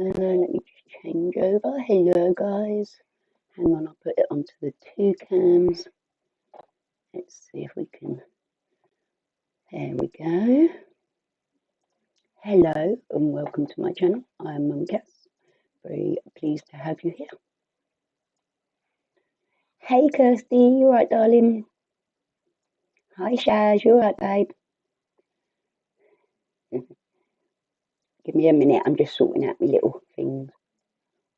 Let me just change over. Hello, guys. Hang on, I'll put it onto the 2 cams. Let's see if we can. There we go. Hello, and welcome to my channel. I'm Mum Cass. Very pleased to have you here. Hey, Kirsty, you alright, darling? Hi, Shaz, you alright, babe? Give me a minute, I'm just sorting out my little things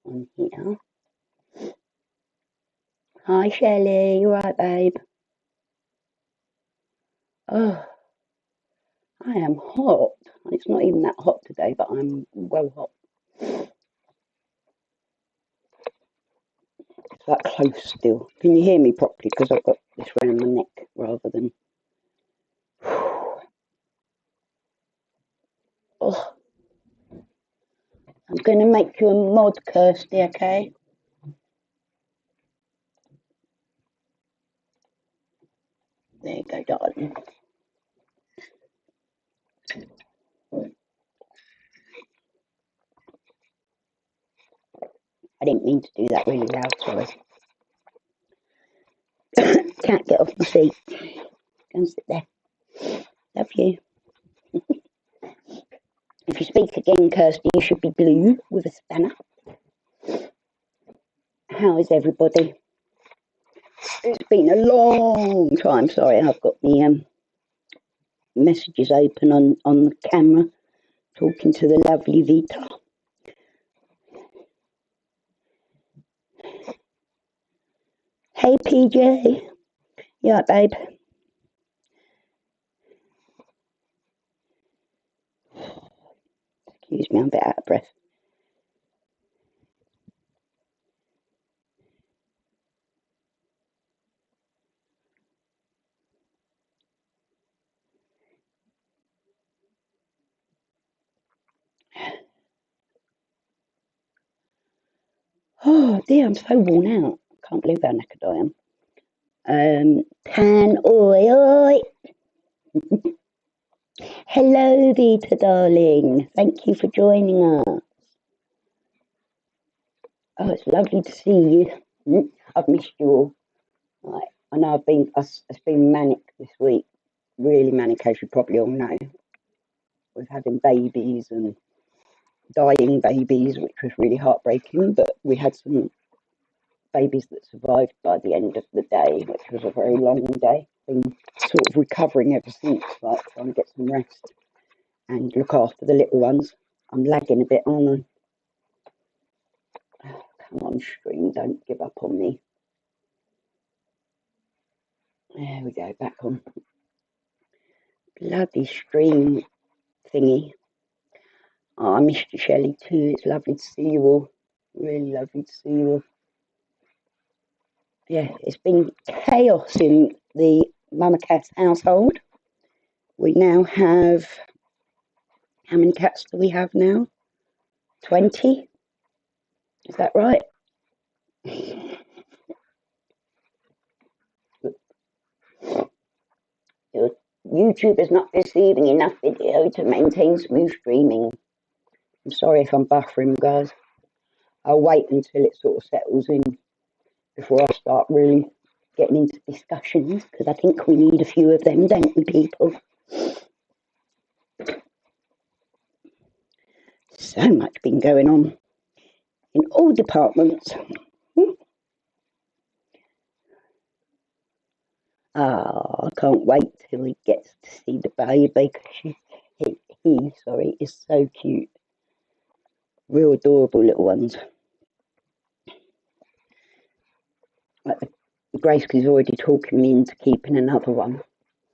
on here. Hi, Shelley, you alright, babe? Oh, I am hot. It's not even that hot today, but I'm well hot. It's that close still. Can you hear me properly? Because I've got this round my neck rather than... Oh, I'm going to make you a mod, Kirsty, okay? There you go, darling. I didn't mean to do that really loud, sorry. Can't get off my seat. Go and sit there. Love you. If you speak again, Kirsty, you should be blue with a spanner. How is everybody? It's been a long time. Sorry, I've got the messages open on the camera, talking to the lovely Vita. Hey, PJ. You alright, babe? Excuse me, I'm a bit out of breath. Oh dear, I'm so worn out. I can't believe how knackered I am. Pan oi oi. Hello, Vita, darling. Thank you for joining us. Oh, it's lovely to see you. I've missed you all. Right. I know it's been manic this week. Really manic, as you probably all know. With having babies and dying babies, which was really heartbreaking, but we had some babies that survived by the end of the day, which was a very long day. Been sort of recovering ever since, like trying to get some rest and look after the little ones. I'm lagging a bit, aren't I? Oh, come on, stream, don't give up on me. There we go, back on. Bloody stream thingy. Oh, I missed you, Shelley, too. It's lovely to see you all. Really lovely to see you all. Yeah, it's been chaos in the Mama Cat household. We now have, how many cats do we have now? 20? Is that right? YouTube is not receiving enough video to maintain smooth streaming. I'm sorry if I'm buffering, guys. I'll wait until it sort of settles in before I start really getting into discussions, because I think we need a few of them, don't we, people? So much been going on in all departments. I can't wait till he gets to see the baby, because he is so cute. Real adorable little ones. Like Grace is already talking me into keeping another one.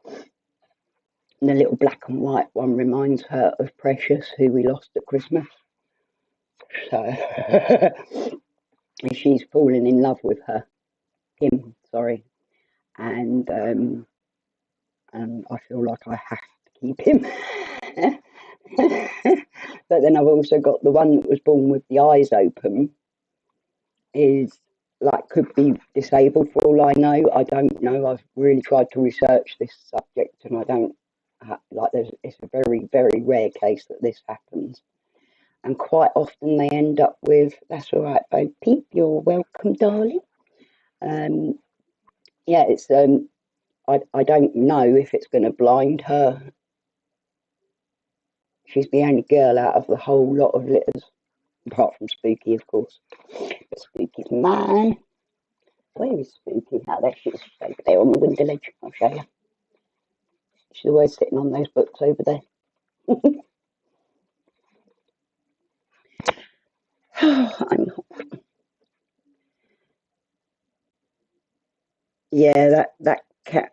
And the little black and white one reminds her of Precious, who we lost at Christmas. So she's fallen in love with him, and I feel like I have to keep him. But then I've also got the one that was born with the eyes open, could be disabled for all I know. I don't know. I've really tried to research this subject, and I don't it's a very, very rare case that this happens. and quite often they end up with, "That's all right, Bo Peep, you're welcome, darling." Um, yeah, it's I don't know if it's going to blind her. She's the only girl out of the whole lot of litters, apart from Spooky, of course. But Spooky's mine. Where is Spooky? Oh, there she is. She's over there on the window ledge. I'll show you. She's always sitting on those books over there. Yeah, that cat,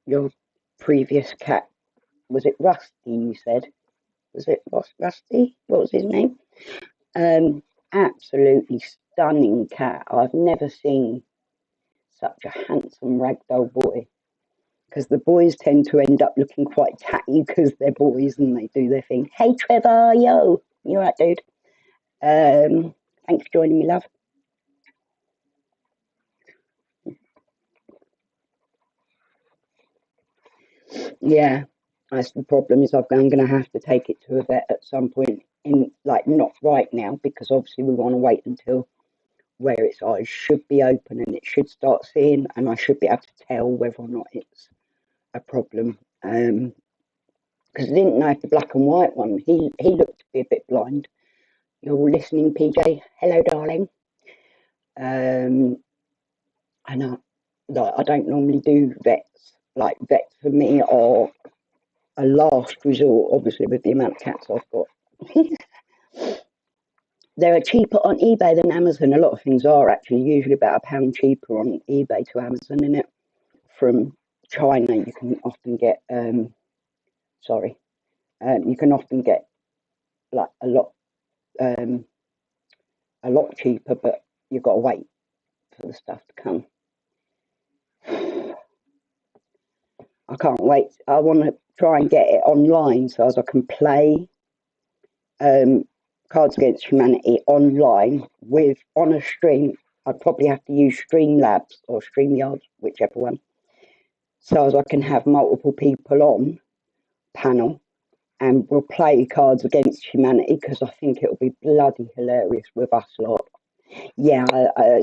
your previous cat, was it Rusty? You said, was it Rusty? What was his name? Um, Absolutely stunning cat. I've never seen such a handsome ragdoll boy. Because the boys tend to end up looking quite tatty because they're boys and they do their thing. Hey Trevor, yo, you alright, dude? Thanks for joining me, love. Yeah, that's the problem. Is I'm going to have to take it to a vet at some point. In like not right now because obviously we want to wait until where its eyes should be open and it should start seeing, and I should be able to tell whether or not it's a problem. Because I didn't know if the black and white one, he looked to be a bit blind. You're listening, PJ. Hello, darling. Um, and I don't normally do vets. Like vets for me are a last resort, obviously, with the amount of cats I've got. They're cheaper on eBay than Amazon. A lot of things are actually usually about £1 cheaper on eBay to Amazon, in it. From China, you can often get you can often get like um, a lot cheaper, but you've got to wait for the stuff to come. I can't wait. I want to try and get it online so as I can play Cards Against Humanity online with on a stream. I'd probably have to use Streamlabs or StreamYard, whichever one, so as I can have multiple people on panel and we'll play Cards Against Humanity because I think it'll be bloody hilarious with us lot. Yeah,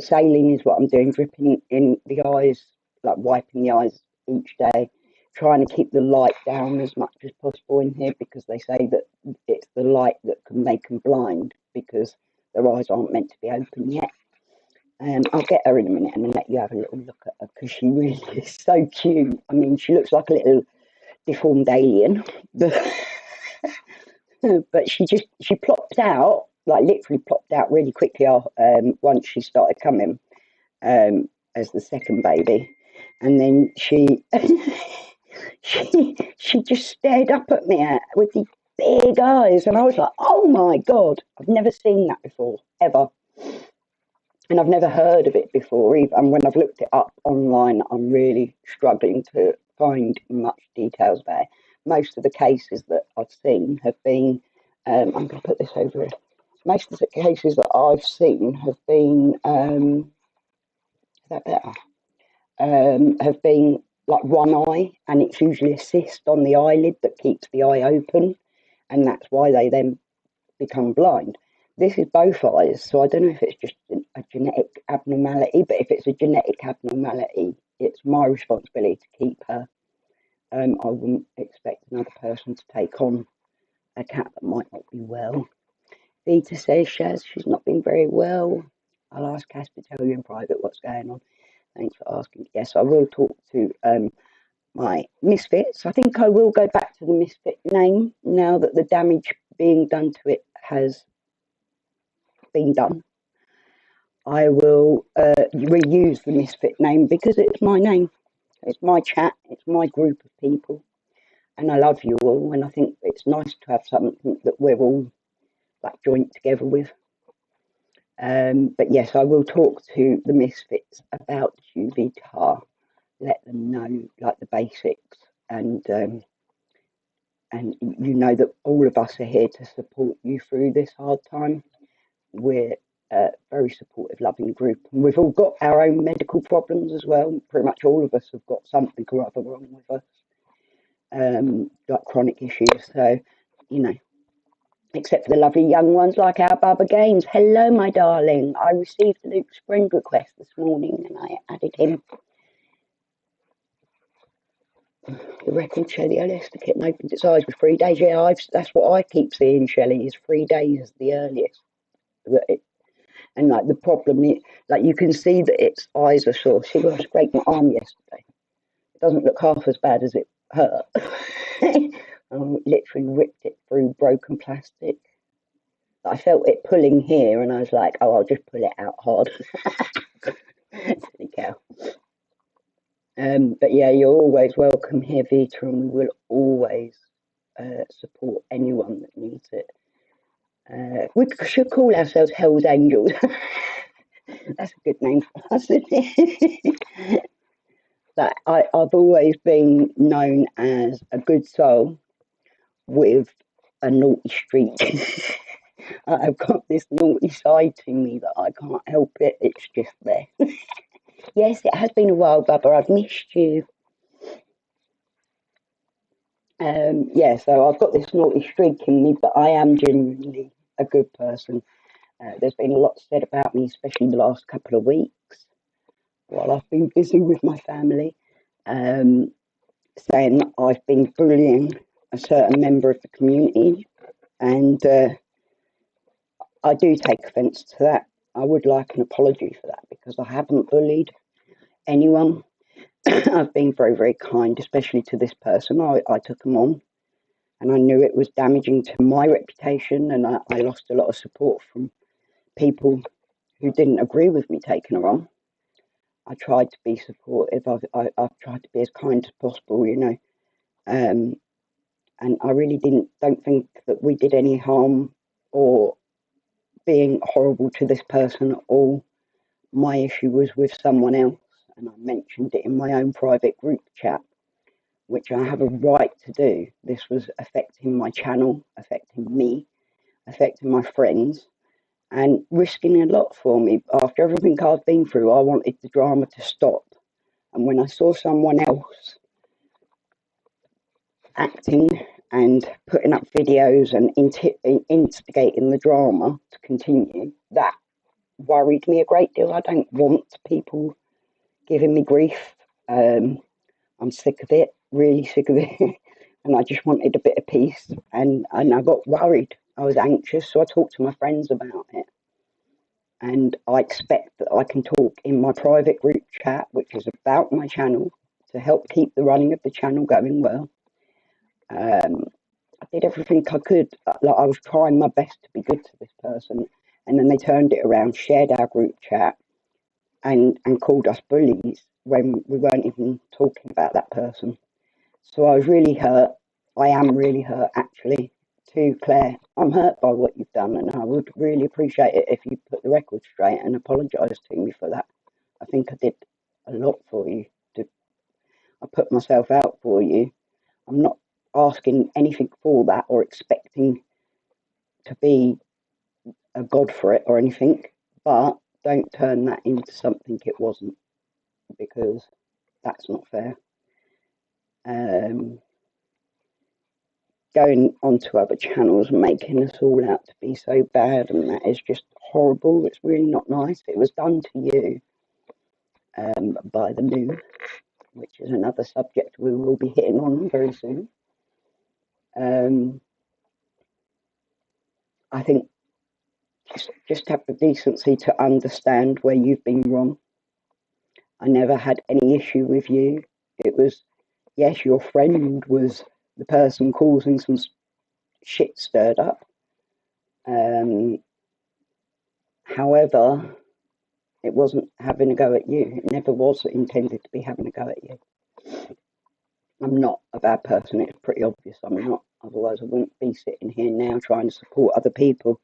saline is what I'm doing, dripping in the eyes, like wiping the eyes each day, trying to keep the light down as much as possible in here because they say that it's the light that can make them blind because their eyes aren't meant to be open yet. I'll get her in a minute and then let you have a little look at her because she really is so cute. I mean, she looks like a little deformed alien, but but she plopped out, like literally plopped out really quickly once she started coming as the second baby, and then she just stared up at me with these big eyes, and I was like, oh my god, I've never seen that before ever, and I've never heard of it before either. And when I've looked it up online, I'm really struggling to find much details there. Most of the cases that I've seen have been, I'm going to put this over here. Most of the cases that I've seen have been, is that better? Have been like one eye, and it's usually a cyst on the eyelid that keeps the eye open, and that's why they then become blind. This is both eyes, so I don't know if it's just a genetic abnormality, but if it's a genetic abnormality, it's my responsibility to keep her. I wouldn't expect another person to take on a cat that might not be well. Vita says, Shaz, she's not been very well. I'll ask Cass to tell you in private what's going on. Thanks for asking. Yes, I will talk to my misfits. I think I will go back to the misfit name now that the damage being done to it has been done. I will reuse the misfit name because it's my name. It's my chat. It's my group of people. And I love you all. And I think it's nice to have something that we're all like joint together with. But yes, I will talk to the misfits about you, Vitar. Let them know like the basics, and you know that all of us are here to support you through this hard time. We're a very supportive, loving group, and we've all got our own medical problems as well. Pretty much all of us have got something or other wrong with us, like chronic issues. So, you know, except for the lovely young ones like our Bubba Gaines. Hello, my darling. I received Luke's friend request this morning and I added him. The record Shelley Lester kitten opened its eyes with 3 days. Yeah, that's what I keep seeing, Shelley, is 3 days is the earliest. And like the problem is, like you can see that its eyes are sore. See, I scraped my arm yesterday. It doesn't look half as bad as it hurt. I literally ripped it through broken plastic. I felt it pulling here, and I was like, "Oh, I'll just pull it out hard." Silly cow. But yeah, you're always welcome here, Vita, and we will always support anyone that needs it. We should call ourselves Hell's Angels. That's a good name for us, isn't it? But I've always been known as a good soul with a naughty streak. I've got this naughty side to me that I can't help it. It's just there. Yes, it has been a while, Bubba. I've missed you. Yeah, so I've got this naughty streak in me, but I am genuinely a good person. There's been a lot said about me, especially the last couple of weeks, while I've been busy with my family, saying that I've been bullying a certain member of the community, and I do take offence to that. I would like an apology for that because I haven't bullied anyone. I've been very, very kind, especially to this person. I took them on, and I knew it was damaging to my reputation, and I lost a lot of support from people who didn't agree with me taking her on. I tried to be supportive. I've tried to be as kind as possible, you know. And I really don't think that we did any harm or being horrible to this person at all. My issue was with someone else, and I mentioned it in my own private group chat, which I have a right to do. This was affecting my channel, affecting me, affecting my friends, and risking a lot for me. After everything I've been through, I wanted the drama to stop. And when I saw someone else acting and putting up videos and instigating the drama to continue, that worried me a great deal. I don't want people giving me grief. I'm sick of it, really sick of it. And I just wanted a bit of peace. And I got worried. I was anxious, so I talked to my friends about it. And I expect that I can talk in my private group chat, which is about my channel, to help keep the running of the channel going well. I did everything I could. Like I was trying my best to be good to this person, and then they turned it around, shared our group chat, and called us bullies when we weren't even talking about that person. So I was really hurt. I am really hurt, actually. To Claire, I'm hurt by what you've done, and I would really appreciate it if you put the record straight and apologise to me for that. I think I did a lot for you. I put myself out for you. I'm not asking anything for that or expecting to be a god for it or anything, but don't turn that into something it wasn't, because that's not fair. Going onto other channels and making us all out to be so bad, and that is just horrible. It's really not nice. It was done to you by the Moon, which is another subject we will be hitting on very soon. I think just have the decency to understand where you've been wrong. I never had any issue with you. It was, yes, your friend was the person causing some shit stirred up. However, it wasn't having a go at you. It never was intended to be having a go at you. I'm not a bad person. It's pretty obvious I'm not. Otherwise, I wouldn't be sitting here now trying to support other people.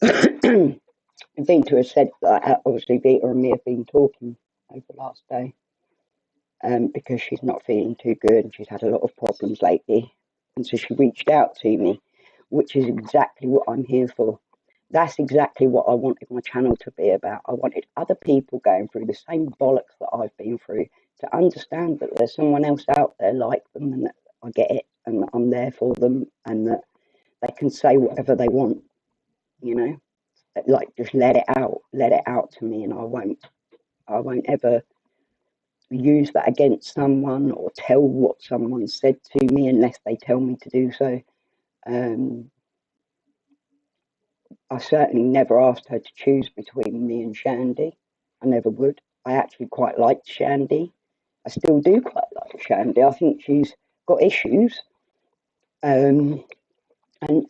Vita has said that, obviously Vita and me have been talking over the last day because she's not feeling too good and she's had a lot of problems lately. And so she reached out to me, which is exactly what I'm here for. That's exactly what I wanted my channel to be about. I wanted other people going through the same bollocks that I've been through to understand that there's someone else out there like them, and that I get it, and that I'm there for them, and that they can say whatever they want, you know, like just let it out to me, and I won't ever use that against someone or tell what someone said to me unless they tell me to do so. I certainly never asked her to choose between me and Shandy. I never would. I actually quite liked Shandy. I still do quite like Shandy. I think she's got issues, and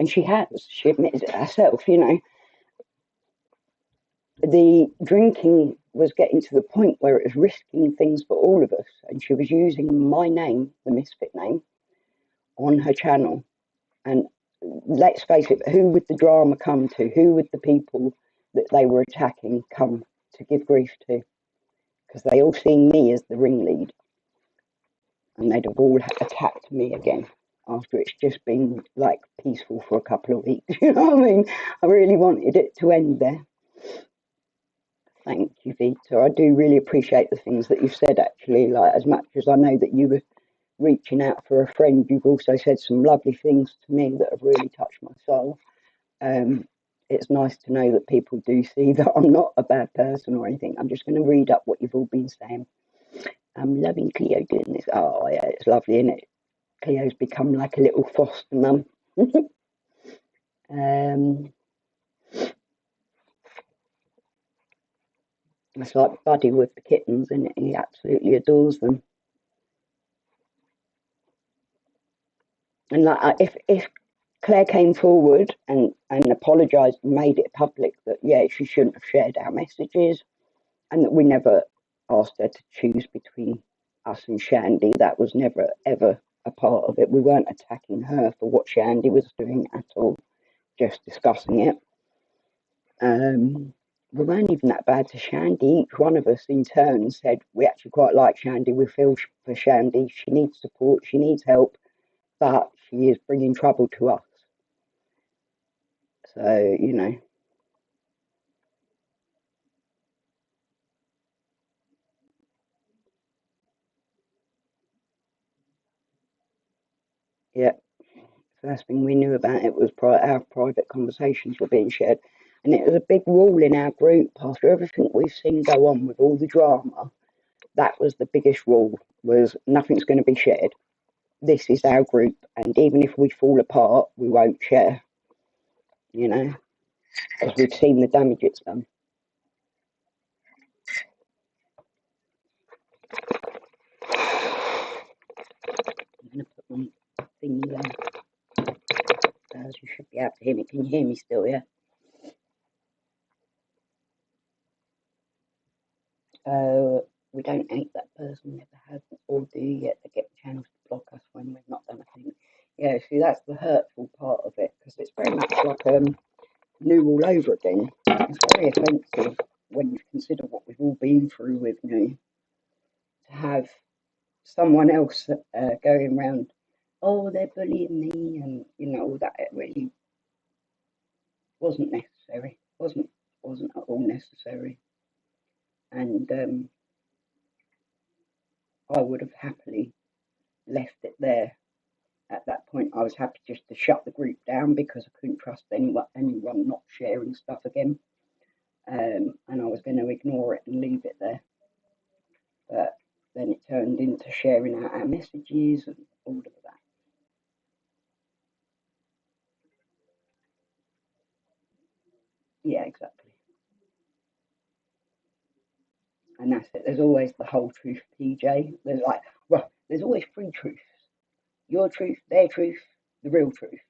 she has. She admitted it herself. You know, the drinking was getting to the point where it was risking things for all of us, and she was using my name, the Misfit name, on her channel. And let's face it, who would the drama come to? Who would the people that they were attacking come to give grief to? Because they all see me as the ringleader, and they'd have all attacked me again after it's just been like peaceful for a couple of weeks. You know what I mean? I really wanted it to end there. Thank you, Vita. I do really appreciate the things that you've said, actually. Like, as much as I know that you were reaching out for a friend, you've also said some lovely things to me that have really touched my soul. It's nice to know that people do see that I'm not a bad person or anything. I'm just going to read up what you've all been saying. I'm loving Cleo doing this. Oh, yeah, it's lovely, isn't it? Cleo's become like a little foster mum. It's like Buddy with the kittens, isn't it? He absolutely adores them. And like, if Claire came forward and apologised and made it public that, yeah, she shouldn't have shared our messages, and that we never asked her to choose between us and Shandy, that was never, ever a part of it. We weren't attacking her for what Shandy was doing at all, just discussing it. We weren't even that bad to Shandy. Each one of us in turn said we actually quite like Shandy. We feel for Shandy. She needs support. She needs help, but she is bringing trouble to us. So, you know. Yeah. First thing we knew about it was our private conversations were being shared. And it was a big rule in our group after everything we've seen go on with all the drama. That was the biggest rule, was nothing's going to be shared. This is our group, and even if we fall apart, we won't share, you know, because we've seen the damage it's done. I'm going to put my thing there. As you should be able to hear me. Can you hear me still, yeah? We don't hate that person, never have, or do yet. They get the channels to block us when we've not done a thing. Yeah, see, that's the hurtful part of it, because it's very much like new all over again. It's very offensive when you consider what we've all been through with new, to have someone else going around, oh, they're bullying me, and you know that it really wasn't necessary. wasn't at all necessary, and I would have happily left it there. At that point, I was happy just to shut the group down because I couldn't trust anyone not sharing stuff again, and I was going to ignore it and leave it there. But then it turned into sharing out our messages and all of that. Yeah, exactly. And that's it. There's always the whole truth, PJ. There's like, well, there's always three truths: your truth, their truth, the real truth.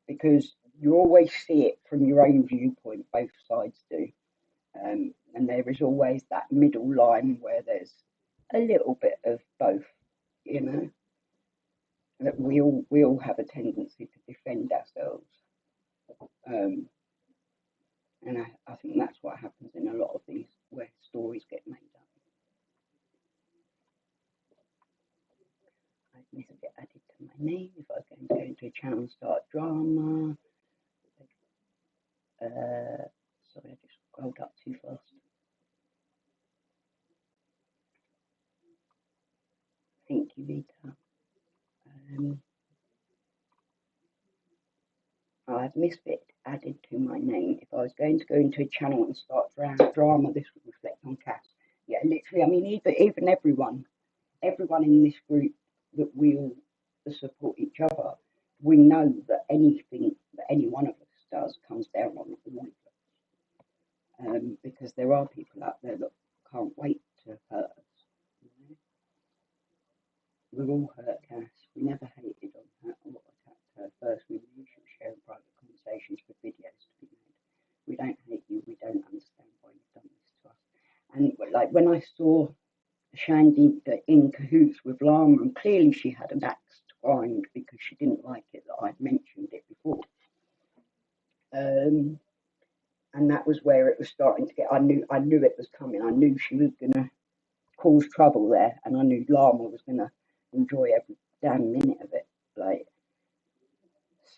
Because you always see it from your own viewpoint, both sides do. And there is always that middle line where there's a little bit of both, you know. That we all have a tendency to defend ourselves, um, and I think that's what happens in a lot of these where stories get made up. This will get added to my name if I was going to go into a channel and start drama. Sorry, I just scrolled up too fast. Thank you, Vita. have Misfit added to my name. If I was going to go into a channel and start drama, this would reflect on Cass. Yeah, literally. I mean, even everyone in this group, that we all support each other, we know that anything that any one of us does comes down on all of us. Because there are people out there that can't wait to hurt us. You know? We're all hurt Cass. We never hated on her or attacked her. First, we usually share private conversations for videos to be made. We don't hate you. We don't understand why you've done this to us. And like when I saw Shandy in cahoots with Lama, and clearly she had an axe to grind because she didn't like it that I'd mentioned it before. And that was where it was starting to get. I knew it was coming. I knew she was gonna cause trouble there, and I knew Lama was gonna enjoy every damn minute of it. Like,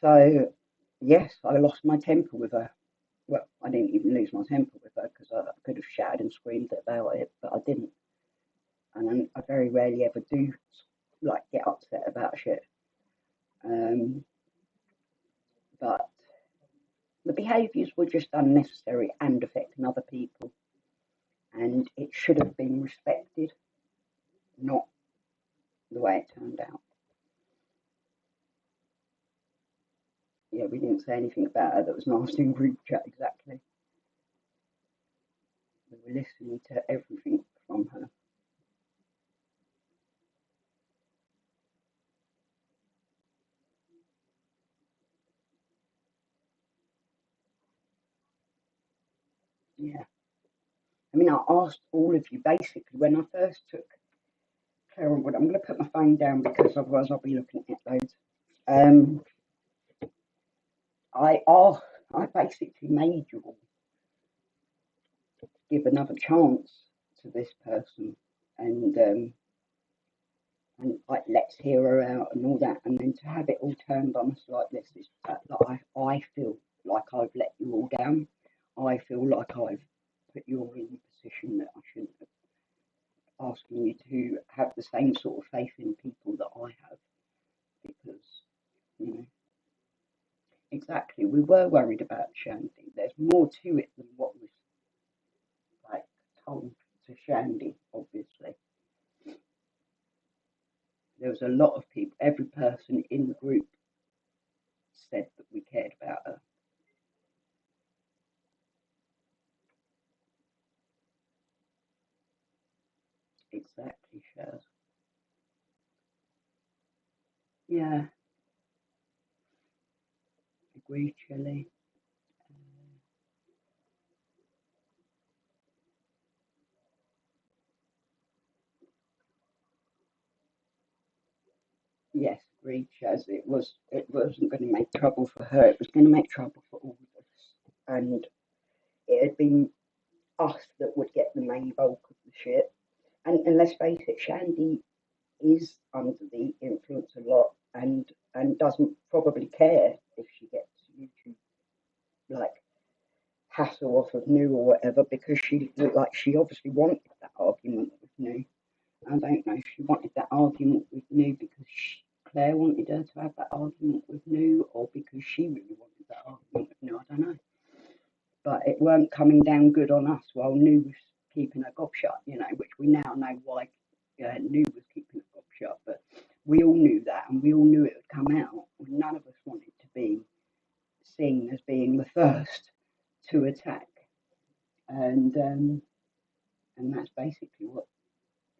so yes, I lost my temper with her. Well, I didn't even lose my temper with her because I could have shouted and screamed about it, but I didn't. And I very rarely ever do like get upset about shit. But the behaviours were just unnecessary and affecting other people, and it should have been respected, not the way it turned out. Yeah, we didn't say anything about her that was nasty in group chat, exactly. We were listening to everything from her. Yeah. I mean, I asked all of you basically when I first took Claire on board. I'm going to put my phone down because otherwise I'll be looking at loads. I basically made you all give another chance to this person, and like let's hear her out and all that, and then to have it all turned on us like this is like I feel like I've let you all down. I feel like I've put you all in a position that I shouldn't have, asking you to have the same sort of faith in people that I have, because you know exactly we were worried about Shandy. There's more to it than what was like told to Shandy, obviously. There was a lot of people, every person in the group said that we cared about her. Exactly, Shaz. Yeah, agree, Chile. Yes, agreed, Shaz. It wasn't going to make trouble for her. It was going to make trouble for all of us, and it had been us that would get the main bulk of the shit. And let's face it, Shandy is under the influence a lot, and doesn't probably care if she gets YouTube like hassle off of New or whatever, because she obviously wanted that argument with New. I don't know if she wanted that argument with New because Claire wanted her to have that argument with New, or because she really wanted that argument with New. I don't know. But it weren't coming down good on us while New was keeping her gob shut, which we now know why New was keeping her gob shut. But we all knew that, and we all knew it would come out. None of us wanted to be seen as being the first to attack, and that's basically what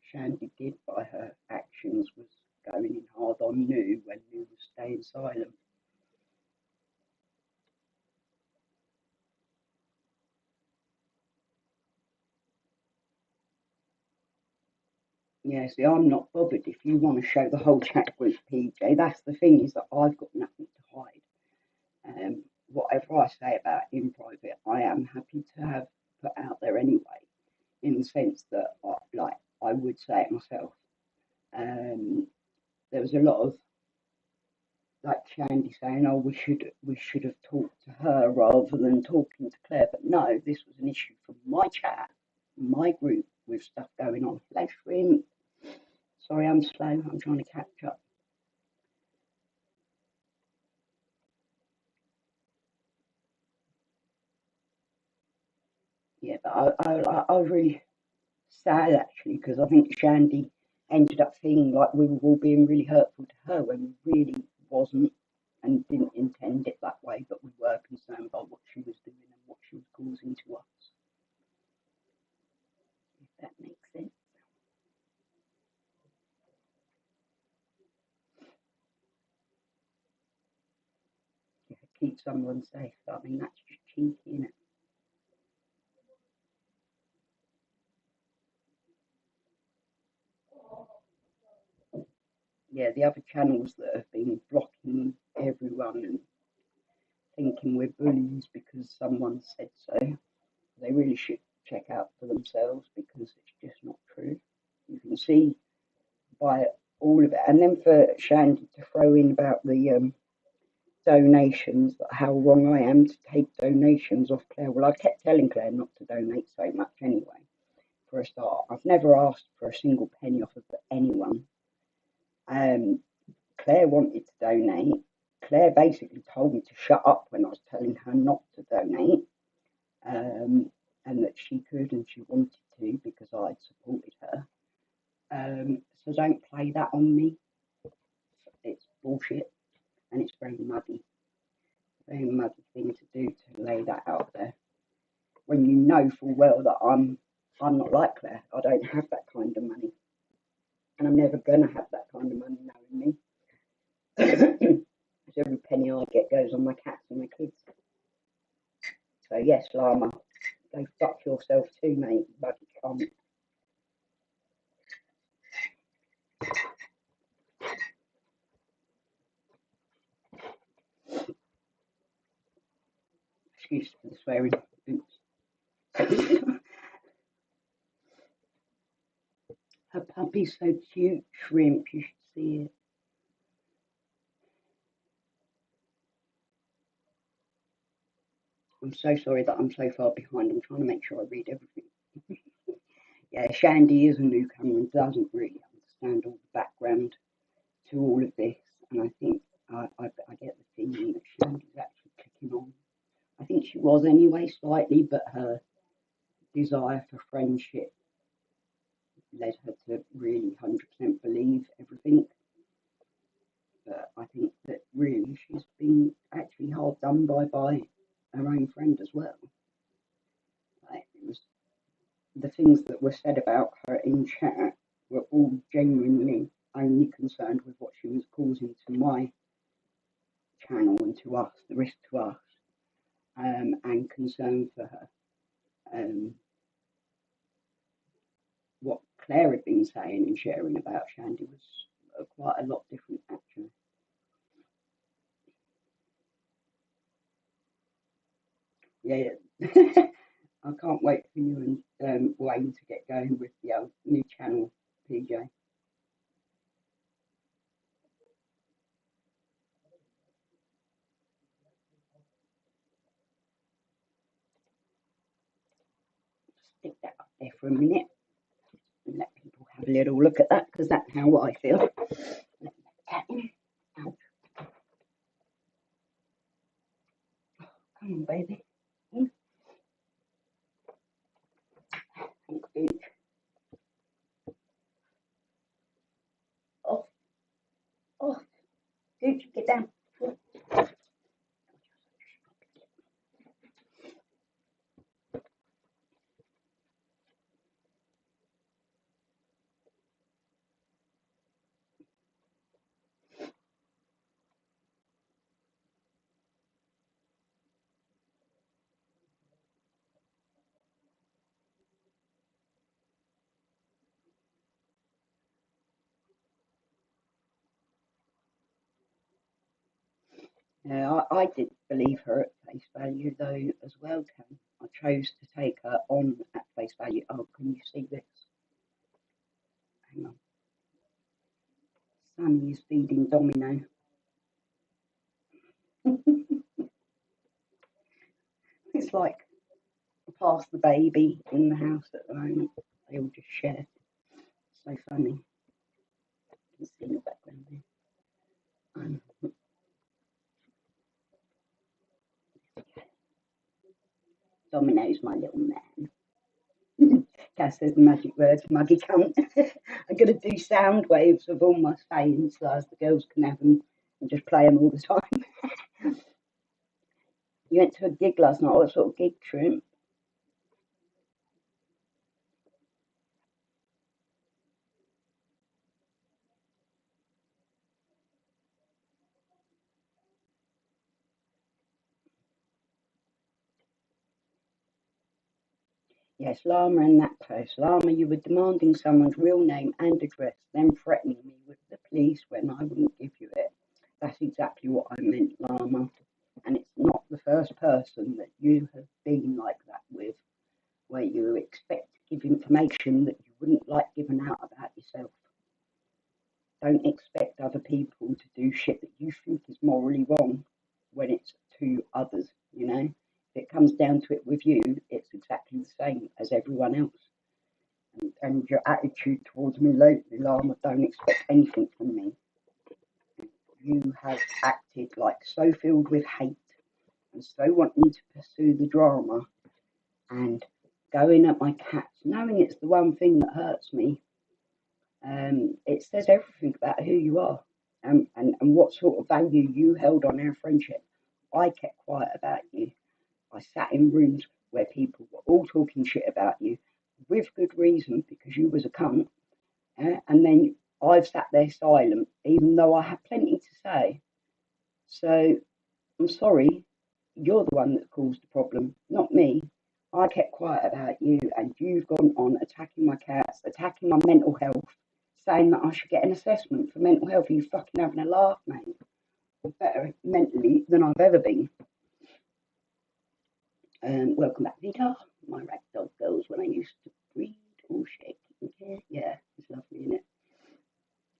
Shandy did by her actions, was going in hard on New when New was staying silent. Yeah, see, I'm not bothered if you want to show the whole chat group, PJ. That's the thing, is that I've got nothing to hide. Whatever I say about it in private, I am happy to have put out there anyway, in the sense that, I would say it myself. There was a lot of like Shandy saying, "Oh, we should have talked to her rather than talking to Claire." But no, this was an issue for my chat, my group, with stuff going on. Livestream. Sorry, I'm slow. I'm trying to catch up. I was really sad actually because I think Shandy ended up feeling like we were all being really hurtful to her when we really wasn't and didn't intend it that way, but we were concerned about what she was doing and what she was causing to us. If that makes sense. Yeah, keep someone safe. I mean, that's just cheeky, isn't it? Yeah, the other channels that have been blocking everyone and thinking we're bullies because someone said so, they really should check out for themselves because it's just not true. You can see by all of it. And then for Shandy to throw in about the donations, how wrong I am to take donations off Claire. Well, I kept telling Claire not to donate so much anyway, for a start. I've never asked for a single penny off of anyone. Claire wanted to donate. Claire basically told me to shut up when I was telling her not to donate, and that she could and she wanted to because I'd supported her. So don't play that on me. It's bullshit and it's very muddy thing to do to lay that out there when you know full well that I'm not like Claire. I don't have that kind of money, and I'm never gonna have that kind of money knowing me. Every penny I get goes on my cats and my kids. So yes, Llama, go fuck yourself too, mate. Bloody cunt. Excuse for the swearing. Oops. Her puppy's so cute, Shrimp. You should see it. I'm so sorry that I'm so far behind. I'm trying to make sure I read everything. Yeah, Shandy is a newcomer and doesn't really understand all the background to all of this. And I think I get the feeling that Shandy's actually clicking on. I think she was anyway, slightly, but her desire for friendship led her to really 100% believe everything. But I think that really she's been actually hard done by her own friend as well. Like, it was the things that were said about her in chat were all genuinely only concerned with what she was causing to my channel and to us, the risk to us, and concern for her. What Claire had been saying and sharing about Shandy was quite a lot different, actually. Yeah, I can't wait for you and Wayne to get going with the new channel, PJ. Stick that up there for a minute and let people have a little look at that because that's how I feel. Come on, baby. Thanks, Gooch. Oh, oh, Gooch, get down. Yeah, I did believe her at face value though as well, Tam. I chose to take her on at face value. Oh, can you see this? Hang on. Sunny is feeding Domino. It's like pass the baby in the house at the moment. They all just share. So funny. You can see in the background there. Domino's my little man. Cass says the magic words, muggy cunt. I'm going to do sound waves of all my sayings so as the girls can have them and just play them all the time. You went to a gig last night. What sort of gig, Shrimp? Yes, Llama in that post. Llama, you were demanding someone's real name and address, then threatening me with the police when I wouldn't give you it. That's exactly what I meant, Llama. And it's not the first person that you have been like that with, where you expect to give information that you wouldn't like given out about yourself. Don't expect other people to do shit that you think is morally wrong when it's to others, you know? If it comes down to it with you, it's exactly the same as everyone else. And your attitude towards me lately, Lama, don't expect anything from me. You have acted like so filled with hate and so wanting to pursue the drama and going at my cats, knowing it's the one thing that hurts me. It says everything about who you are and what sort of value you held on our friendship. I kept quiet about you. I sat in rooms where people were all talking shit about you with good reason because you was a cunt. And then I've sat there silent, even though I have plenty to say. So I'm sorry, you're the one that caused the problem, not me. I kept quiet about you, and you've gone on attacking my cats, attacking my mental health, saying that I should get an assessment for mental health. Are you fucking having a laugh, mate? I'm better mentally than I've ever been. Welcome back, Vita. My ragdoll girls when I used to breed. Oh shit, yeah, it's lovely, isn't it?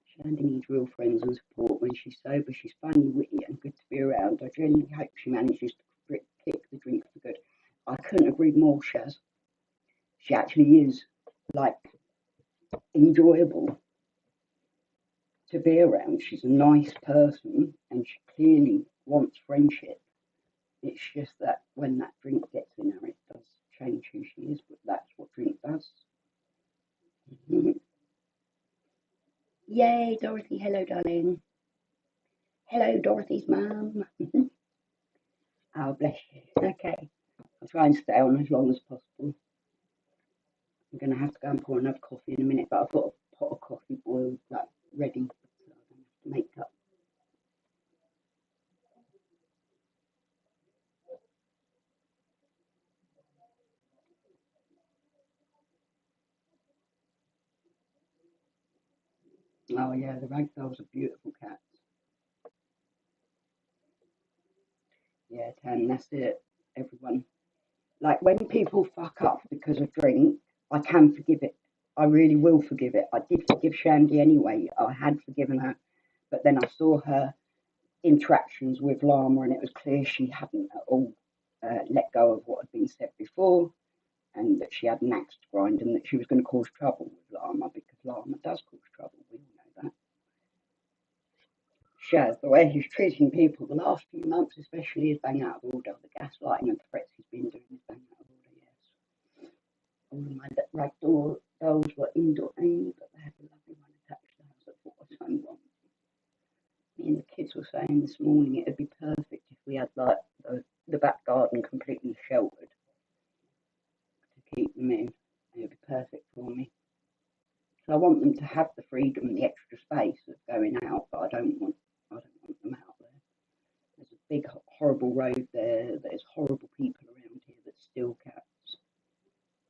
Shandy needs real friends and support. When she's sober, she's funny, witty, and good to be around. I genuinely hope she manages to kick the drink for good. I couldn't agree more, Shaz. She actually is, like, enjoyable to be around. She's a nice person, and she clearly wants friendship. It's just that when that drink gets in her, it does change who she is, but that's what drink does. Yay, Dorothy. Hello, darling. Hello, Dorothy's mum. Oh, bless you. Okay. I'll try and stay on as long as possible. I'm going to have to go and pour another coffee in a minute, but I've got a pot of coffee boiled, like, ready, so I don't have to make up. Oh, yeah, the ragdolls are beautiful cats. Yeah, Tan, that's it, everyone. Like, when people fuck up because of drink, I can forgive it. I really will forgive it. I did forgive Shandy anyway. I had forgiven her, but then I saw her interactions with Llama, and it was clear she hadn't at all let go of what had been said before, and that she had an axe to grind, and that she was going to cause trouble with Llama because Llama does cause trouble. We all know that. Shaz, the way he's treating people the last few months, especially, is bang out of order. The gaslighting and threats he's been doing is bang out of order. Yes. All of my ragdoll dolls were indoor only, but they had a lovely one attached to the house at 4 Me and the kids were saying this morning it'd be perfect if we had like the back garden completely sheltered to keep them in. It'd be perfect for me. So I want them to have the freedom and the extra space of going out, but I don't want them out there. There's a big horrible road there. There's horrible people around here that steal cats,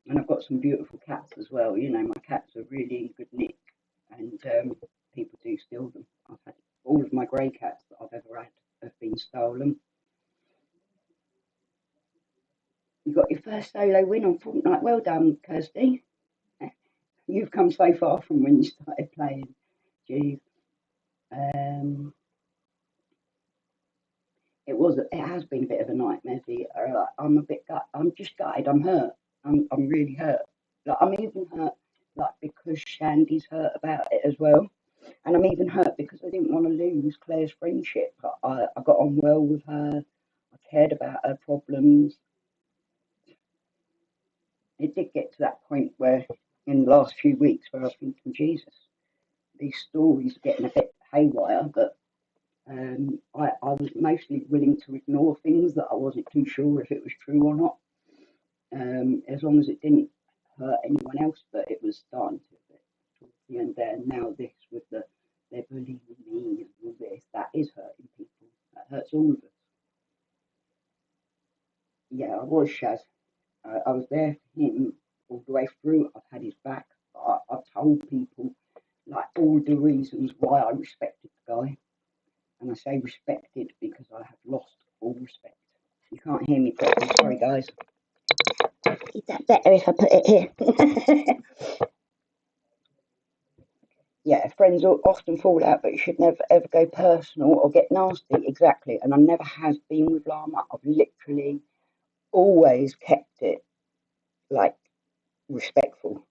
and I've got some beautiful cats as well. You know, my cats are really in good nick, and people do steal them. I've had all of my grey cats that I've ever had have been stolen. You got your first solo win on Fortnite. Well done, Kirsty. You've come so far from when you started playing. Jeez. It has been a bit of a nightmare. I'm just gutted. I'm hurt. I'm really hurt. Like, I'm even hurt, like, because Shandy's hurt about it as well. And I'm even hurt because I didn't want to lose Claire's friendship. I got on well with her. I cared about her problems. it did get to that point where, in the last few weeks, where I was thinking, Jesus, these stories are getting a bit haywire, but I was mostly willing to ignore things that I wasn't too sure if it was true or not, as long as it didn't hurt anyone else. But it was starting to a bit towards the end there. Now this with they're bullying me and all this, that is hurting people. That hurts all of us. Yeah, I was Shaz. I was there for him all the way through. I've had his back. I've told people like all the reasons why I respected the guy. And I say respected because I have lost all respect. You can't hear me properly, sorry guys. Is that better if I put it here? Yeah, friends often fall out, but you should never ever go personal or get nasty. Exactly. And I never have been with Llama. I've literally always kept it like respectful.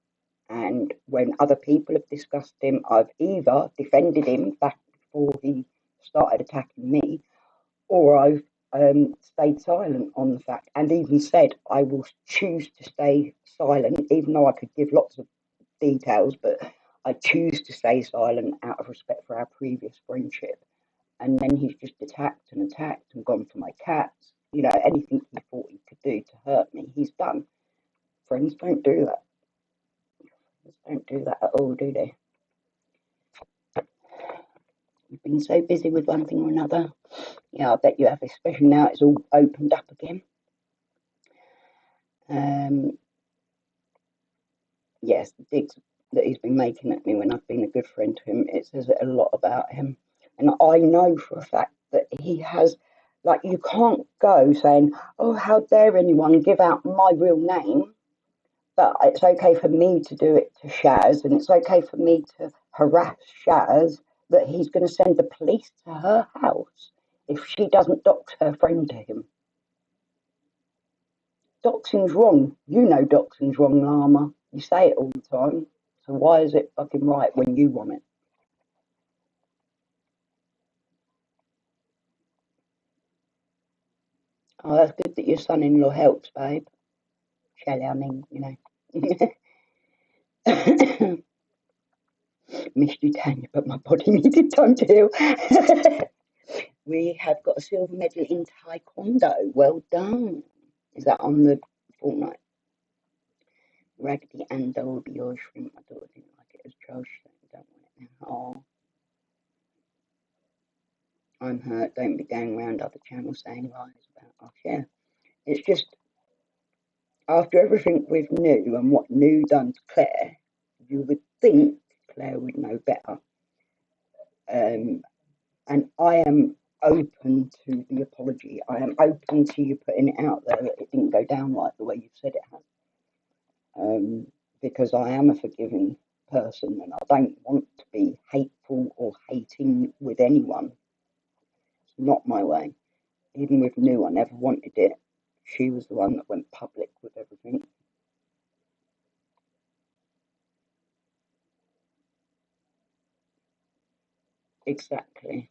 And when other people have discussed him, I've either defended him back before he started attacking me, or I've stayed silent on the fact, and even said I will choose to stay silent, even though I could give lots of details, but I choose to stay silent out of respect for our previous friendship. And then he's just attacked and gone for my cats. You know, anything he thought he could do to hurt me, he's done. Friends don't do that. Friends don't do that at all, do they? You've been so busy with one thing or another. Yeah, I bet you have, especially now it's all opened up again. Yes, the digs that he's been making at me when I've been a good friend to him, it says a lot about him. And I know for a fact that he has, like, you can't go saying, oh, how dare anyone give out my real name, but it's okay for me to do it to Shaz, and it's okay for me to harass Shaz, that he's going to send the police to her house if she doesn't dox her friend to him. Doxing's wrong. You know doxing's wrong, Llama. You say it all the time. So why is it fucking right when you want it? Oh, that's good that your son-in-law helps, babe. Shelley, I mean, you know. Missed you, Tanya, but my body needed time to heal. We have got a silver medal in Taekwondo. Well done. Is that on the fortnight? Raggedy and will be yours, shrimp. My daughter didn't like it as Charles. Don't want it now. Oh, I'm hurt. Don't be going round other channels saying lies about us. Yeah. It's just, after everything we've knew and what New done to Claire, you would think Claire would know better. And I am open to the apology. I am open to you putting it out there that it didn't go down like the way you've said it has. Because I am a forgiving person and I don't want to be hateful or hating with anyone. It's not my way. Even with New, I never wanted it. She was the one that went public with everything. Exactly.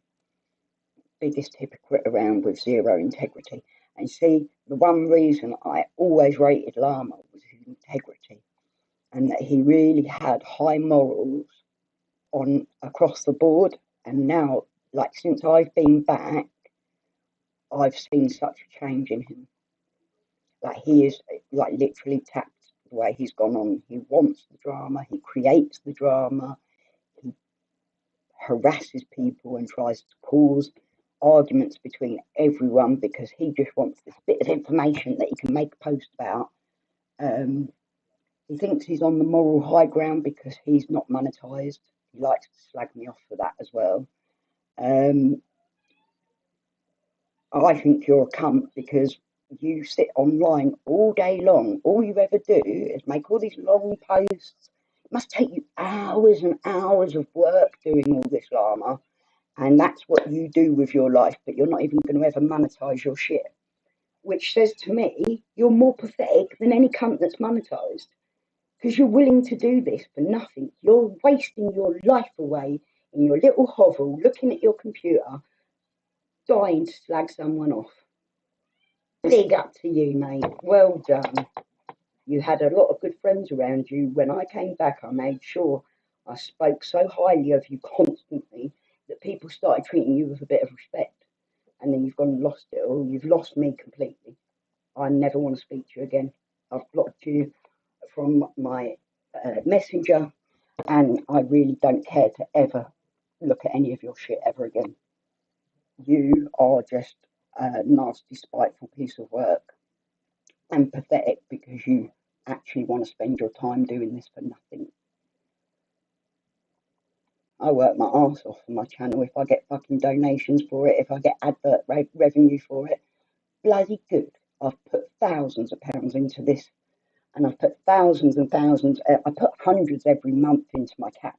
Biggest hypocrite around with zero integrity. And see, the one reason I always rated Llama was his integrity, and that he really had high morals on across the board. And now, like since I've been back, I've seen such a change in him. Like he is like literally tapped the way he's gone on. He wants the drama, he creates the drama, he harasses people and tries to cause arguments between everyone because he just wants this bit of information that he can make a post about. He thinks he's on the moral high ground because he's not monetized. He likes to slag me off for that as well. I think you're a cunt because you sit online all day long. All you ever do is make all these long posts. It must take you hours and hours of work doing all this, Llama. And that's what you do with your life, but you're not even going to ever monetize your shit. Which says to me, you're more pathetic than any cunt that's monetized. Because you're willing to do this for nothing. You're wasting your life away in your little hovel, looking at your computer, dying to slag someone off. Big up to you, mate. Well done. You had a lot of good friends around you. When I came back, I made sure I spoke so highly of you constantly that people started treating you with a bit of respect. And then you've gone and lost it all. You've lost me completely. I never want to speak to you again. I've blocked you from my messenger, and I really don't care to ever look at any of your shit ever again. You are just a nasty, spiteful piece of work, and pathetic because you actually want to spend your time doing this for nothing. I work my arse off for my channel. If I get fucking donations for it, if I get advert revenue for it, bloody good. I've put thousands of pounds into this, and I've put thousands and thousands, I put hundreds every month into my cats.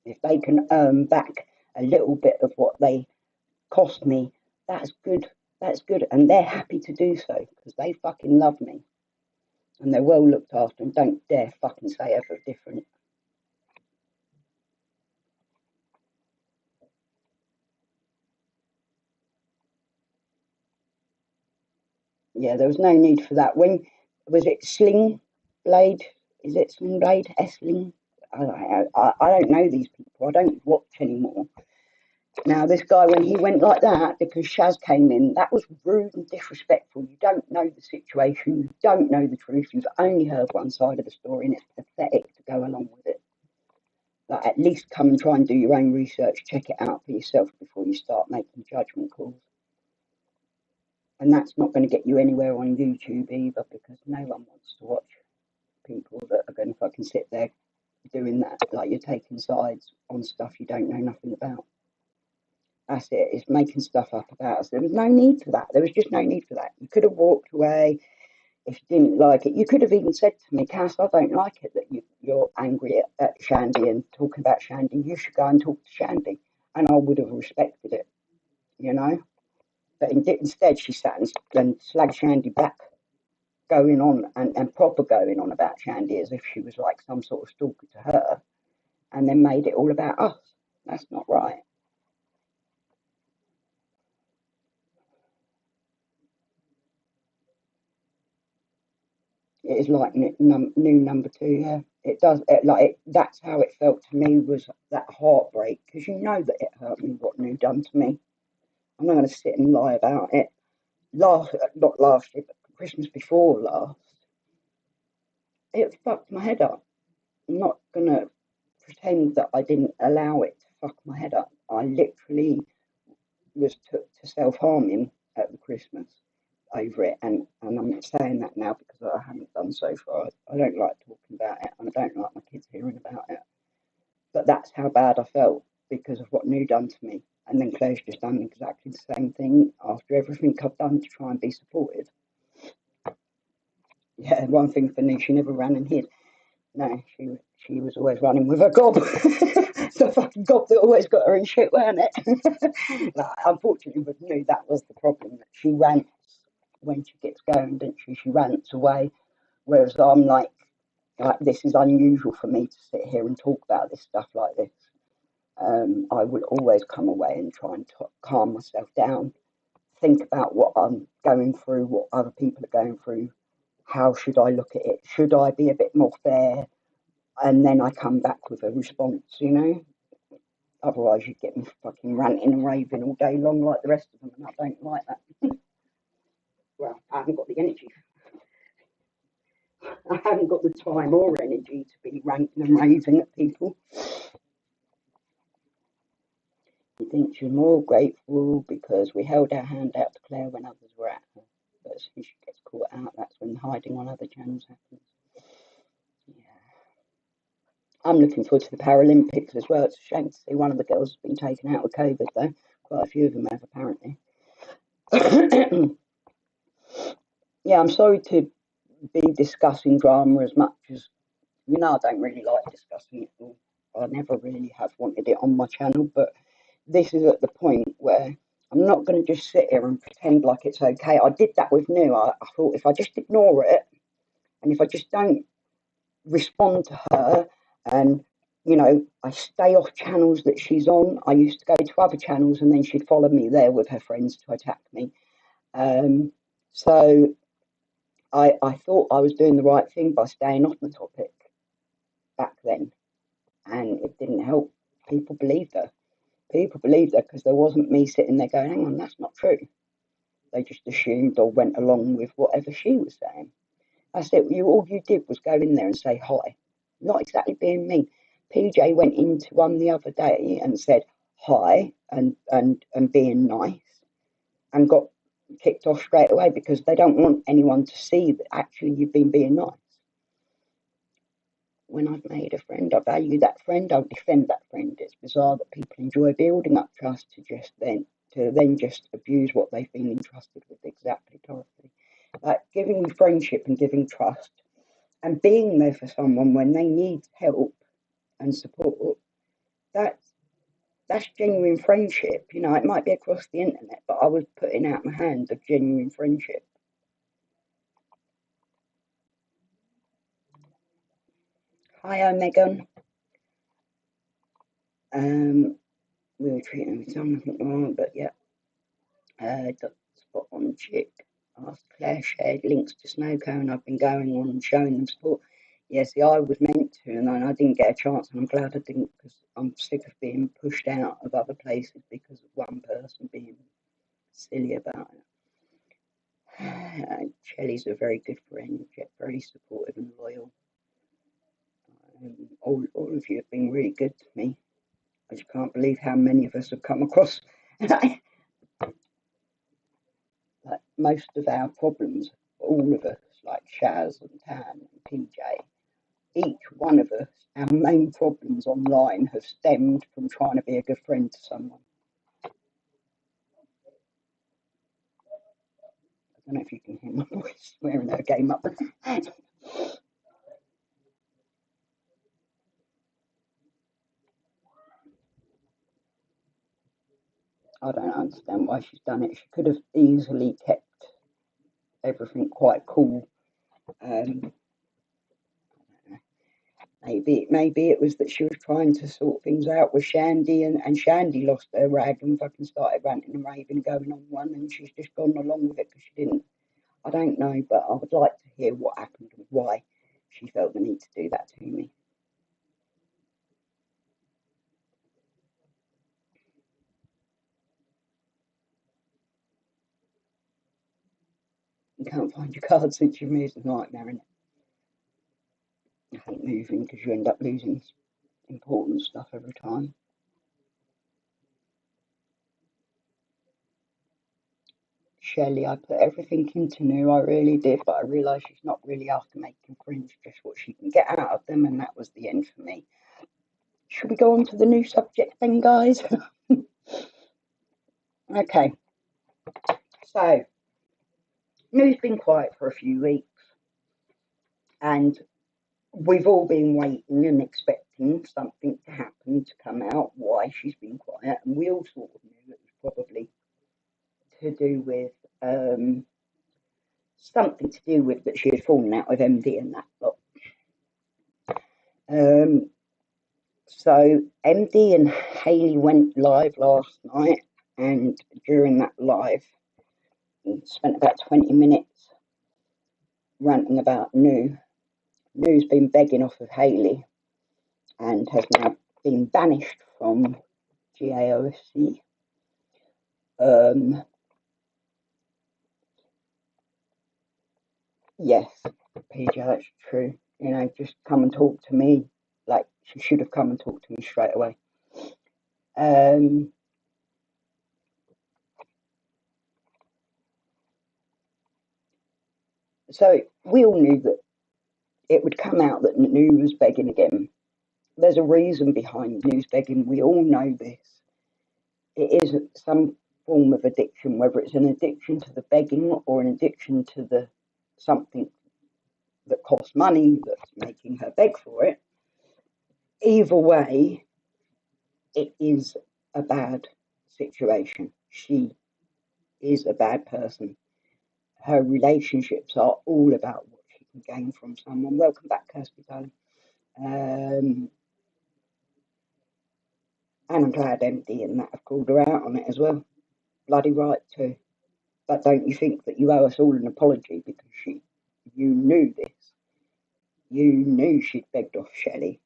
If they can earn back a little bit of what they cost me, that's good. That's good. And they're happy to do so because they fucking love me. And they're well looked after, and don't dare fucking say ever different. Yeah, there was no need for that. When was it Sling Blade? Is it Sling Blade? Essling? I don't know these people. I don't watch anymore. Now, this guy, when he went like that, because Shaz came in, that was rude and disrespectful. You don't know the situation. You don't know the truth. You've only heard one side of the story, and it's pathetic to go along with it. Like, at least come and try and do your own research. Check it out for yourself before you start making judgment calls. And that's not going to get you anywhere on YouTube either, because no one wants to watch people that are going to fucking sit there doing that. Like, you're taking sides on stuff you don't know nothing about. That's it. It's making stuff up about us. There was no need for that. There was just no need for that. You could have walked away if you didn't like it. You could have even said to me, Cass, I don't like it that you're angry at Shandy and talking about Shandy. You should go and talk to Shandy. And I would have respected it, you know. But instead, she sat and slagged Shandy back, going on and proper going on about Shandy as if she was like some sort of stalker to her, and then made it all about us. That's not right. It is like new number two, yeah. It does. That's how it felt to me, was that heartbreak, because you know that it hurt me what new done to me. I'm not going to sit and lie about it. Not last year, but Christmas before last, it fucked my head up. I'm not going to pretend that I didn't allow it to fuck my head up. I literally was took to self-harming at the Christmas over it, and I'm not saying that now because I haven't done so far. I don't like talking about it, and I don't like my kids hearing about it. But that's how bad I felt because of what New done to me. And then Claire's just done exactly the same thing after everything I've done to try and be supportive. Yeah, one thing for New, she never ran and hid. No, she was always running with her gob. The fucking gob that always got her in shit, weren't it? Unfortunately, with New, that was the problem. That she rants when she gets going, didn't she? She rants away. Whereas I'm like, this is unusual for me to sit here and talk about this stuff like this. I would always come away and try and calm myself down, think about what I'm going through, what other people are going through. How should I look at it? Should I be a bit more fair? And then I come back with a response, you know? Otherwise, you get me fucking ranting and raving all day long like the rest of them, and I don't like that. Well, I haven't got the energy. I haven't got the time or energy to be ranting and raving at people. He thinks you're more grateful because we held our hand out to Claire when others were at her. But as soon as she gets caught out, that's when hiding on other channels happens. Yeah. I'm looking forward to the Paralympics as well. It's a shame to see one of the girls has been taken out with COVID, though. Quite a few of them have, apparently. Yeah, I'm sorry to be discussing drama as much as, I don't really like discussing it. I never really have wanted it on my channel, but this is at the point where I'm not going to just sit here and pretend like it's okay. I did that with New. I thought if I just ignore it, and if I just don't respond to her, and I stay off channels that she's on. I used to go to other channels, and then she'd follow me there with her friends to attack me. So I thought I was doing the right thing by staying off the topic back then, and it didn't help. People believed her. People believed her because there wasn't me sitting there going, hang on, that's not true. They just assumed or went along with whatever she was saying. I said, all you did was go in there and say hi. Not exactly being mean. PJ went into one the other day and said hi and being nice and got kicked off straight away because they don't want anyone to see that actually you've been being nice. When I've made a friend, I value that friend, I'll defend that friend. It's bizarre that people enjoy building up trust to then just abuse what they've been entrusted with exactly totally. Like giving friendship and giving trust and being there for someone when they need help and support, that's genuine friendship. You know, it might be across the internet, but I was putting out my hand of genuine friendship. Hi, Megan. We were treating with something wrong, but yeah. Spot on chick. Asked Claire, shared links to Snowcone. I've been going on and showing them support. Yeah, see, I was meant to, and I didn't get a chance, and I'm glad I didn't because I'm sick of being pushed out of other places because of one person being silly about it. Shelley's a very good friend, very supportive and loyal. All of you have been really good to me. I just can't believe how many of us have come across. Like most of our problems, all of us, like Shaz and Tam and PJ, each one of us, our main problems online have stemmed from trying to be a good friend to someone. I don't know if you can hear my voice swearing at a game up. I don't understand why she's done it. She could have easily kept everything quite cool. Maybe it was that she was trying to sort things out with Shandy, and Shandy lost her rag and fucking started ranting and raving, going on one, and she's just gone along with it because she didn't. I don't know, but I would like to hear what happened and why she felt the need to do that to me. You can't find your card since you've moved, a nightmare, innit? I hate moving because you end up losing important stuff every time. Shelley, I put everything into new, I really did, but I realised she's not really after making friends, just what she can get out of them, and that was the end for me. Should we go on to the new subject then, guys? Okay, so news been quiet for a few weeks, and we've all been waiting and expecting something to happen to come out why she's been quiet, and we all sort of knew it was probably to do with something to do with that she had fallen out with MD and that lot. So MD and Hayley went live last night, and during that live, spent about 20 minutes ranting about New. New's been begging off of Hayley and has now been banished from GAOC. Yes, PJ, that's true. You know, just come and talk to me. Like, she should have come and talked to me straight away. So we all knew that it would come out that New was begging again. There's a reason behind New's begging. We all know this. It is some form of addiction, whether it's an addiction to the begging or an addiction to the something that costs money that's making her beg for it. Either way, it is a bad situation. She is a bad person. Her relationships are all about what she can gain from someone. Welcome back, Kirsty, darling. And I'm glad MD and that have called her out on it as well. Bloody right too. But don't you think that you owe us all an apology because she you knew this. You knew she'd begged off Shelley.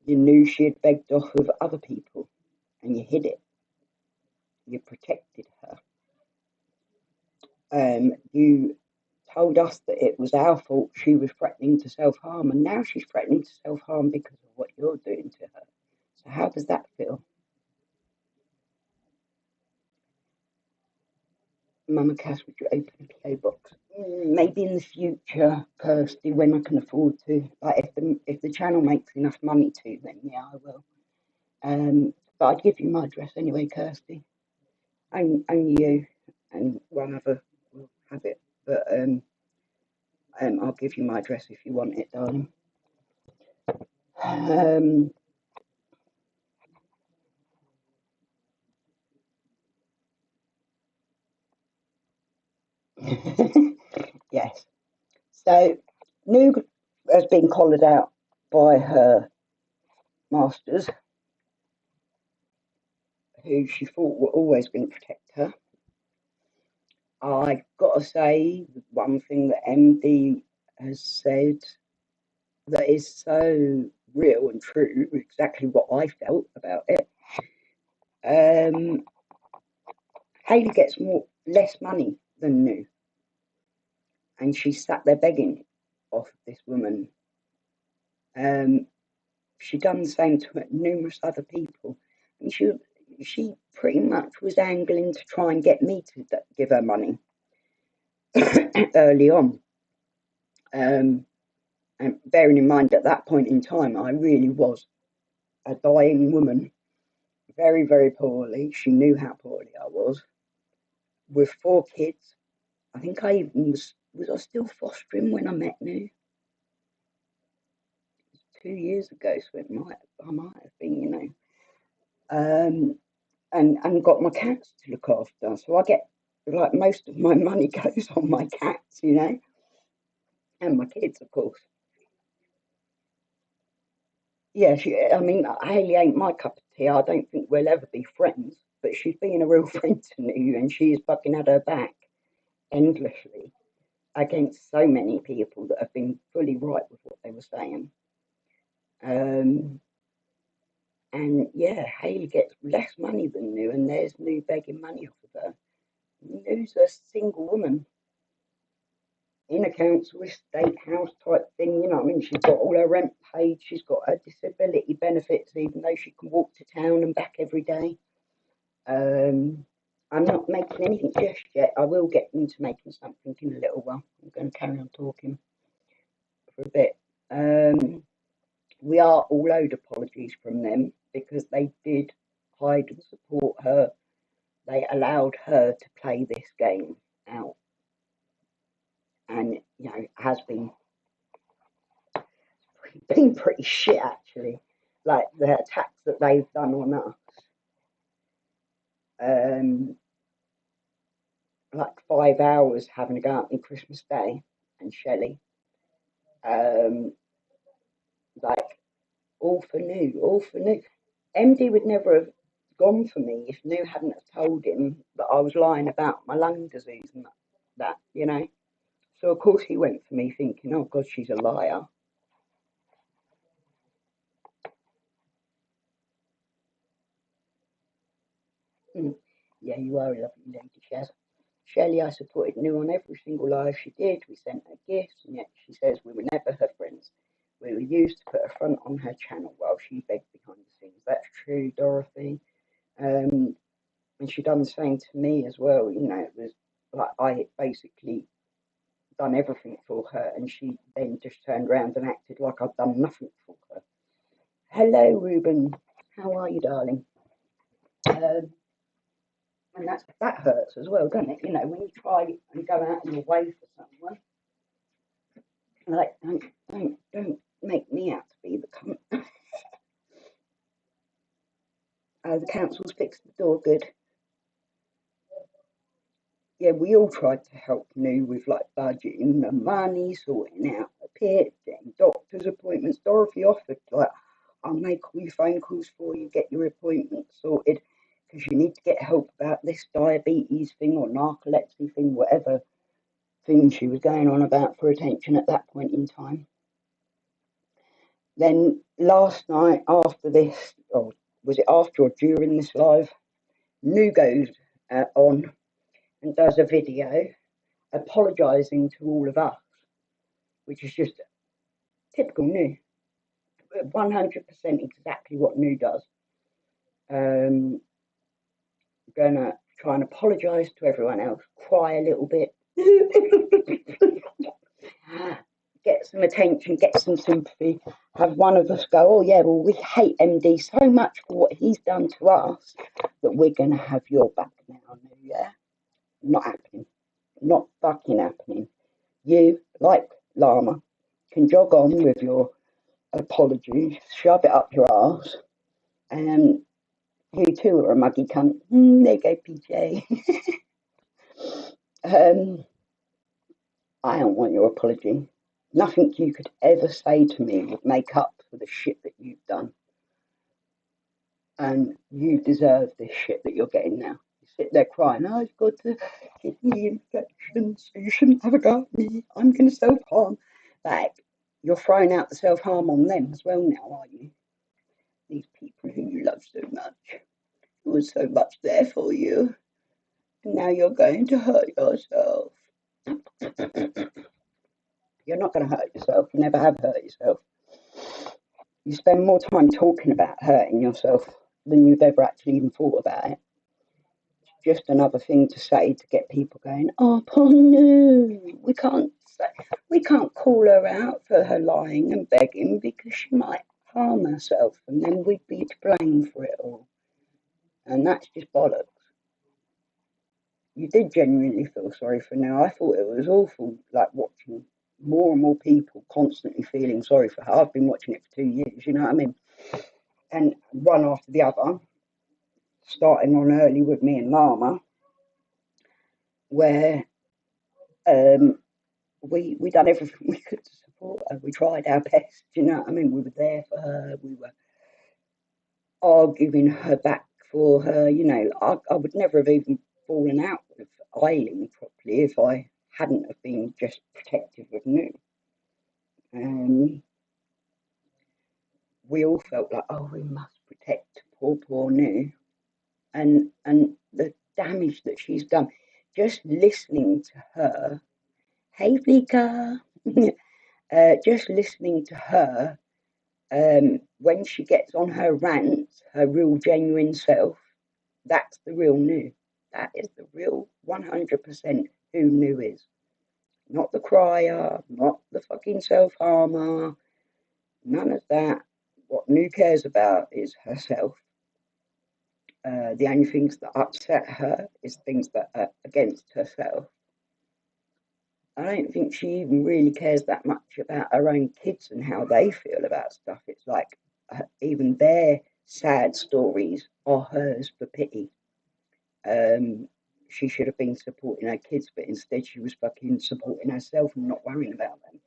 You knew she had begged off of other people, and you hid it. You protected her. You told us that it was our fault she was threatening to self-harm, and now she's threatening to self-harm because of what you're doing to her. So how does that feel? Mama Cass, would you open a PO box? Maybe in the future, Kirsty, when I can afford to. Like if the channel makes enough money to, then yeah, I will. But I'd give you my address anyway, Kirsty. Only you and one other will have it. But I'll give you my address if you want it, darling. Yes. So Noog has been collared out by her masters, who she thought were always going to protect her. I got to say, one thing that MD has said that is so real and true, exactly what I felt about it. Hayley gets less money than New, and she sat there begging off this woman. She done the same to numerous other people, and she pretty much was angling to try and get me to give her money early on. And bearing in mind at that point in time, I really was a dying woman, very, very poorly. She knew how poorly I was, with 4 kids. I think I even was I still fostering when I met New? 2 years ago, so I might have been, you know. And got my cats to look after. So I get, like, most of my money goes on my cats, you know, and my kids, of course. Yeah, I mean, Hayley ain't my cup of tea. I don't think we'll ever be friends, but she's been a real friend to me, and she's fucking had her back endlessly against so many people that have been fully right with what they were saying. And yeah, Hayley gets less money than New, and there's New begging money off of her. New's a single woman in a council estate house type thing, you know what I mean? She's got all her rent paid, she's got her disability benefits, even though she can walk to town and back every day. I'm not making anything just yet. I will get into making something in a little while. I'm going to carry on talking for a bit. We are all owed apologies from them because they did hide and support her. They allowed her to play this game out, and you know, it has been pretty shit actually. Like the attacks that they've done on us. Like 5 hours having a go at me Christmas Day and Shelley. Like all for New, all for New. MD would never have gone for me if New hadn't have told him that I was lying about my lung disease and that, you know. So of course he went for me thinking, oh God, she's a liar. Yeah, you are a lovely lady, Shaz. Shelley, I supported New on every single live she did. We sent her gifts, and yet she says we were never her friends. We were used to put a front on her channel while she begged behind the scenes. That's true, Dorothy. And she done the same to me as well. You know, it was like I basically done everything for her, and she then just turned around and acted like I'd done nothing for her. Hello, Ruben. How are you, darling? And that hurts as well, doesn't it? You know, when you try and go out of your way for someone, like don't make me out to be the cunt. The council's fixed the door, good. Yeah, we all tried to help New with like budgeting the money, sorting out the pit, getting doctor's appointments. Dorothy offered like, I'll make all your phone calls for you, get your appointments sorted, because you need to get help about this diabetes thing or narcolepsy thing, whatever. thing she was going on about for attention at that point in time. Then last night after this, or was it after or during this live, Nu goes on and does a video apologising to all of us, which is just typical Nu. 100% exactly what Nu does. Gonna try and apologise to everyone else, cry a little bit, get some attention, get some sympathy, have one of us go, oh yeah, well we hate MD so much for what he's done to us that we're gonna have your back now, Nu, yeah? Not happening. Not fucking happening. You, like Llama, can jog on with your apologies, shove it up your arse, and you too are a muggy cunt. There you go, PJ. I don't want your apology. Nothing you could ever say to me would make up for the shit that you've done. And you deserve this shit that you're getting now. You sit there crying, oh, I've got a kidney infection, so you shouldn't have a go at me. I'm going to self-harm. Like, you're throwing out the self-harm on them as well now, are you? These people who you love so much, who were so much there for you. And now you're going to hurt yourself. You're not going to hurt yourself. You never have hurt yourself. You spend more time talking about hurting yourself than you've ever actually even thought about it. It's just another thing to say to get people going, oh, poor no, we can't call her out for her lying and begging because she might harm herself and then we'd be to blame for it all. And that's just bollocks. You did genuinely feel sorry for her. I thought it was awful, like watching more and more people constantly feeling sorry for her. I've been watching it for 2 years, you know what I mean? And one after the other, starting on early with me and Llama, where we done everything we could to support her. We tried our best, you know what I mean? We were there for her. We were arguing her back for her. You know, I would never have even fallen out with Eileen properly if I hadn't have been just protective of Nu. We all felt like, oh, we must protect poor Nu, and the damage that she's done. Just listening to her, hey Fleeka, just listening to her when she gets on her rants, her real genuine self, that's the real Nu. That is the real 100% who Nu is. Not the crier, not the fucking self-harmer, none of that. What Nu cares about is herself. The only things that upset her is things that are against herself. I don't think she even really cares that much about her own kids and how they feel about stuff. It's like even their sad stories are hers for pity. She should have been supporting her kids, but instead she was fucking supporting herself and not worrying about them.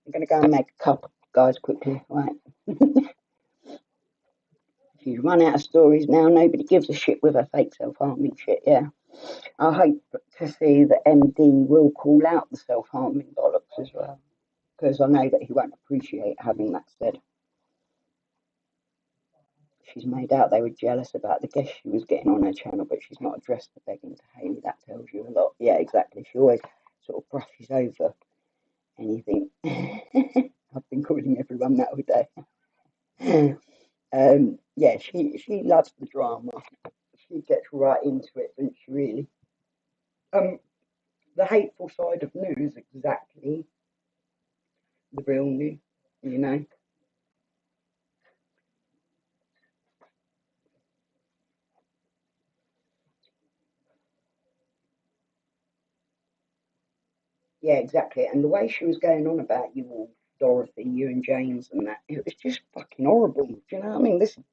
I'm going to go and make a cup, guys, quickly. Right. She's run out of stories now. Nobody gives a shit with her fake self-harming shit, yeah. I hope to see that MD will call out the self-harming bollocks as well, because I know that he won't appreciate having that said. She's made out they were jealous about the guests she was getting on her channel, but she's not addressed the begging to Hayley. That tells you a lot. Yeah, exactly. She always sort of brushes over anything. I've been calling everyone that all day. Yeah, she loves the drama. She gets right into it, doesn't she, really? The hateful side of Nu is exactly the real Nu, you know? Yeah, exactly. And the way she was going on about you all, Dorothy, you and James and that, it was just fucking horrible. Do you know what I mean? This is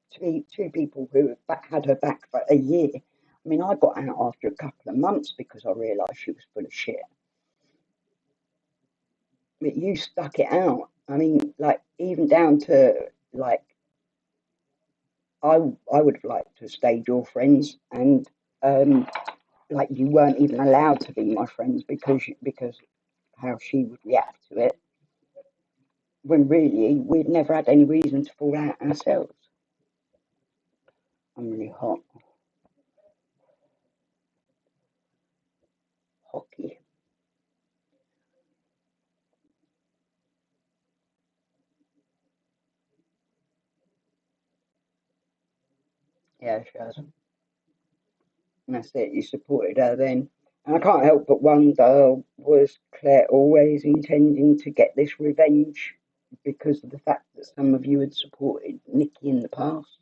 two people who have had her back for a year. I mean, I got out after a couple of months because I realised she was full of shit. But you stuck it out. I mean, like, even down to, like, I would have liked to have stayed your friends and like you weren't even allowed to be my friends because how she would react to it, when really we'd never had any reason to fall out ourselves. I'm really hot. Hockey. Yeah, she has. And that's it, you supported her then. And I can't help but wonder, was Claire always intending to get this revenge because of the fact that some of you had supported Nikki in the past?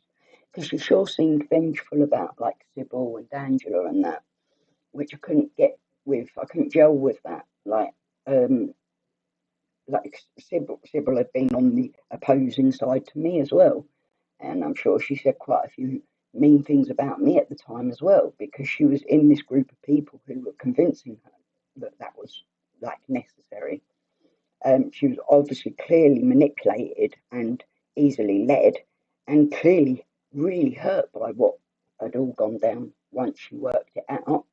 Because she sure seemed vengeful about like Sybil and Angela and that, which I couldn't get with. I couldn't gel with that. Um, like Sybil had been on the opposing side to me as well, and I'm sure she said quite a few mean things about me at the time as well, because she was in this group of people who were convincing her that that was like necessary. She was obviously clearly manipulated and easily led, and clearly really hurt by what had all gone down once she worked it out.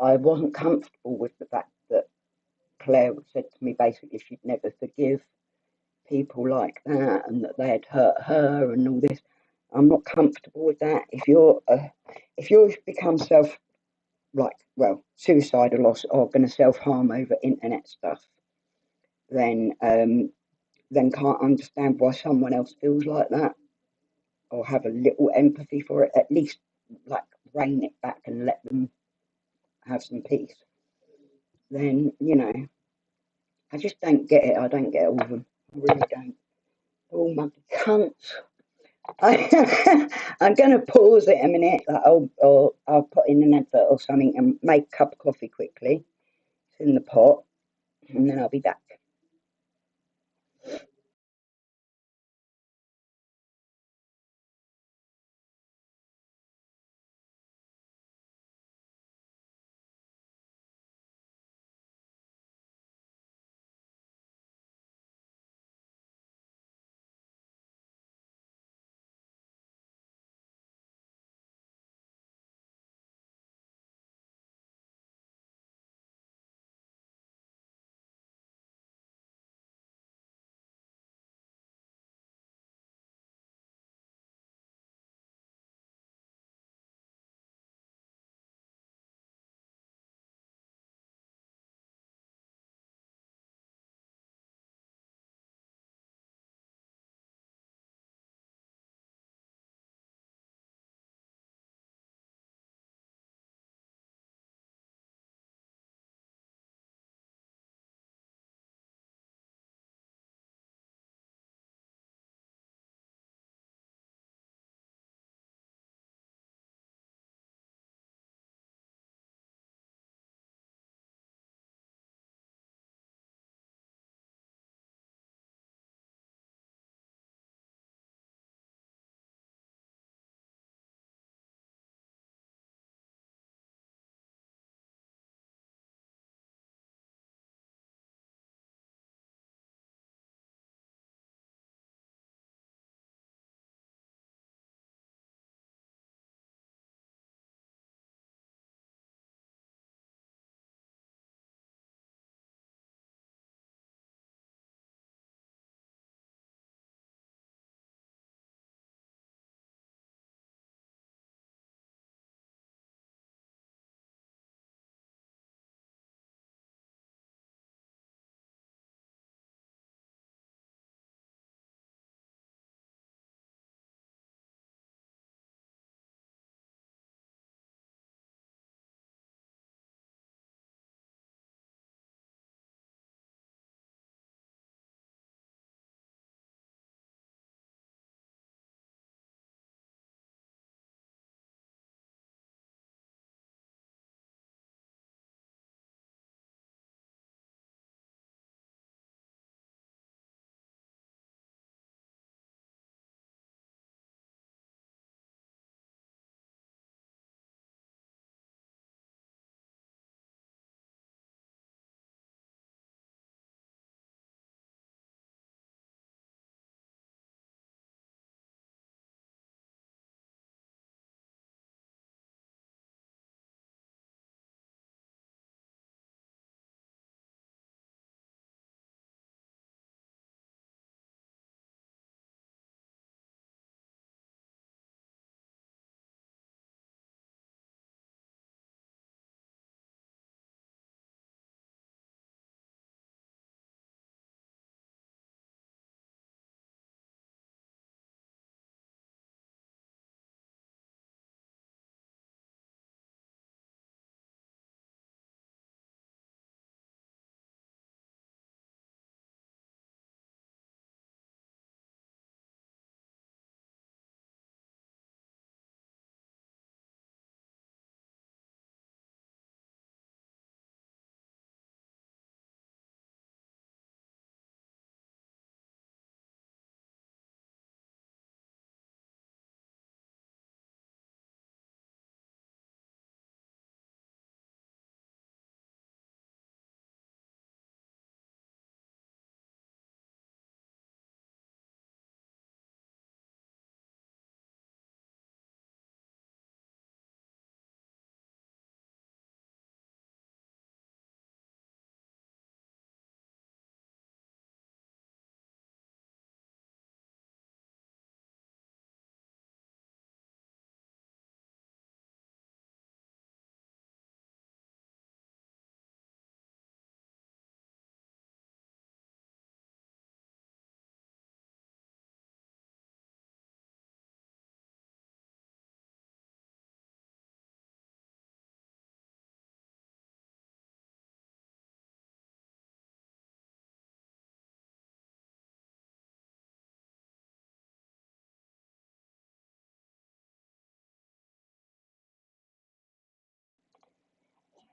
I wasn't comfortable with the fact that Claire said to me basically she'd never forgive people like that and that they had hurt her and all this. I'm not comfortable with that. If you're become suicidal or going to self harm over internet stuff, then can't understand why someone else feels like that or have a little empathy for it. At least like rein it back and let them have some peace. Then I just don't get it. I don't get all of them. I really don't. All my cunts. I'm going to pause it a minute. Or I'll put in an advert or something and make a cup of coffee quickly. It's in the pot, and then I'll be back.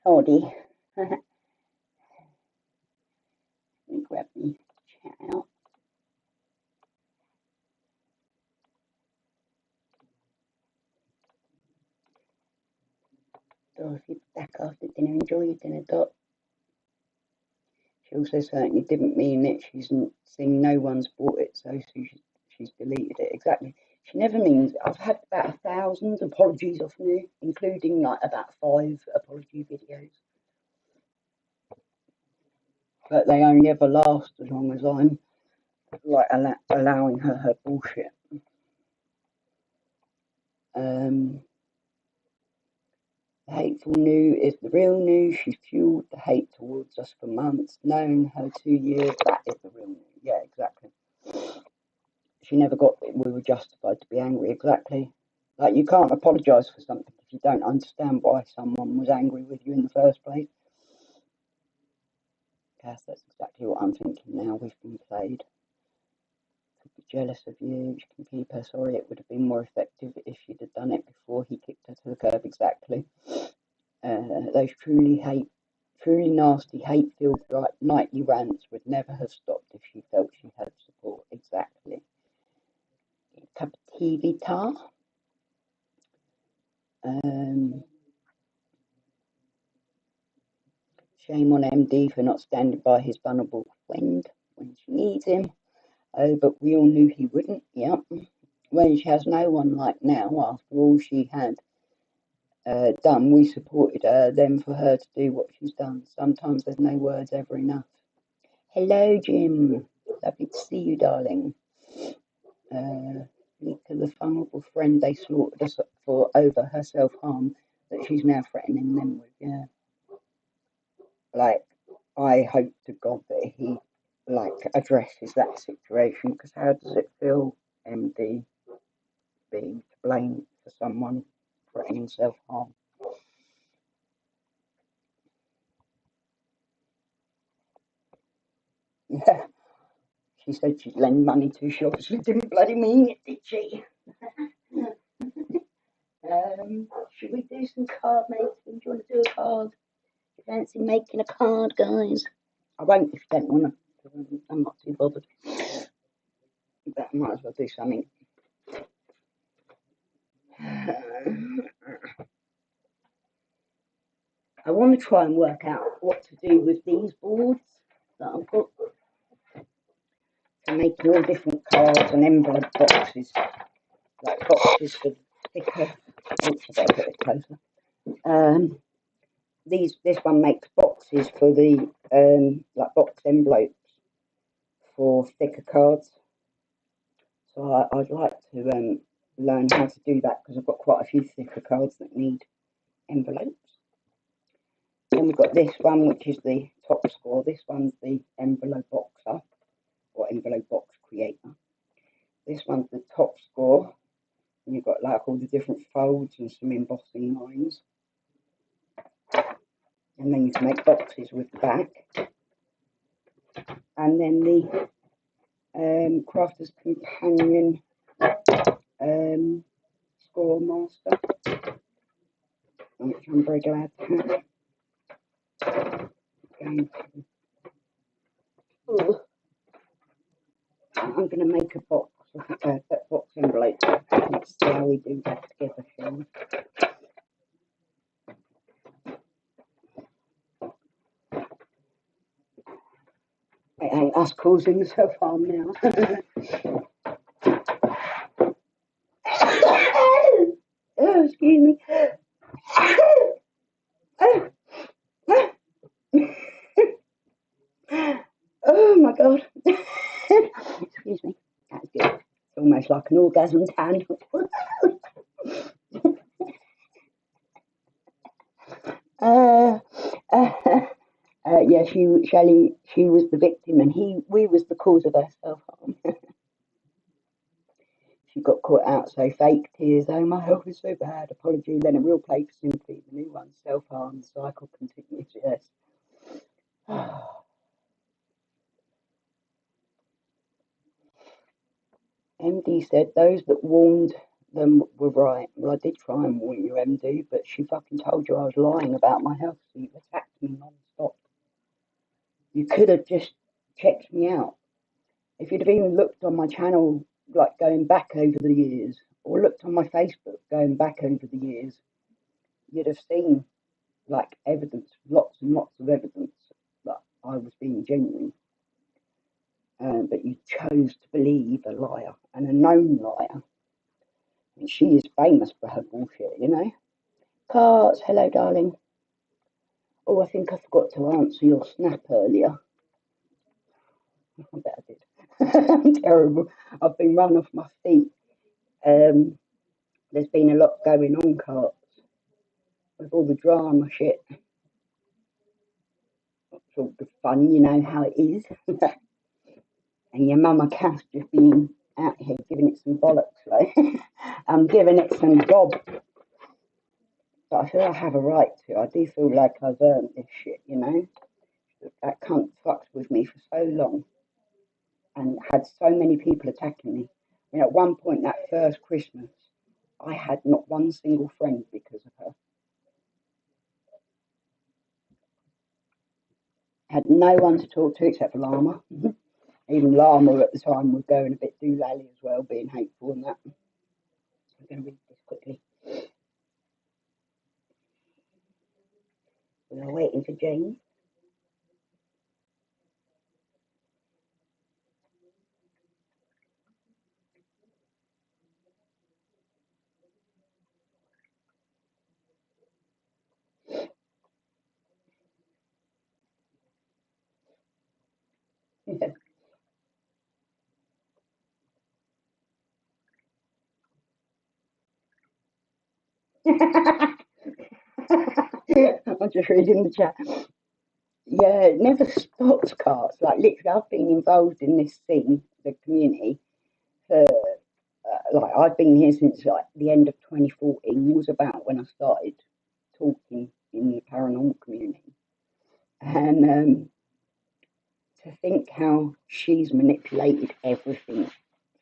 Howdy. Let me grab the chat out. Dorothy back after dinner. Enjoy your dinner, Dot. She also certainly didn't mean it. She's seen no one's bought it, so she's deleted it. Exactly. She never means it. I've had about 1,000 apologies off me, including like about 5 apology videos. But they only ever last as long as I'm like allowing her bullshit. The hateful new is the real new. She fueled the hate towards us for months. Knowing her 2 years, that is the real new. Yeah, exactly. She never got that we were justified to be angry. Exactly. Like, you can't apologise for something if you don't understand why someone was angry with you in the first place. Yes, that's exactly what I'm thinking now. We've been played. Could be jealous of you. She can keep her. Sorry, it would have been more effective if she'd have done it before he kicked her to the curb. Exactly. Those truly nasty, hate-filled nightly rants would never have stopped if she felt she had support. Exactly. Cup of tea, Vita. Shame on MD for not standing by his vulnerable friend when she needs him. Oh, but we all knew he wouldn't. Yep. When she has no one like now, after all she had done, we supported her. Then for her to do what she's done, sometimes there's no words ever enough. Hello, Jim. Lovely to see you, darling. To the vulnerable friend they slaughtered us for over her self-harm that she's now threatening them with. Yeah. Like, I hope to God that he addresses that situation, because how does it feel, MD, being to blame for someone threatening self-harm? Yeah. She said she'd lend money to. She obviously didn't bloody mean it, did she? Should we do some card making? Do you want to do a card? Do you fancy making a card, guys? I won't if you don't want to. I'm not too bothered. But I might as well do something. I want to try and work out what to do with these boards that I've got. So making all different cards and envelope boxes, like boxes for thicker. Oops, I better put it closer. This one makes boxes for the box envelopes for thicker cards. So I'd like to learn how to do that, because I've got quite a few thicker cards that need envelopes. Then we've got this one, which is the top score. This one's the envelope boxer, or envelope box creator. This one's the top score, and you've got like all the different folds and some embossing lines. And then you can make boxes with the back. And then the Crafter's Companion Score Master, which I'm very glad to have. I'm going to make a box envelope. Let's see how we do that together, shall we? It ain't us causing the self-harm now. Oh, excuse me. Oh my God. Excuse me. That's good. It's almost like an orgasm tan. Yeah, she was the victim, and we was the cause of her self-harm. She got caught out, so fake tears. Oh, my health is so bad. Apology. Then a real play for sympathy. The new one, self-harm. The cycle continues. Yes. MD said those that warned them were right. Well, I did try and warn you, MD, but she fucking told you I was lying about my health, so you attacked me non-stop. You could have just checked me out. If you'd have even looked on my channel, like going back over the years, or looked on my Facebook going back over the years, you'd have seen like evidence, lots and lots of evidence that I was being genuine. But you chose to believe a liar and a known liar. And she is famous for her bullshit, you know? Carts, hello, darling. Oh, I think I forgot to answer your snap earlier. I bet I did. I'm terrible. I've been run off my feet. There's been a lot going on, Carts, with all the drama shit. It's all good fun, you know how it is. And your mama Cass just been out here giving it some bollocks, like. I'm giving it some gob. But I feel I have a right to. I do feel like I've earned this shit, you know? That cunt fucked with me for so long and had so many people attacking me. I mean, at one point, that first Christmas, I had not one single friend because of her. Had no one to talk to except for Llama. Even Llama at the time was going a bit doolally as well, being hateful and that. I'm going to read this quickly. We're waiting for James. I'm just reading the chat. Yeah, it never stops, Carts. Like, literally, I've been involved in this scene, the community, for like I've been here since like the end of 2014 was about when I started talking in the paranormal community, and to think how she's manipulated everything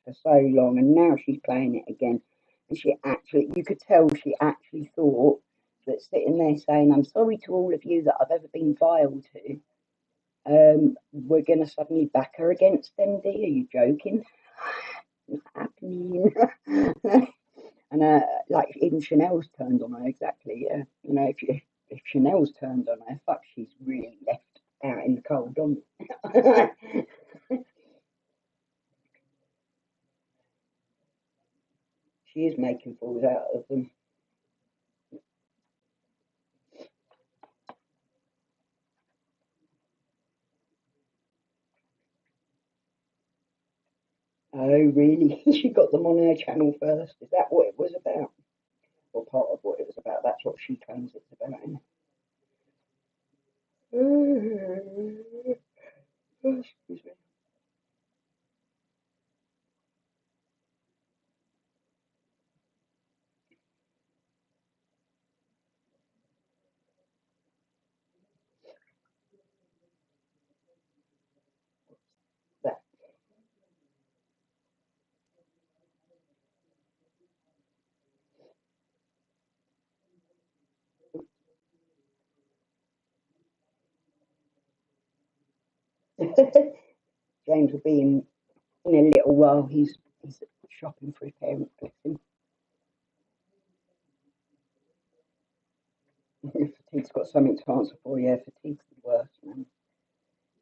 for so long, and now she's playing it again, and she actually, you could tell she actually thought that sitting there saying, "I'm sorry to all of you that I've ever been vile to," we're gonna suddenly back her against MD. Are you joking? What's happening? And like even Chanel's turned on her exactly. Yeah, you know, if Chanel's turned on her, fuck, she's really left out in the cold, on. She is making fools out of them. Oh, really? She got them on her channel first. Is that what it was about? Or part of what it was about? That's what she claims it's about. Excuse me. That. James will be in a little while. He's shopping for his parents. Fatigue's got something to answer for. Yeah, fatigue's the worst, man.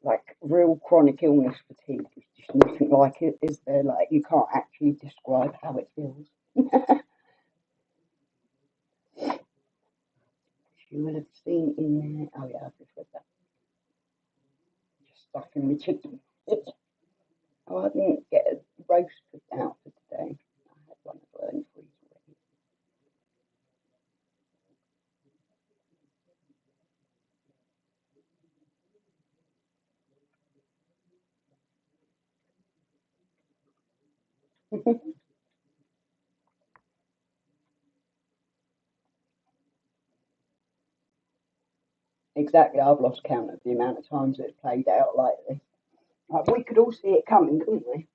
Like real chronic illness fatigue is just nothing like it, is there? Like you can't actually describe how it feels. You will have seen in there. Oh yeah, I've just read that. Just stuffing the chicken. Oh, I didn't get a roast put out for today. I had one of her in the freezer already. Exactly, I've lost count of the amount of times it's played out like this. Like, we could all see it coming, couldn't we?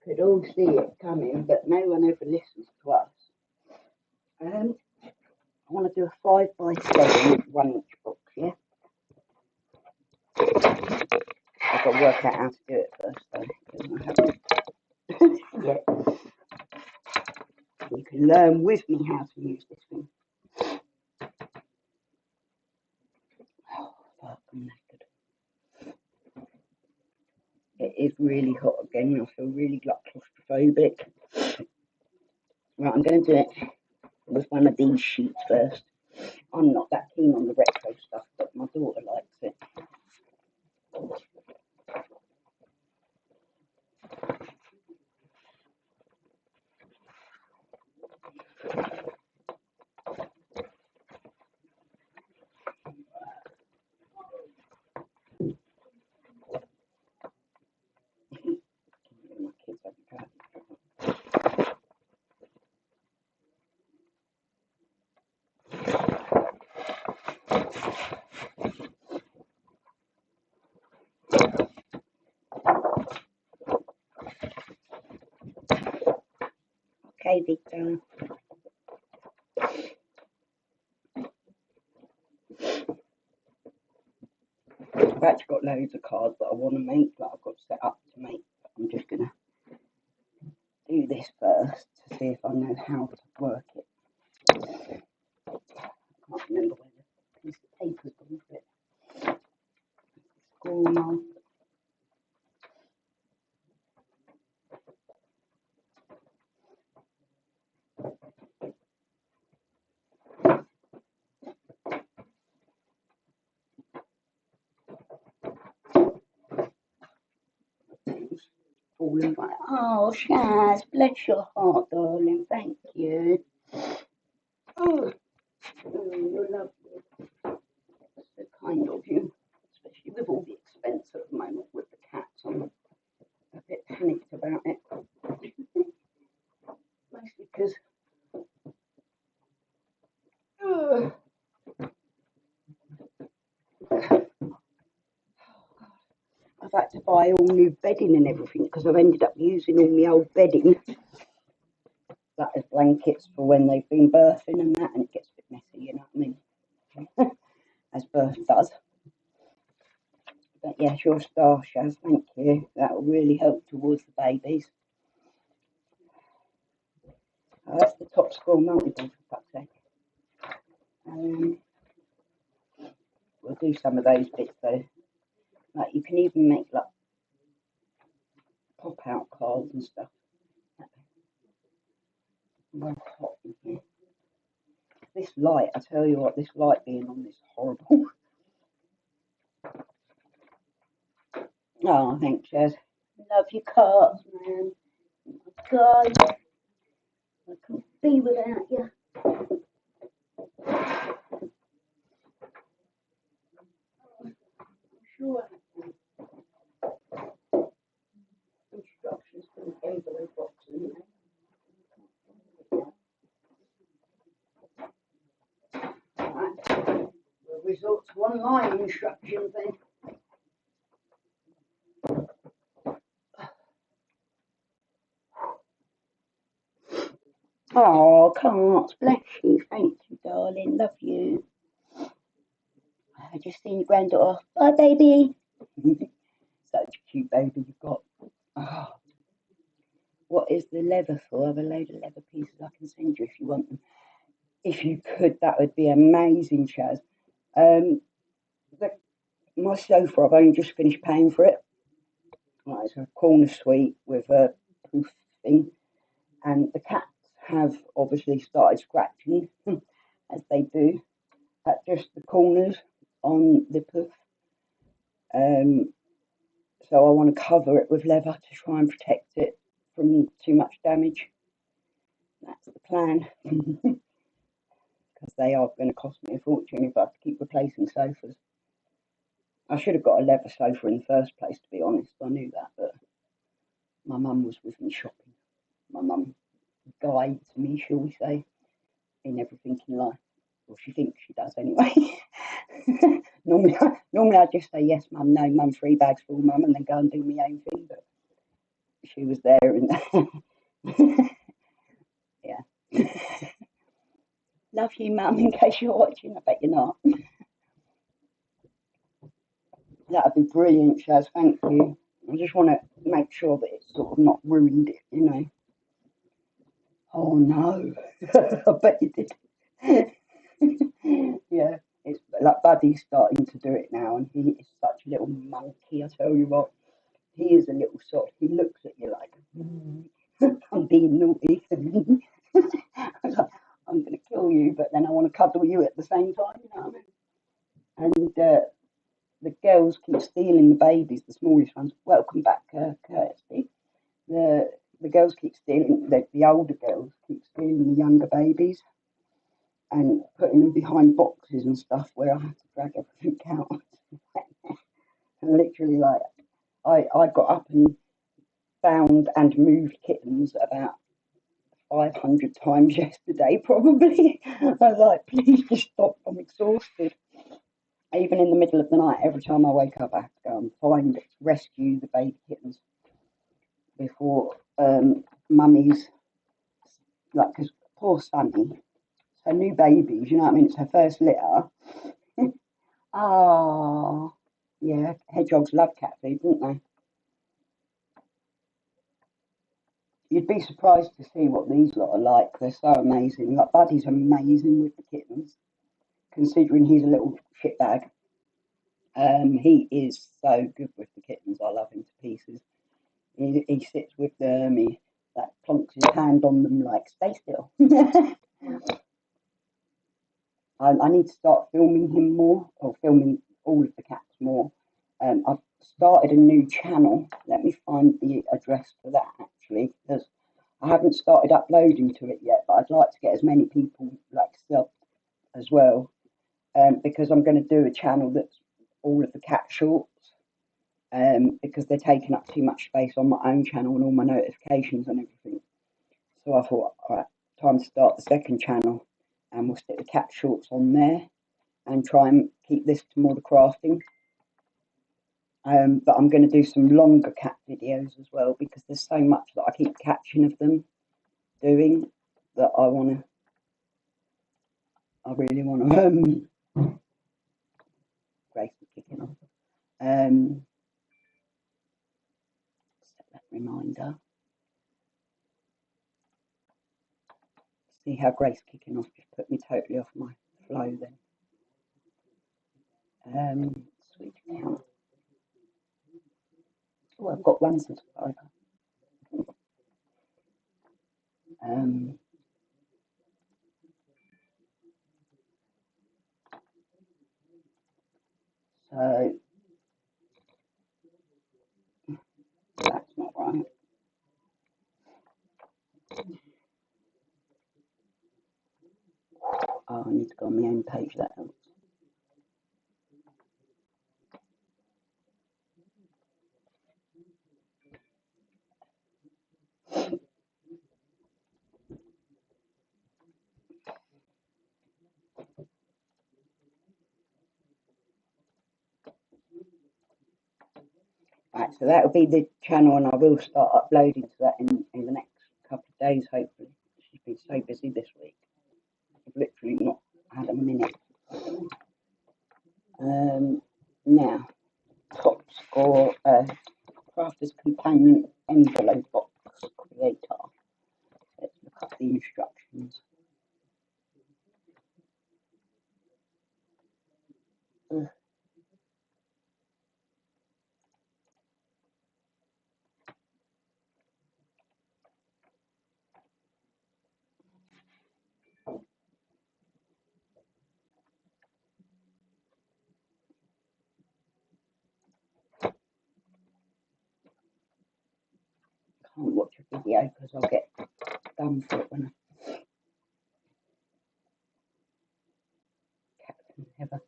could all see it coming, but no one ever listens to us. I want to do a 5x7 1-inch box, yeah? I've got to work out how to do it first, though, because I haven't yet. You can learn with me how to use this thing. Oh, fuck, I'm knackered. It is really hot again. I feel really claustrophobic. Right, I'm going to do it with one of these sheets first. I'm not that keen on the retro stuff, but my daughter likes it. Okay, Victor. I've actually got loads of cards that I want to make, that I've got set up to make. I'm just going to do this first to see if I know how to work it. I can't remember where the piece of paper's gone for it. Scroll mark. Falling right. Oh, Shaz, bless your heart, darling. Thank you. Oh, you're lovely. So kind of you, especially with all the expense at the moment with the cats. I'm a bit panicked about it. Mostly because I've had to buy all new bedding and everything because I've ended up using all my old bedding. That is blankets for when they've been birthing and that, and it gets a bit messy, you know what I mean? As birth does. But yes, you're a star, Shaz, thank you. That will really help towards the babies. Oh, that's the top score multi-ball, for fuck's sake. We'll do some of those bits though. Like you can even make like pop-out cards and stuff. Well hot in here. This light, I tell you what, this light being on is horrible. Oh, thanks, Jez. Love your cards, man. Oh my God, I couldn't be without you. I'm sure instructions for the envelope boxes. Right. We'll resort to online instructions then. Oh, cards, bless you. Thank you, darling. Love you. I just seen your granddaughter. Bye, baby. Such a cute baby you've got. Oh. What is the leather for? I have a load of leather pieces I can send you if you want them. If you could, that would be amazing, Chaz. My sofa, I've only just finished paying for it. Right, it's a corner suite with a poof thing. And the cats have obviously started scratching, as they do, at just the corners on the poof. So I want to cover it with leather to try and protect it from too much damage. That's the plan. Because they are going to cost me a fortune if I have to keep replacing sofas. I should have got a leather sofa in the first place, to be honest. I knew that, but my mum was with me shopping. My mum guides me, shall we say, in everything in life. Well, she thinks she does anyway. normally I just say yes, mum, no, mum, 3 bags full, mum, and then go and do my own thing. But she was there, and yeah. Love you, Mum. In case you're watching, I bet you're not. That'd be brilliant, Shaz. Thank you. I just want to make sure that it's sort of not ruined it, you know. Oh no, I bet you did. Yeah, it's like Buddy's starting to do it now, and he is such a little monkey. I tell you what, he is a little sort. He looks at you like, I'm being naughty. I was like, I'm going to kill you, but then I want to cuddle you at the same time. You know what I mean? And the girls keep stealing the babies, the smallest ones. Welcome back, Kirsty. The girls keep stealing, the older girls keep stealing the younger babies and putting them behind boxes and stuff where I have to drag everything out. And literally, like, I got up and found and moved kittens about 500 times yesterday, probably. I was like, please just stop, I'm exhausted. Even in the middle of the night, every time I wake up, I have to go and rescue the baby kittens before mummies, like, because poor Sunny, it's her new babies, you know what I mean? It's her first litter. Oh, yeah, hedgehogs love cat food, don't they? You'd be surprised to see what these lot are like. They're so amazing. Like Buddy's amazing with the kittens, considering he's a little shitbag. He is so good with the kittens. I love him to pieces. He sits with them. He like plonks his hand on them, like stay still. I need to start filming him more, or filming all of the cats more. I've started a new channel. Let me find the address for that actually, because I haven't started uploading to it yet. But I'd like to get as many people like subbed as well, because I'm going to do a channel that's all of the cat shorts. Because they're taking up too much space on my own channel and all my notifications and everything. So I thought, all right, time to start the second channel, and we'll stick the cat shorts on there and try and keep this to more the crafting. But I'm going to do some longer cat videos as well, because there's so much that I keep catching of them doing that I really want to. Grace is kicking off. Set that reminder. See how Grace kicking off just put me totally off my flow then. Sweet account. Oh, I've got one subscriber. So that's not right. Oh, I need to go on my own page. That helps. Right, so that'll be the channel, and I will start uploading to that in the next couple of days, hopefully. She's been so busy this week. I've literally not had a minute. Now, top score, Crafter's Companion envelope box creator. Let's look up the instructions. Can't watch a video because I'll get done for it when I ever.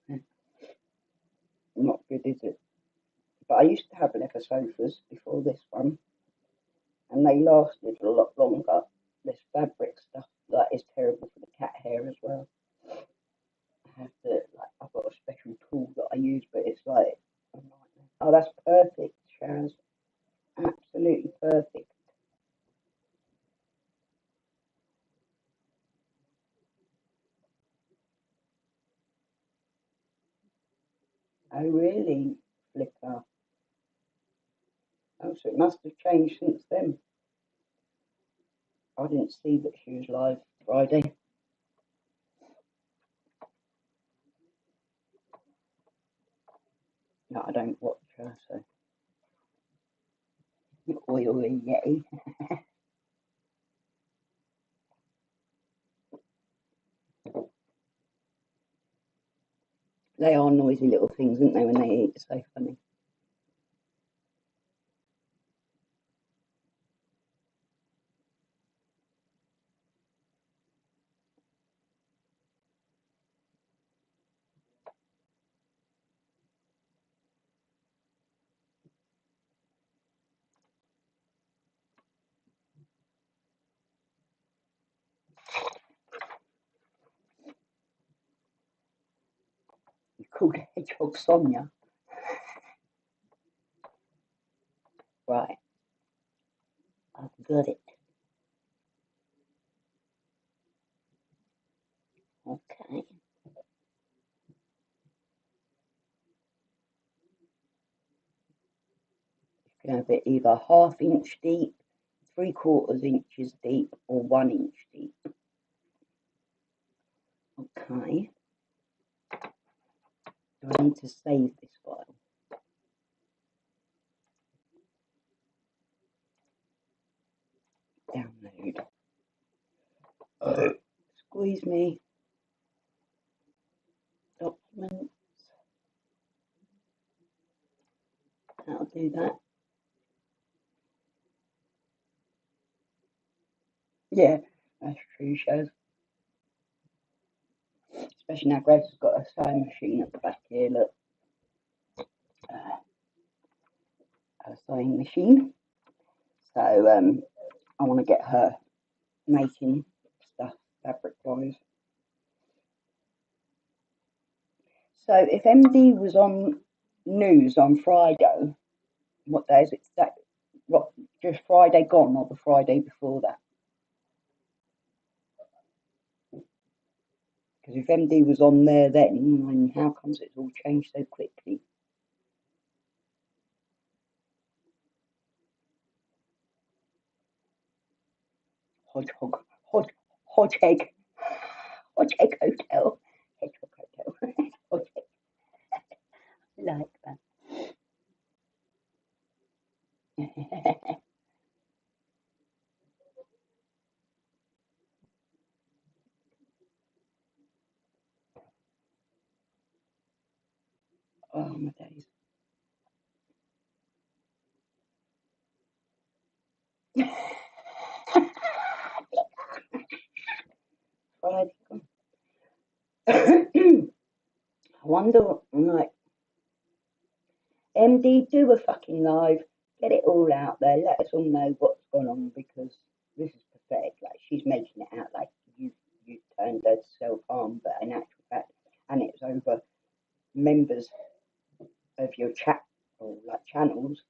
Not good, is it? But I used to have leather sofas before this one, and they lasted a lot longer. This fabric stuff that is terrible for the cat hair as well. I have to, like, I've got a special tool that I use, but it's like, oh, that's perfect, Shaz. Absolutely perfect. Oh, really? Flicker. Oh, so it must have changed since then. I didn't see that she was live Friday. No, I don't watch her, so. Oily Yeti. They are noisy little things, aren't they, when they eat? It's so funny. You called a hedgehog Sonia. Right, I've got it. Okay. You can have it either 1/2 inch deep, 3/4 inches deep, or 1 inch deep. Okay. Do I need to save this file? Download. Oh, squeeze me. Documents. That'll do that. Yeah, that's true, shows. Especially now Grace has got a sewing machine at the back here, look. A sewing machine. So I want to get her making stuff fabric-wise. So if MD was on news on Friday, what day is it? That what? Just Friday gone, or the Friday before that? Because if MD was on there then how comes it's all changed so quickly? Hodgehog Hotel. Hedgehog Hotel. Hodgegg. Like that. Oh my days. Friday. I wonder, like, MD, do a fucking live, get it all out there, let us all know what's gone on, because this is pathetic. Like, she's making it out like you turned her to self-harm, but in actual fact, and it's over members of your chat or like channels,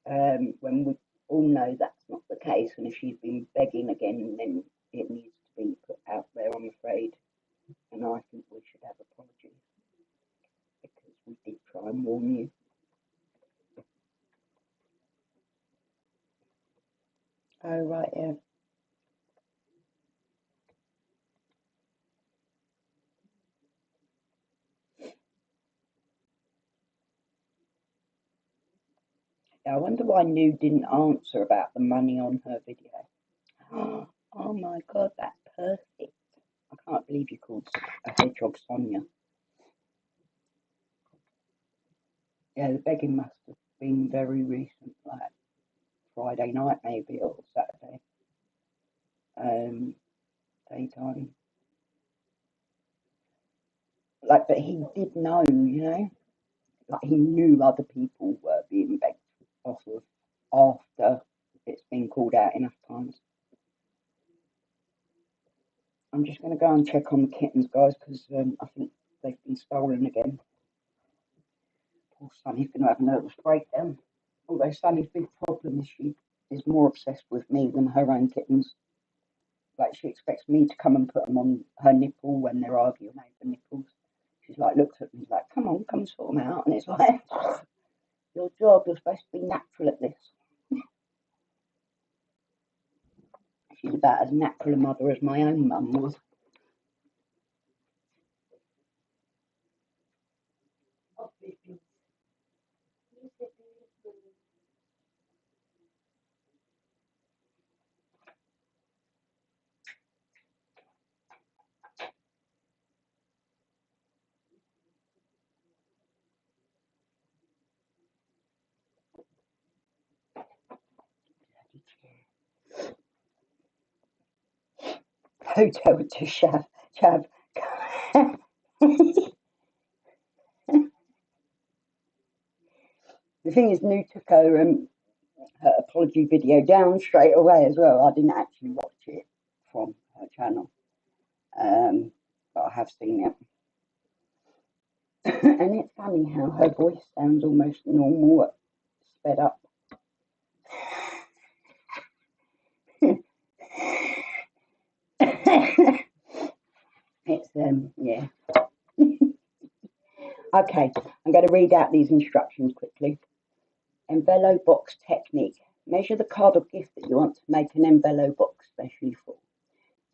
when we all know that's not the case, and if she's been begging again, then it needs to be put out there, I'm afraid. And I think we should have apologies, because we did try and warn you. Oh, right, yeah. I wonder why New didn't answer about the money on her video. Oh my god, that's perfect. I can't believe you called a hedgehog Sonia. Yeah, the begging must have been very recent, like Friday night maybe, or Saturday. Daytime. Like, but he did know, you know? Like, he knew other people were being begged off of after it's been called out enough times. I'm just going to go and check on the kittens, guys, because I think they've been stolen again. Poor Sunny's going to have a nervous breakdown. Although Sunny's big problem is she is more obsessed with me than her own kittens. Like, she expects me to come and put them on her nipple when they're arguing over nipples. She's like, looks at me like, come on, come sort them out. And it's like, your job, you're supposed to be natural at this. She's about as natural a mother as my own mum was. Hotel to Shav. The thing is, Nu took her apology video down straight away as well. I didn't actually watch it from her channel, but I have seen it. And it's funny how her voice sounds almost normal, sped up. It's yeah. Okay, I'm going to read out these instructions quickly. Envelope box technique. Measure the card or gift that you want to make an envelope box specially for.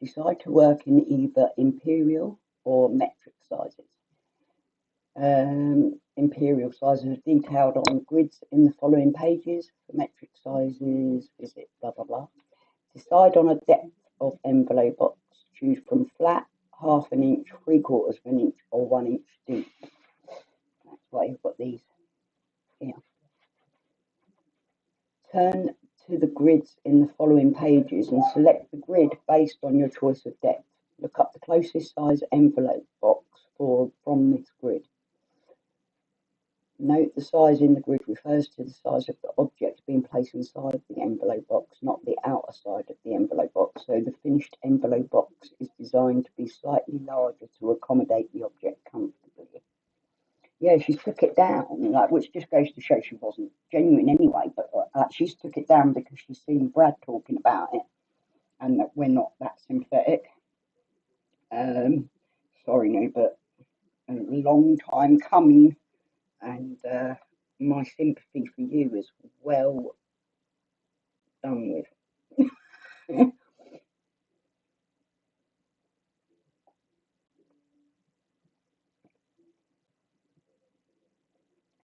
Decide to work in either imperial or metric sizes. Imperial sizes are detailed on grids in the following pages. For metric sizes, visit blah blah blah. Decide on a depth of envelope box. Choose from flat, half an inch, 3/4 of an inch, or 1 inch deep. That's why you've got these here. Turn to the grids in the following pages and select the grid based on your choice of depth. Look up the closest size envelope box from this grid. Note the size in the grid refers to the size of the object being placed inside the envelope box, not the outer side of the envelope box, so the finished envelope box is designed to be slightly larger to accommodate the object comfortably. Yeah, she took it down, which just goes to show she wasn't genuine anyway, but she's took it down because she's seen Brad talking about it, and that we're not that sympathetic. Sorry, no, but a long time coming, and my sympathy for you is well done with.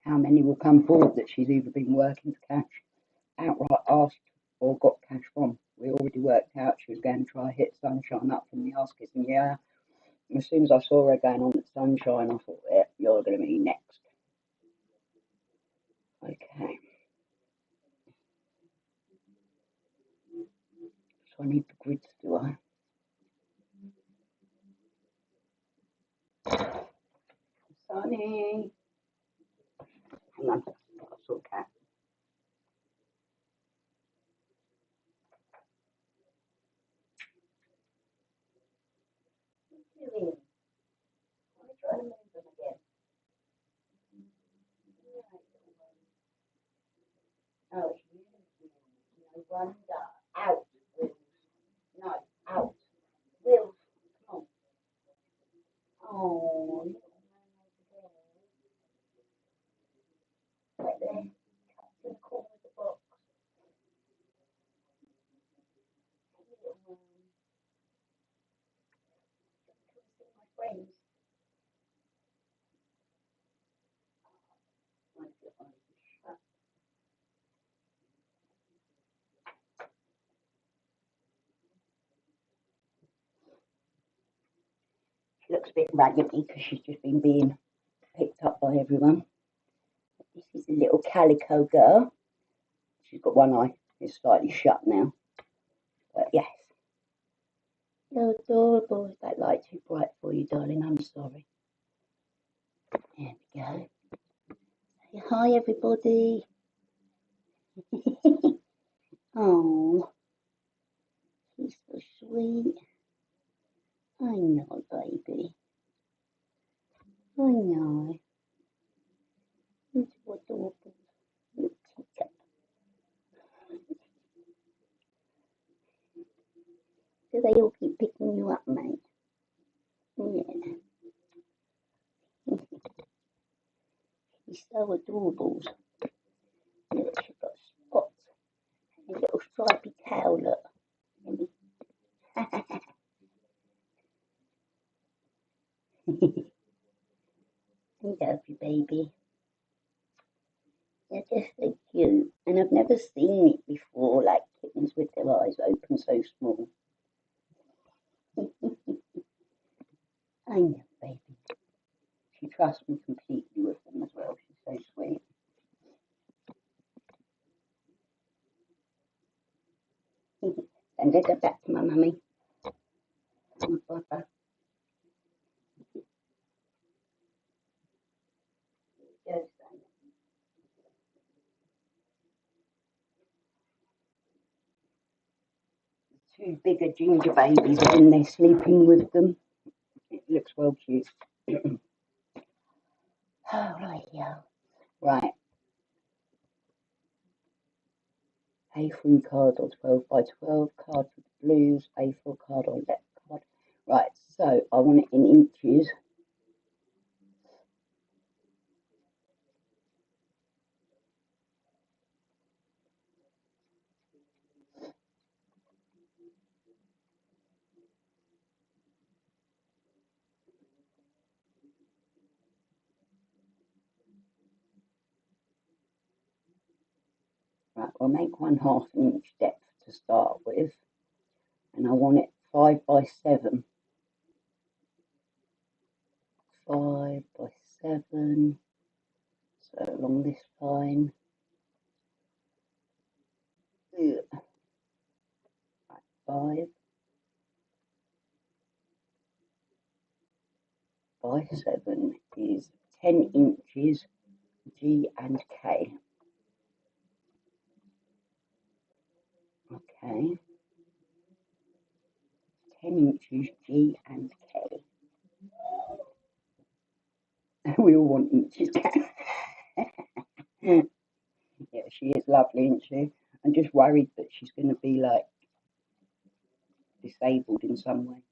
How many will come forward that she's either been working for cash, outright asked, or got cash from? We already worked out she was going to try hit Sunshine up from the askers, and yeah, as soon as I saw her going on at Sunshine, I thought, yeah, you're going to be next. Okay. So I need the grids, do I? Sunny. Hang on, I saw a cat. What are you doing? I'm trying to move them again. Oh, it's really, no wonder. Out, Wills. No, out. Wills, come on. Oh, right there. In the corner of the box. My friends. She looks a bit raggedy because she's just been being picked up by everyone. This is a little calico girl. She's got one eye. It's slightly shut now. But yes. You're adorable. Is that light too bright for you, darling? I'm sorry. There we go. Say hi, everybody. Oh, he's so sweet. I know, baby. I know. He's so adorable. Little teacup. Do they all keep picking you up, mate? Yeah. She's so adorable. Look, she's got spots and a little stripy tail, look. I love you, baby. They're just so cute. And I've never seen it before, like kittens with their eyes open so small. I know, baby. She trusts me completely with them as well. She's so sweet. And let her back to my mummy. My papa. Two bigger ginger babies and they're sleeping with them. It looks well cute. Oh, right, yeah. Right. A3 card or 12 by 12 card for the blues, A4 card or left card. Right, so I want it in inches. Right, I'll make 1/2 inch depth to start with. And I want it 5 by 7. 5 by 7. So along this line. Right, 5 by 7 is 10 inches G and K. Okay. 10 inches G and K. We all want inches. Yeah, she is lovely, isn't she? I'm just worried that she's going to be like disabled in some way.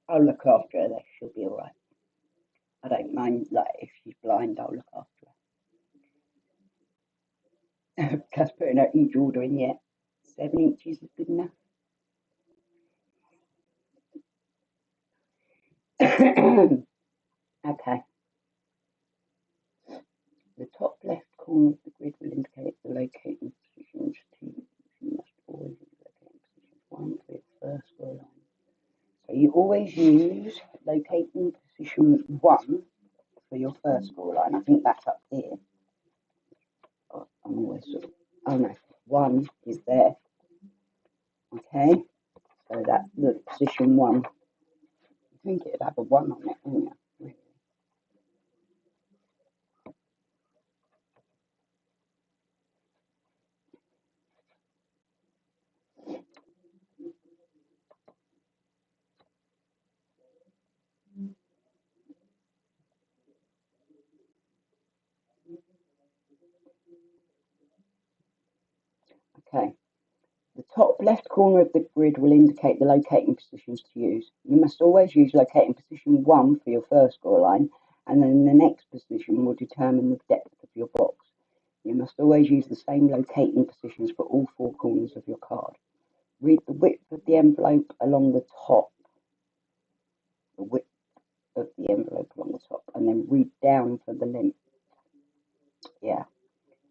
I'll look after her though, she'll be alright. I don't mind, like, if she's blind, I'll look after her. Just putting her each order in yet. 7 inches is good enough. Okay. The top left corner of the grid will indicate the locating positions. You must always use locating position 1 for your first score line. So you always use locating position 1 for your first score line. I think that's up here. Oh, I'm always sort of, oh no, 1 is there. Okay, so that's the position 1. I think it'd have a 1 on it, wouldn't it? Okay. The top left corner of the grid will indicate the locating positions to use. You must always use locating position 1 for your first score line, and then the next position will determine the depth of your box. You must always use the same locating positions for all 4 corners of your card. Read the width of the envelope along the top, the width of the envelope along the top, and then read down for the length. Yeah.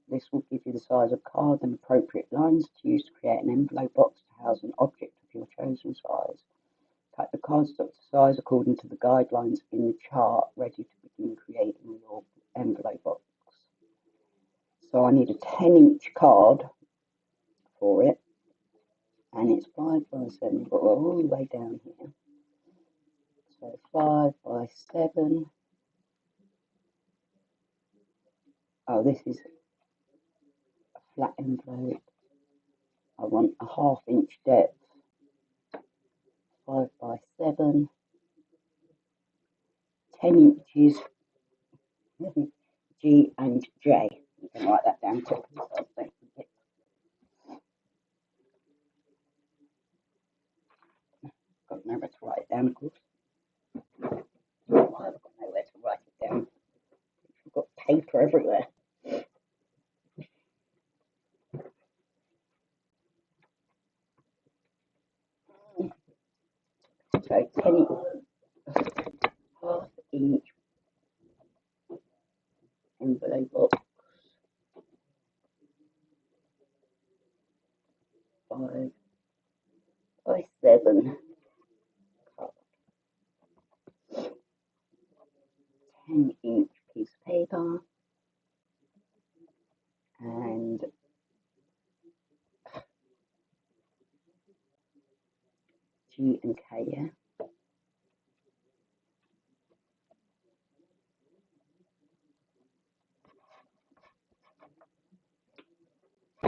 This will give you the size of card and appropriate lines to use to create an envelope box to house an object of your chosen size. Cut the cardstock to size according to the guidelines in the chart, ready to begin creating your envelope box. So I need a 10-inch card for it, and it's 5 by 7, but we're all the way down here. So 5 by 7. Oh, this is a flat envelope. I want a 1/2 inch depth. 5 by 7. 10 inches G and J. You can write that down quickly so I don't forget. Got nowhere to write it down, of course. I've got nowhere to write it down. paper everywhere. So 10 half-inch envelope box, 5 by 7, 10-inch piece of paper, and G and K, yeah.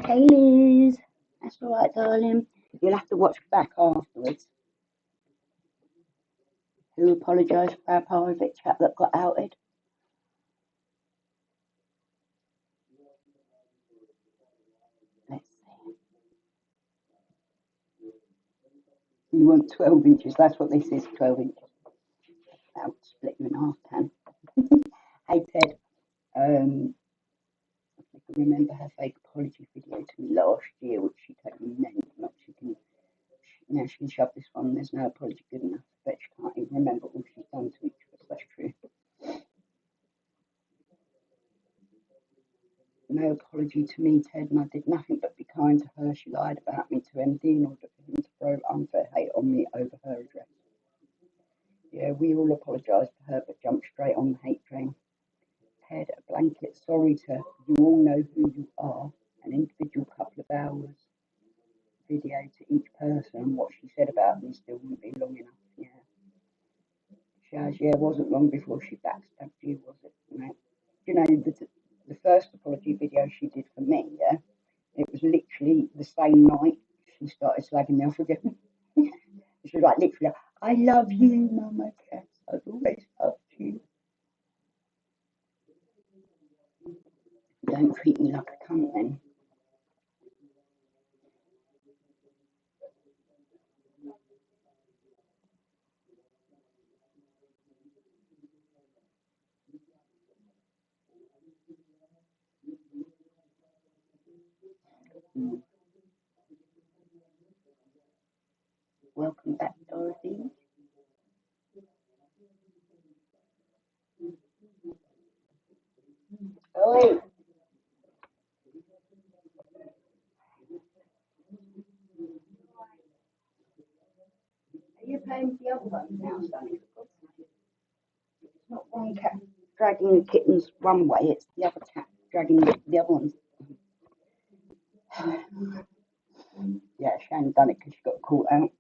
Hey Liz, that's alright darling. You'll have to watch back afterwards. Who apologised for our private chat that got outed? Let's see. You want 12 inches, that's what this is, 12 inches. I'll split you in half, Tan. Hey Ted, I can remember her fake apology video to me last year, which she totally meant. Not she can, now she can shove this one, there's no apology good enough. I bet she can't even remember all she's done to each of us, that's true. No apology to me, Ted, and I did nothing but be kind to her. She lied about me to MD in order for him to throw unfair hate on me over her address. Yeah, we all apologise to her, but jumped straight on the hate train. Ted, a blanket sorry to you all know who you are, an individual couple of hours video to each person, and what she said about me still wouldn't be long enough. Yeah, Shaz, yeah, it wasn't long before she backstabbed you, was it? You know, the first apology video she did for me, yeah, it was literally the same night she started slagging me off again. She was like, literally, I love you, Mama Cass. I've always loved you. Don't treat me like a cunt then. Mm. Welcome back, Dorothy. Oi! Are you playing with the other ones now, Sonny? It's not one cat dragging the kittens one way, it's the other cat dragging the other ones. Yeah, she hadn't done it because she got caught out.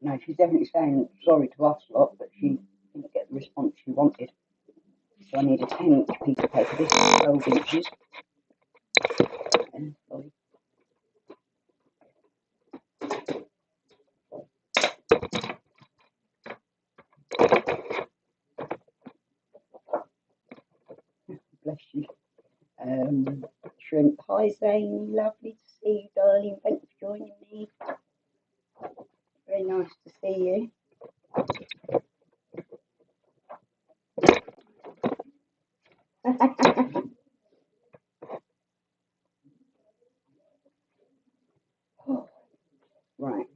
No, she's definitely saying sorry to us lot, but she didn't get the response she wanted. So I need a 10-inch piece of paper. This is 12 inches. Sorry. Bless you. Shrimp. Hi, Zane. Lovely to see you, darling. Thanks for joining me. Very nice to see you. Right.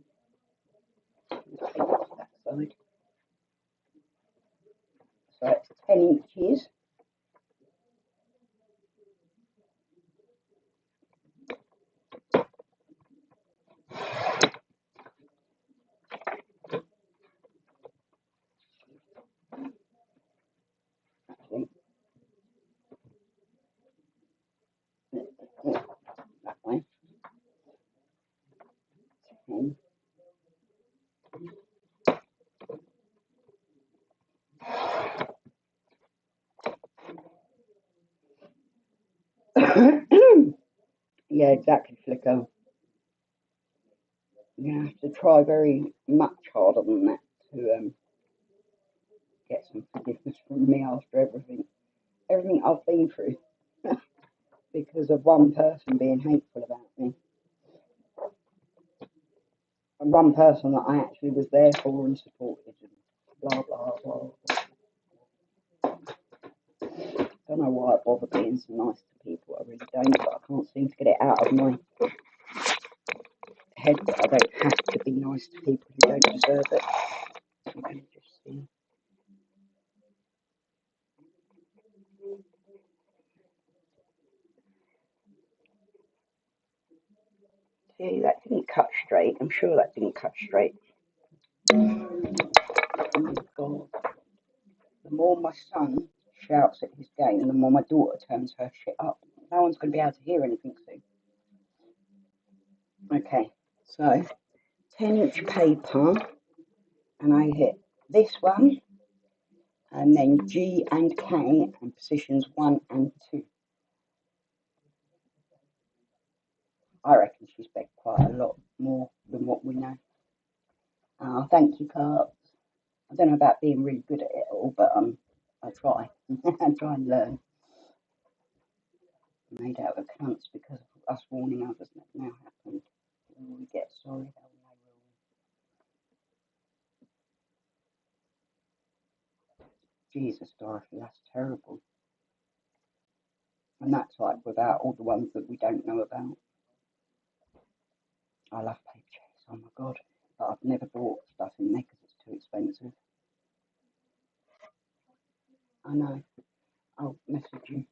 That side. So it's 10 inches. That way. 10. Yeah, exactly, Flicker. You have to try very much harder than that to get some forgiveness from me after everything I've been through because of one person being hateful about me. one person that I actually was there for and supported and blah blah blah. Don't know why I bother being so nice to people. I really don't, but I can't seem to get it out of my head that I don't have to be nice to people who don't deserve it. I'm going to just see. See, that didn't cut straight. I'm sure that didn't cut straight. Oh my God. The more my son shouts at his game, the more my daughter turns her shit up. No one's going to be able to hear anything soon. Okay, so 10-inch paper, and I hit this one, and then G and K, and positions 1 and 2. I reckon she's bet quite a lot more than what we know. Oh, thank you, Carp. I don't know about being really good at it all, but I try. I try and learn. Made out of cunts because of us warning others, and it's now happened. We get sorry, they'll know. Jesus, Dorothy, that's terrible. And that's like without all the ones that we don't know about. I love paper chase, oh my God. But I've never bought stuff in there because it's too expensive. I know. I'll message you.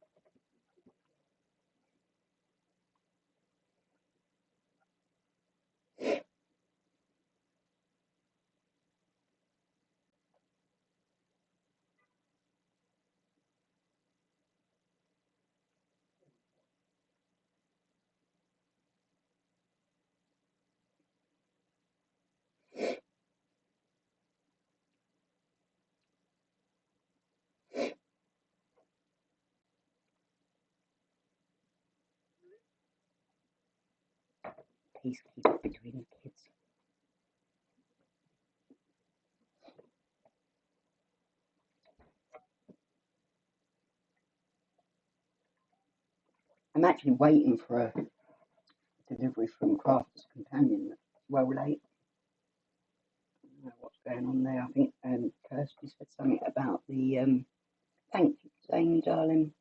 Please keep it between the kids. I'm actually waiting for a delivery from Crafters Companion that's well late. I don't know what's going on there. I think Kirsty said something about the thank you, Amy, darling.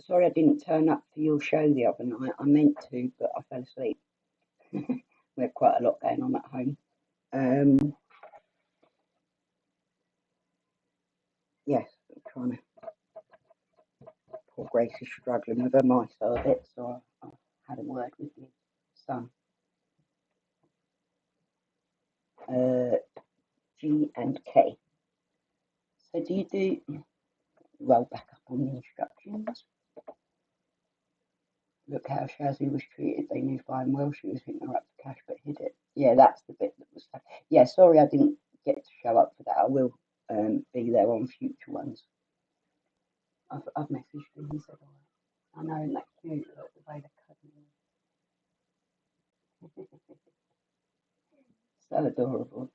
Sorry I didn't turn up for your show the other night. I meant to, but I fell asleep. We had quite a lot going on at home. Yes, I'm trying to. Poor Grace is struggling with her MyStar a bit, so I had a word with your son. G and K. So do you do? Roll back up on the instructions. Look how Shazzy was treated. They knew fine well she was hitting her up for cash, but hid it. Yeah, that's the bit that was. Yeah, sorry I didn't get to show up for that. I will be there on future ones. I've messaged him. He said, oh, I know, isn't that cute? Look, the way they're cuddling. So adorable.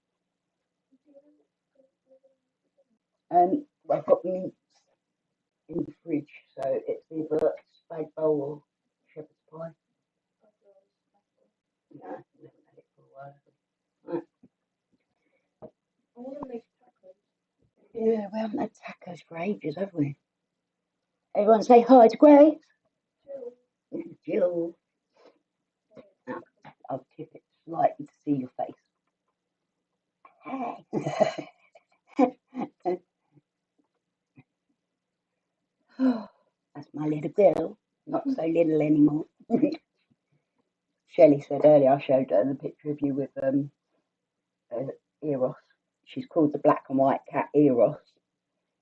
I've got meats in the fridge, so it's either spag bowl or shepherd's pie. No, we haven't had it for a while. Right. Yeah, we haven't had tacos for ages, have we? Everyone say hi to Grace. Jill. Now, I'll tip it slightly to see your face. Hey. That's my little girl. Not so little anymore. Shelley said earlier, I showed her the picture of you with Eros. She's called the black and white cat Eros.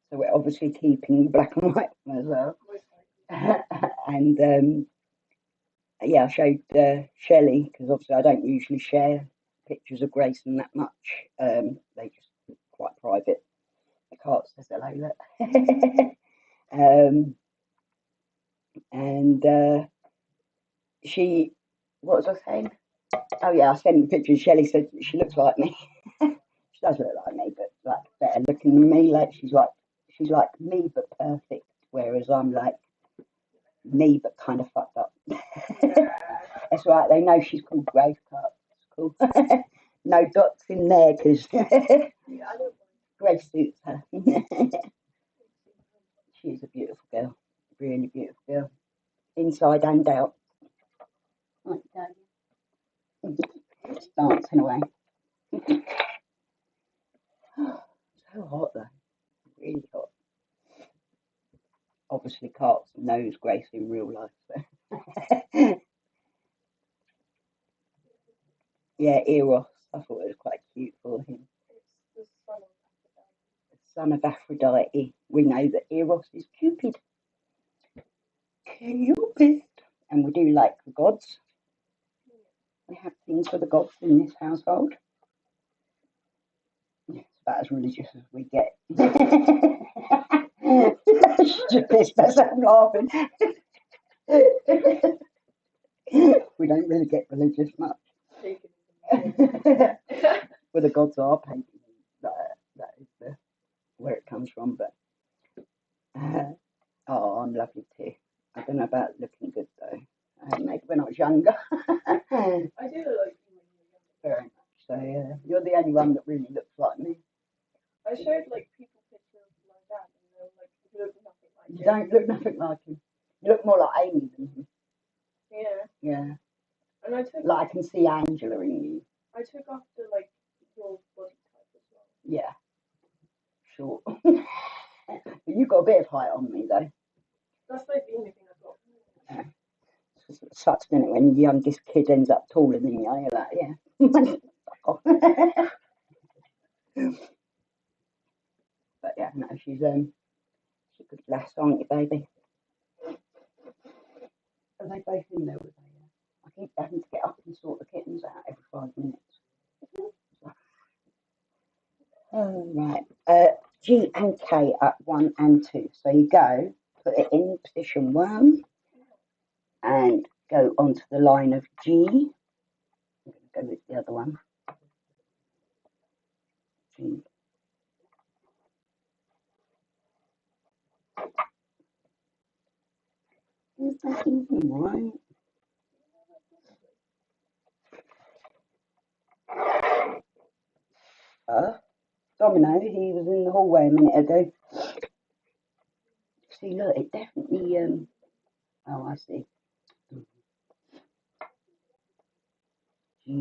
So we're obviously keeping black and white as well. And yeah, I showed Shelley because obviously I don't usually share pictures of Grayson that much. They just quite private. The cat says hello, look. And she, what was I saying? Oh yeah, I sent the picture. Shelley said she looks like me. She does look like me, but like better looking than me. Like she's like me but perfect, whereas I'm like me but kind of fucked up. That's right. They know she's called Grace Cup. cool. No dots in there because Grace suits her. She's a beautiful girl, really beautiful girl, inside and out. Right, it's dancing away. So hot though, really hot. Obviously, Carts knows Grace in real life. So. Yeah, Eros. I thought it was quite cute for him. The son of Aphrodite. We know that Eros is Cupid. Cupid. And we do like the gods. We have things for the gods in this household. It's about as religious as we get. She pissed herself laughing. We don't really get religious much. Well, the gods are painted. That is where it comes from. But oh, I'm lovely too. I don't know about looking good though. Maybe when I was younger. I do like you when you were younger. Very much. So you're the only one that really looks like me. I showed like people pictures of my dad, and they were like, "You look nothing like him." You don't look nothing like him. You look more like Amy than him. Yeah. Yeah. And I took like I can see Angela in you. I took after like your body type as well. Yeah. Sure. But you've got a bit of height on me though. That's like the only thing I've got. Yeah. It sucks, doesn't it, when the youngest kid ends up taller than you? You're like, yeah. But yeah, no, she's a good lass, aren't you, baby? Are they both in there with me? I keep having to get up and sort the kittens out every 5 minutes. Oh, right. G and K at 1 and 2. So you go, put it in position 1, and go onto the line of G. I'm going to go with the other one. G. Is that even right? Domino, he was in the hallway a minute ago. See, look, it definitely, oh, I see. G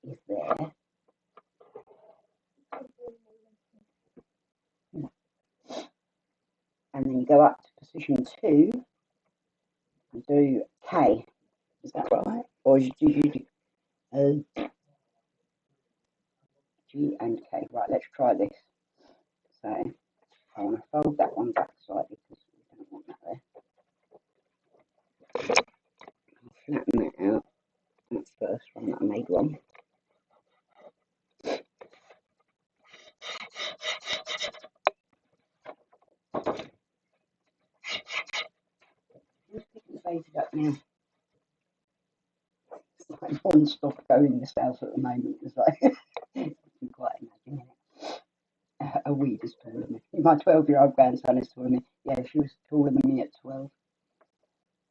is there. And then you go up to position 2 and do K. Is that right? Or do you do G and K? Right, let's try this. So I want to fold that one back slightly because we don't want that there. I'll flatten that out. That's the first one that I made wrong. Just picking the babies up now. It's like non-stop going in this house at the moment. It's like you can quite imagine it. A weed is taller than me. My 12-year-old grandson is taller than me. Yeah, she was taller than me at 12.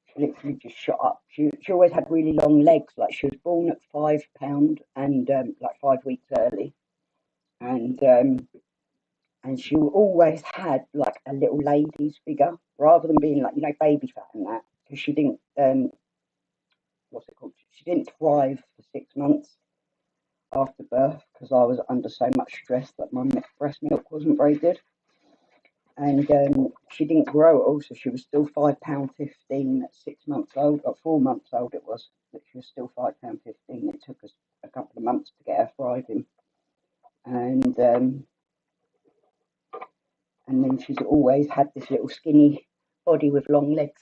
She literally just shot up. She always had really long legs. Like she was born at £5 and like 5 weeks early, and she always had like a little lady's figure rather than being like baby fat and that, because she didn't what's it called? She didn't thrive for 6 months after birth because I was under so much stress that my breast milk wasn't very good. And she didn't grow at all, so she was still £5.15 at 6 months old, or 4 months old it was, but she was still £5.15. It took us a couple of months to get her thriving. And then she's always had this little skinny body with long legs.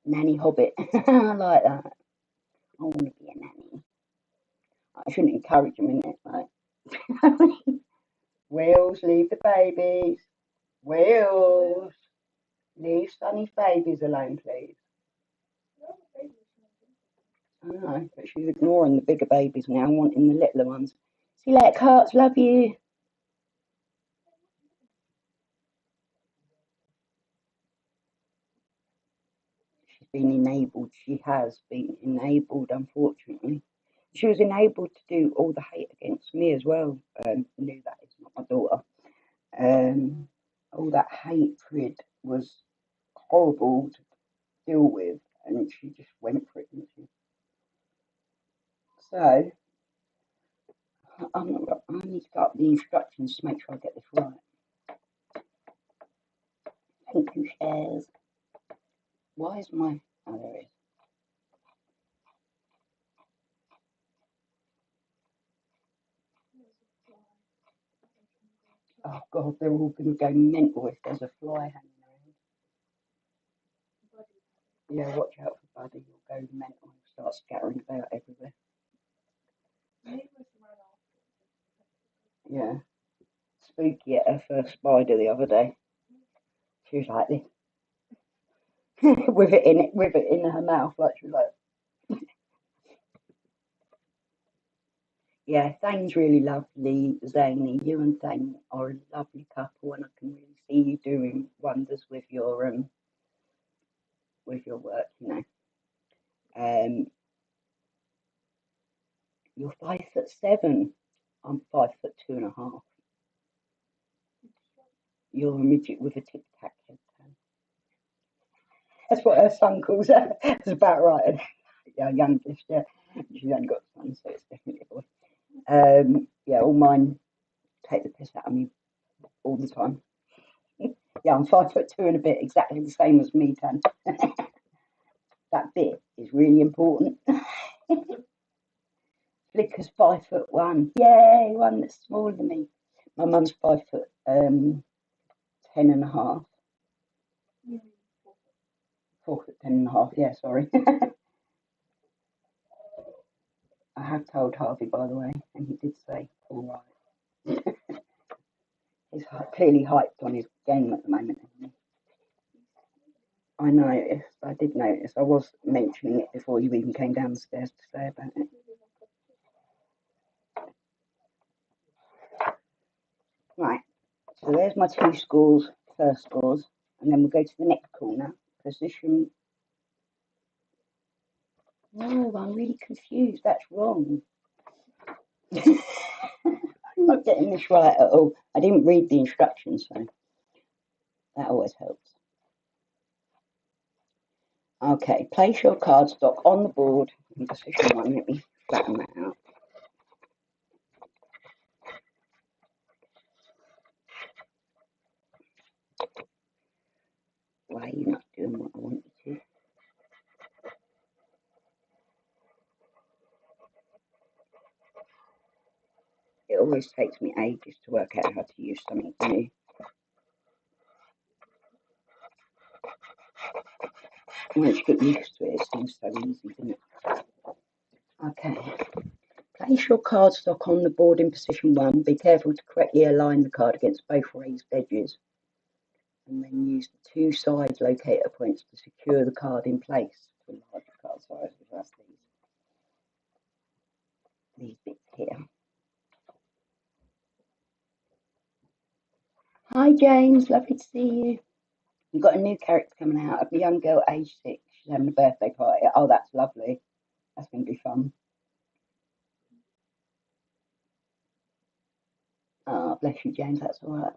Nanny Hobbit. I like that. I want to be a nanny. I shouldn't encourage them in it, like. Wheels, leave the babies. Wheels, leave Sunny's babies alone, please. I know, but she's ignoring the bigger babies now, wanting the littler ones. See you later, Carts, love you. She's been enabled. She has been enabled, unfortunately. She was enabled to do all the hate against me as well. Knew that is not my daughter. All that hatred was horrible to deal with, and she just went for it, didn't she? So I need to go up the instructions to make sure I get this right. Thank you, shares. Why is my... Oh, there it is. Oh, God, they're all going to go mental if there's a fly hanging around. Yeah, watch out for Buddy. He'll go mental and start scattering about everywhere. Yeah. Spooky at her first spider the other day. She was like this. with it in her mouth, like she was like... Yeah, Thane's really lovely, Zany. You and Thane are a lovely couple, and I can really see you doing wonders with your work, you know. You're 5'7". I'm 5'2.5". You're a midget with a tic tac head. That's what her son calls her. That's about right. Yeah, youngest. Yeah, she's only got a son, so it's definitely a boy. Yeah, all mine take the piss out of me all the time. Yeah, I'm 5'2" and a bit, exactly the same as me, Tan. That bit is really important. Flicker's 5'1". Yay, one that's smaller than me. My mum's 5'10" and a half. 4'10" and a half. Yeah, sorry. I have told Harvey, by the way, and he did say all right. He's clearly hyped on his game at the moment, isn't he? I noticed. I did notice. I was mentioning it before you even came downstairs to say about it. Right. So there's my two scores, first scores, and then we'll go to the next corner. Position. No, I'm really confused. That's wrong. I'm not getting this right at all. I didn't read the instructions, so that always helps. Okay, place your cardstock on the board in position 1. Let me flatten that out. Why are you not doing what I want you to? It always takes me ages to work out how to use something new. Once you get used to it, it seems so easy, doesn't it? Okay. Place your cardstock on the board in position 1. Be careful to correctly align the card against both raised edges. And then use the two side locator points to secure the card in place for larger card sizes. That's these bits here. Hi James, lovely to see you. You've got a new character coming out of a young girl aged 6. She's having a birthday party. Oh, that's lovely. That's going to be fun. Oh, bless you, James. That's all right.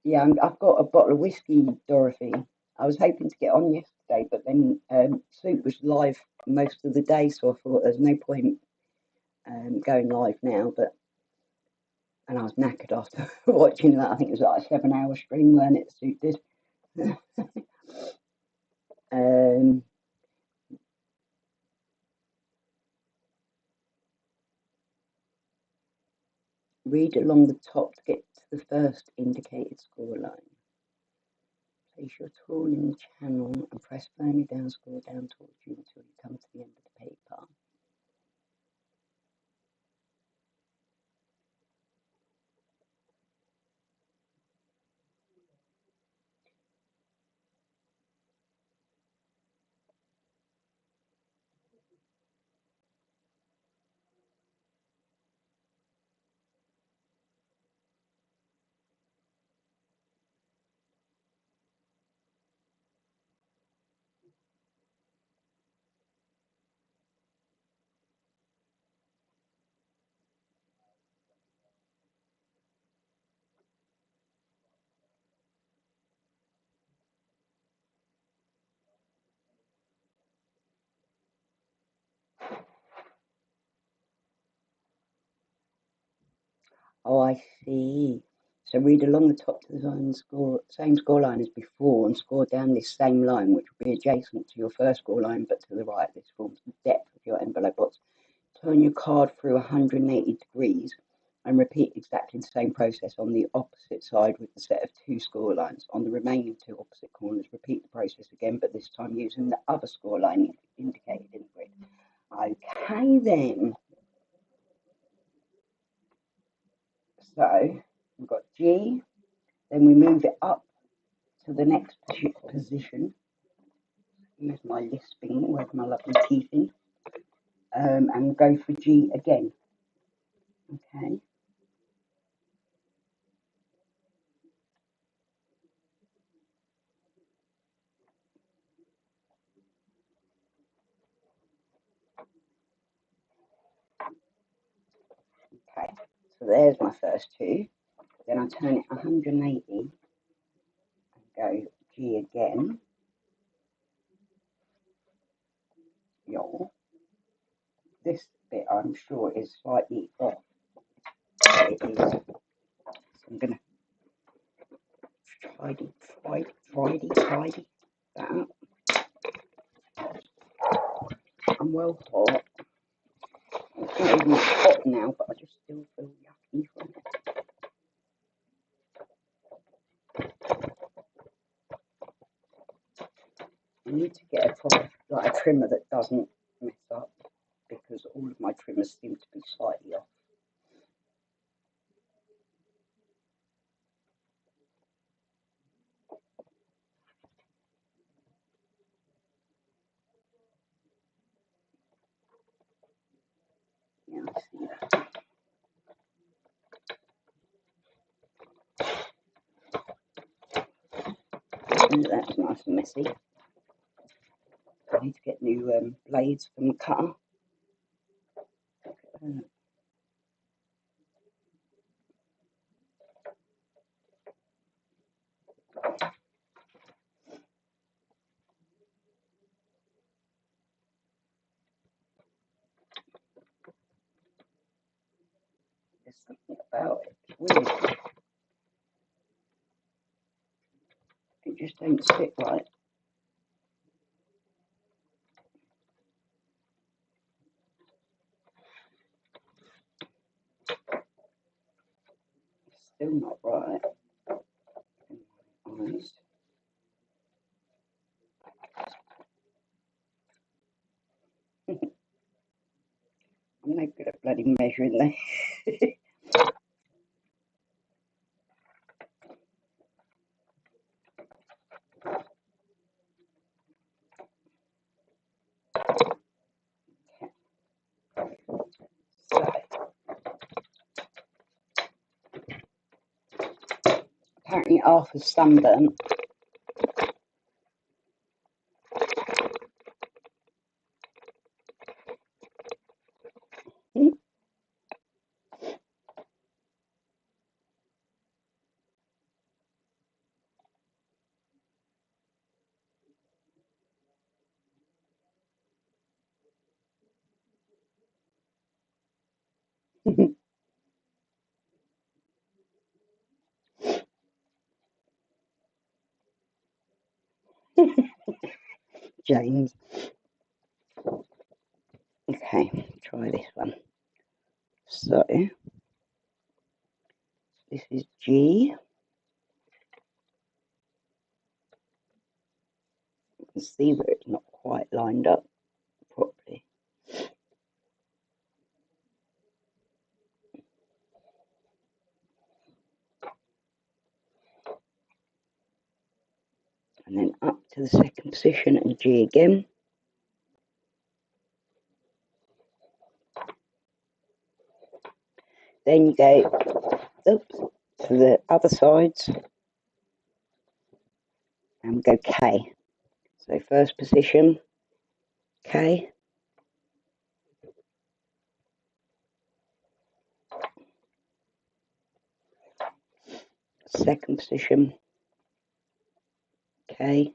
Yeah, I've got a bottle of whiskey, Dorothy. I was hoping to get on yesterday, but then Soup was live most of the day, so I thought there's no point going live now. And I was knackered after watching that. I think it was like a 7-hour stream, weren't it? Soup did. Read along the top to get to the first indicated score line. Place your tool in the channel and press firmly down, scroll down towards you until you come to the end of the paper. Oh, I see. So read along the top to the same score line as before, and score down this same line, which will be adjacent to your first score line, but to the right. This forms the depth of your envelope box. Turn your card through 180 degrees and repeat exactly the same process on the opposite side with the set of 2 score lines. On the remaining 2 opposite corners, repeat the process again, but this time using the other score line indicated in the grid. Okay then. So we've got G, then we move it up to the next position. Here's my lisping, where's my lovely teeth in? And go for G again. Okay. Okay. So there's my first 2. Then I turn it 180 and go G again. Yo. This bit I'm sure is slightly off. It is. So I'm gonna tidy that up. I'm well hot. It's not even hot now, but I just still feel yucky from it. I need to get a proper, like a trimmer that doesn't mess up, because all of my trimmers seem to be slightly off. Yeah, I see that. And that's nice and messy. I need to get new blades from the cutter. There's something about it. It's weird. It just don't sit right. It's still not right. Eyes. I'm no good at bloody measuring this. So, apparently Arthur's sunburnt. James. Okay, try this one. So, this is G. You can see where it's not quite lined up properly. And then up to the second position and G again. Then you go to the other sides and we go K. So first position, K. Second position, K.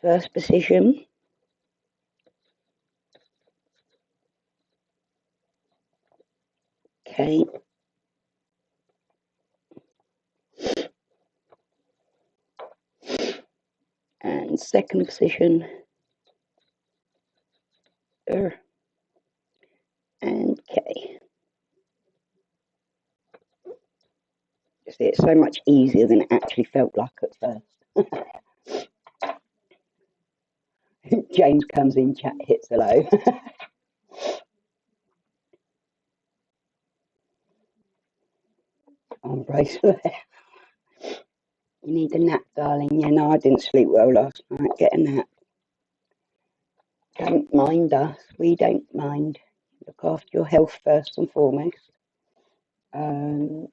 First position, Okay. And second position. And K. See, it's so much easier than it actually felt like at first. James comes in, chat hits hello. On bracelet. You need a nap, darling. Yeah, no, I didn't sleep well last night. Get a nap. Don't mind us. We don't mind. Look after your health first and foremost. On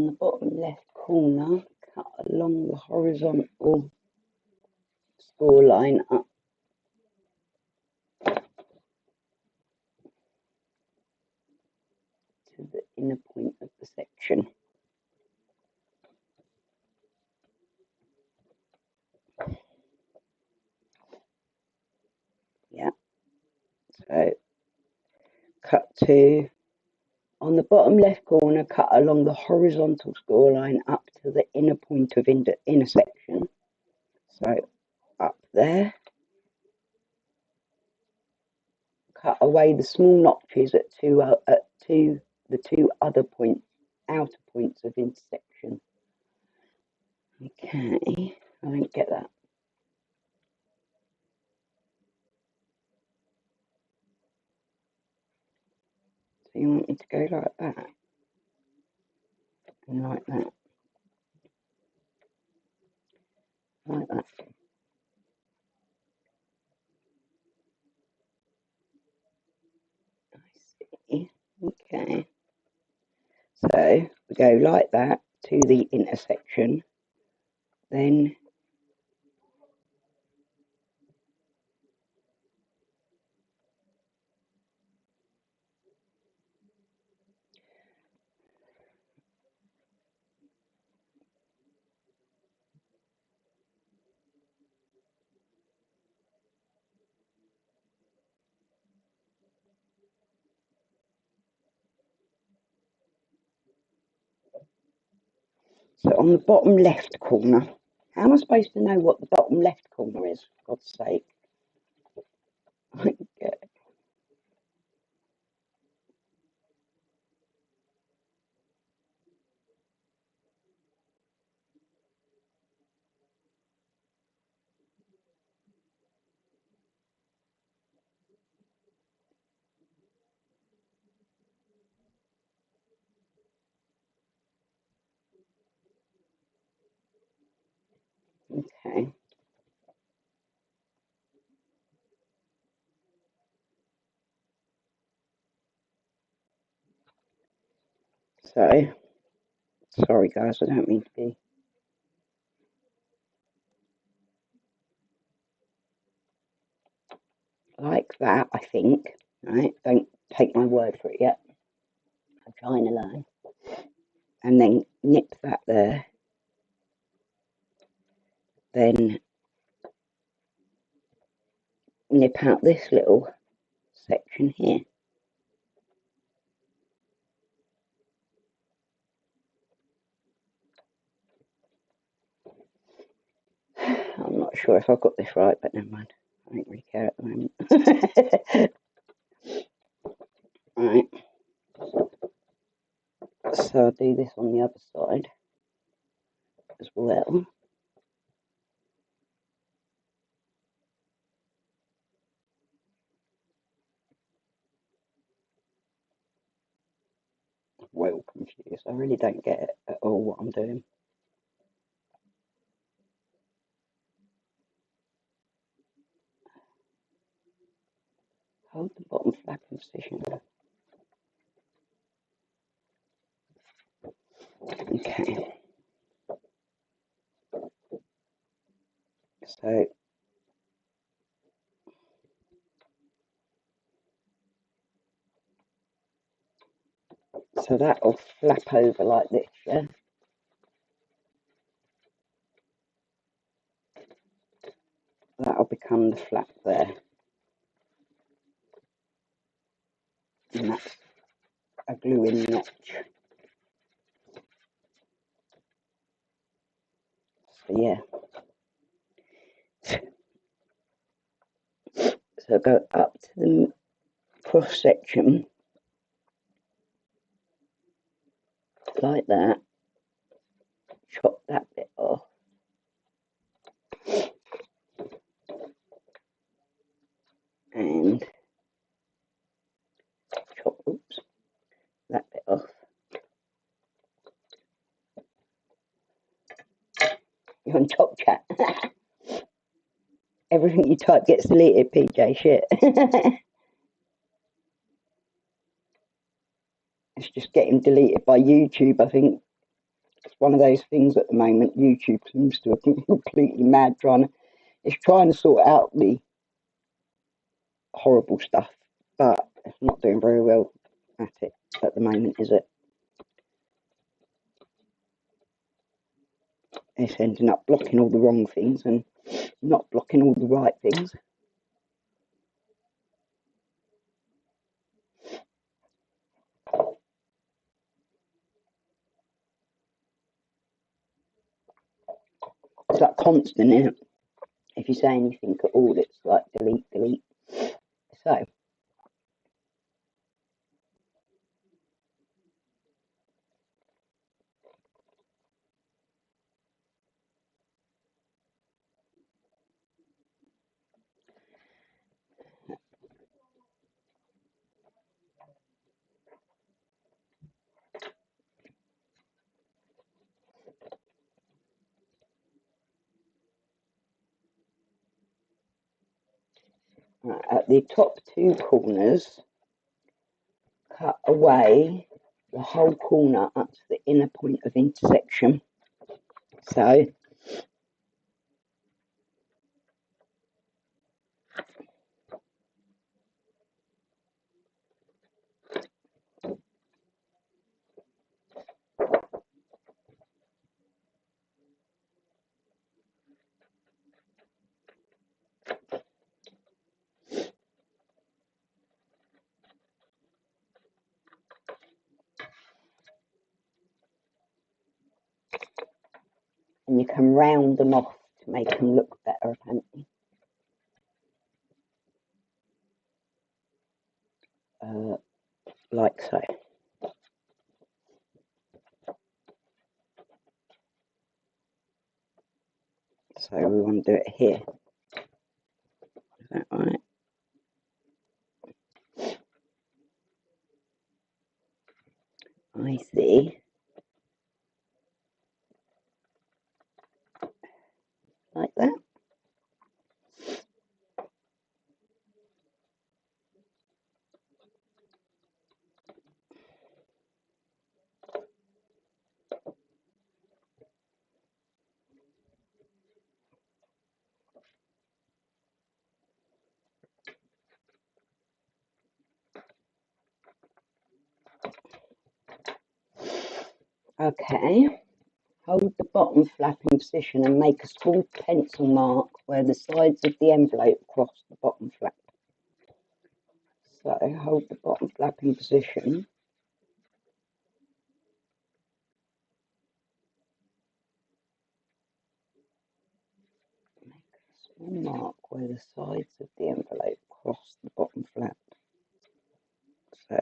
the bottom left corner, cut along the horizontal score line up to the inner point of the section. Yeah. So cut to, on the bottom left corner, cut along the horizontal score line up to the inner point of intersection. So up there. Cut away the small notches at the two other points, outer points of intersection. Okay, I don't get that. So you want me to go like that and like that, like that. I see. Okay. So we go like that to the intersection, then so on the bottom left corner. How am I supposed to know what the bottom left corner is, for God's sake? Okay. So, sorry guys, I don't mean to be. Like that, I think. Right? Don't take my word for it yet. I'm trying to learn. And then nip that there. Then nip out this little section here. I'm not sure if I've got this right, but never mind. I don't really care at the moment. Right. So I'll do this on the other side as well. Well confused. I really don't get it at all what I'm doing. Hold the bottom flap in position. Okay. So that'll flap over like this, yeah? that'll become the flap there. And that's a glue-in notch. So yeah. So go up to the cross section like that. Chop that bit off. And chop, oops, that bit off. You're on Top Chat. Everything you type gets deleted, PJ, shit. It's just getting deleted by YouTube, I think. It's one of those things at the moment. YouTube seems to have been completely mad it's trying to sort out the horrible stuff, but it's not doing very well at it at the moment, is it? It's ending up blocking all the wrong things and not blocking all the right things. It's like constant, isn't it? If you say anything at all, it's like delete, delete. So, at the top two corners, cut away the whole corner up to the inner point of intersection. So, and you can round them off to make them look better, apparently. Like so. So we want to do it here. Is that right? I see. Like that. Okay. Hold the bottom flap in position and make a small pencil mark where the sides of the envelope cross the bottom flap. So hold the bottom flap in position. Make a small mark where the sides of the envelope cross the bottom flap. So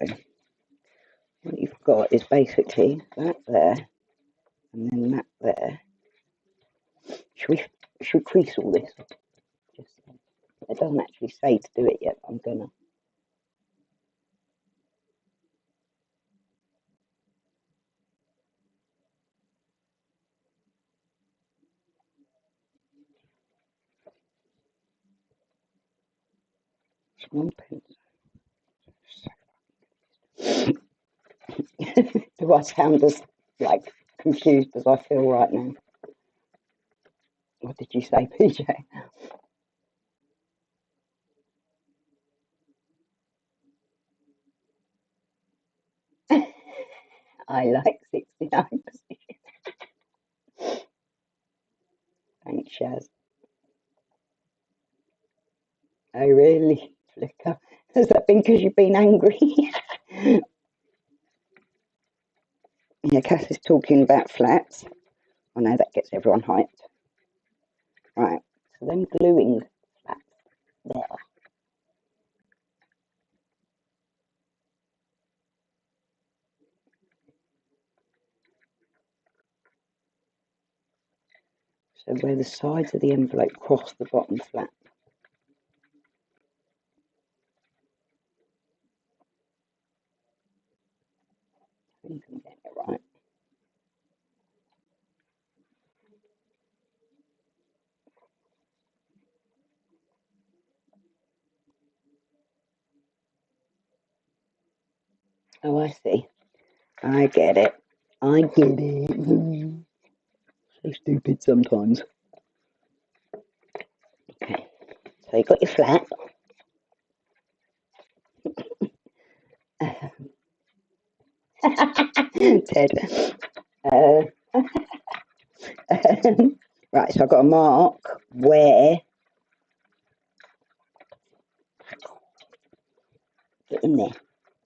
what you've got is basically that there and then that there. Should we crease all this? Just, it doesn't actually say to do it yet, but I'm gonna. Small pencil. Do I sound as like confused as I feel right now? What did you say, PJ? I like 69%. Thanks, Shaz. Has that been because you've been angry? Yeah, Cass is talking about flats. I know that gets everyone hyped. Right, so then gluing flats there. So where the sides of the envelope cross the bottom flap. I think I'm getting it right. Oh, I see. I get it. I get it. So stupid sometimes. Okay, so you got your flat. Ted. Right, so I've got to mark where. Get in there.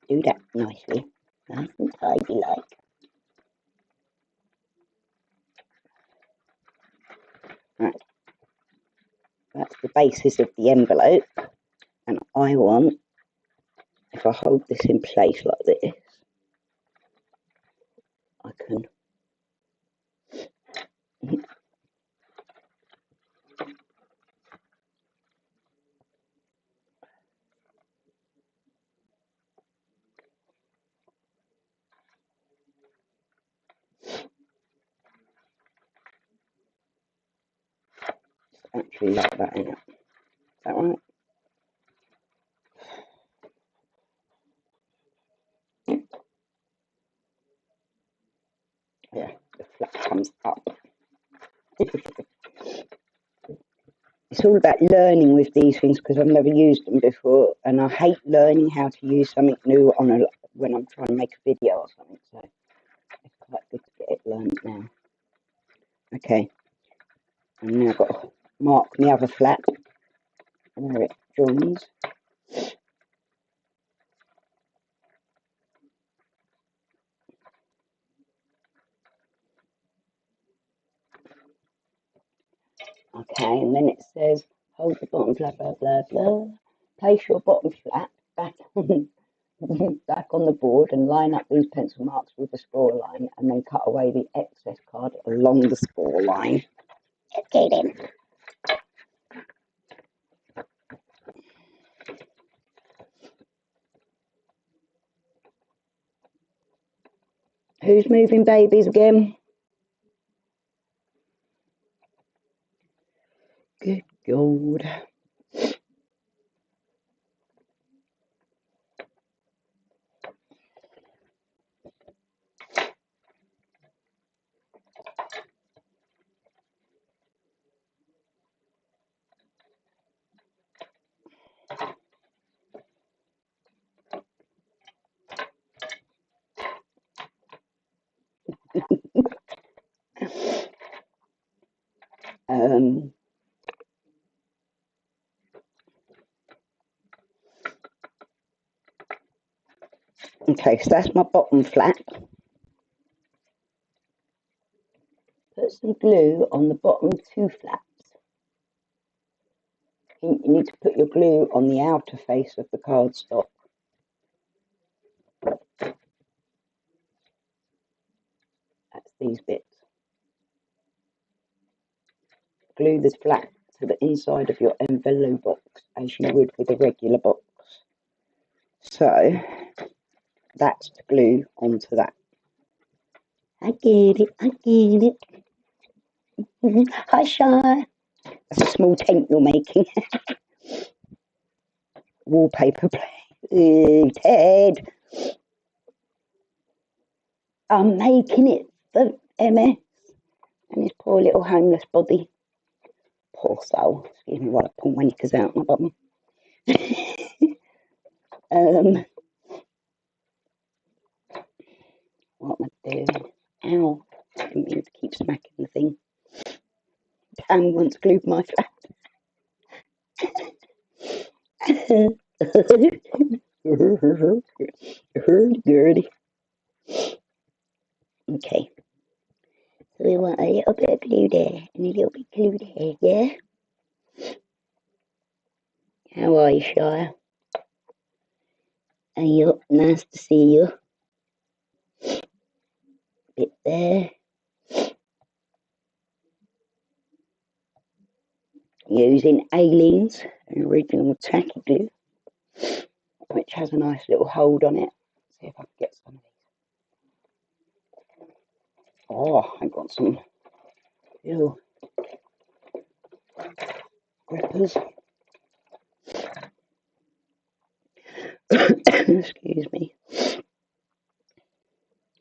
Do that nicely. Nice and tidy like. Right. That's the basis of the envelope. And I want, if I hold this in place like this, I can actually like that in it. Is that right? Yeah, the flap comes up. It's all about learning with these things because I've never used them before, and I hate learning how to use something new when I'm trying to make a video or something. So it's quite good to get it learned now. Okay, and now I've got to mark the other flap where it joins. Okay, and then it says hold the bottom flap, blah blah blah. Place your bottom flap back on back on the board and line up these pencil marks with the score line, and then cut away the excess card along the score line. Okay then. Who's moving babies again? Good God. Um, okay, so that's my bottom flap. Put some glue on the bottom two flaps. You need to put your glue on the outer face of the cardstock. That's these bits. Glue this flap to the inside of your envelope box as you would with a regular box. So that's to glue onto that. I get it, I get it. Hi, Shy. That's a small tent you're making. Wallpaper play. Ted. I'm making it for MS and his poor little homeless body. Poor soul. Excuse me while I pull my knickers out my bottom. What am I doing? Ow. I didn't mean to keep smacking the thing. Dan once glued my flat. Hurdy-gurdy. Okay. So we want a little bit of glue there and a little bit of glue there, yeah? How are you, Shire? Are you? Nice to see you. Bit there. Using Aleen's original tacky glue, which has a nice little hold on it. See if I can get some of these. Oh, I got some little grippers. Excuse me.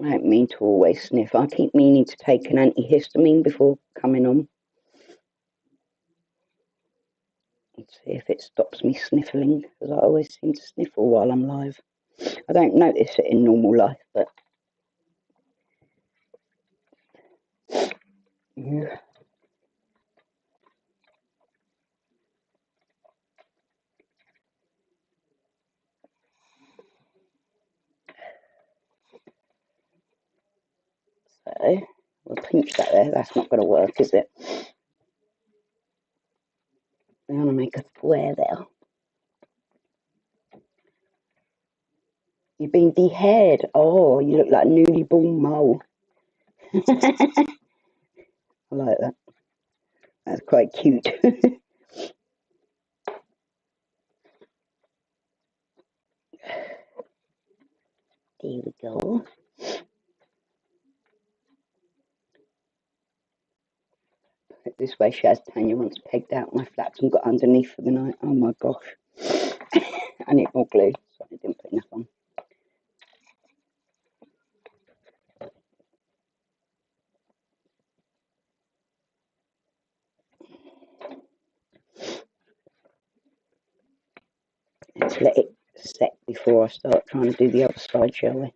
I don't mean to always sniff. I keep meaning to take an antihistamine before coming on. Let's see if it stops me sniffling, because I always seem to sniffle while I'm live. I don't notice it in normal life, but yeah. So we'll pinch that there. That's not going to work, is it? I'm going to make a square there. You've been de-haired. Oh, you look like a newly born mole. I like that. That's quite cute. There we go. This way, Shaz Tanya once pegged out my flaps and got underneath for the night. Oh my gosh. I need more glue, so I didn't put enough on. Let's let it set before I start trying to do the other side, shall we?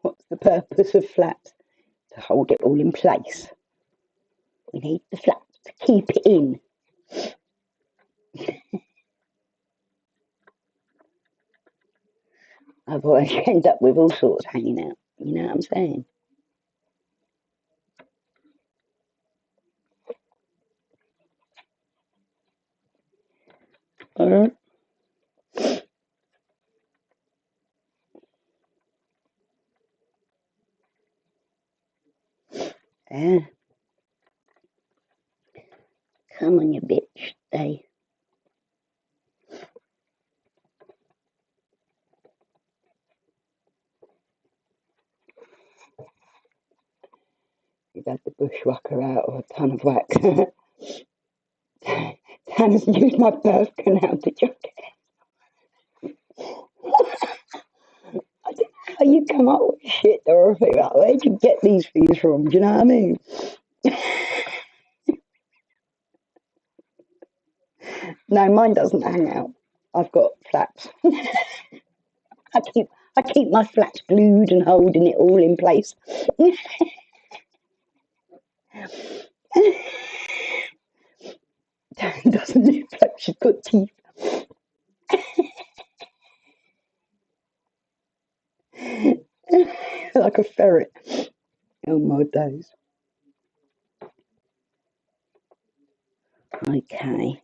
What's the purpose of flaps? To hold it all in place. We need the flaps to keep it in. Otherwise, you end up with all sorts hanging out. You know what I'm saying? Yeah. Come on, you bitch. Stay. You've had the bushwhacker out of a ton of wax. Tanner's used my birth canal to joke. I don't know how you come up with shit, Dorothy. Like, where'd you get these things from? Do you know what I mean? No, mine doesn't hang out. I've got flaps. I keep my flaps glued and holding it all in place. Dan doesn't look like she's got teeth. Like a ferret. Oh my days. Okay.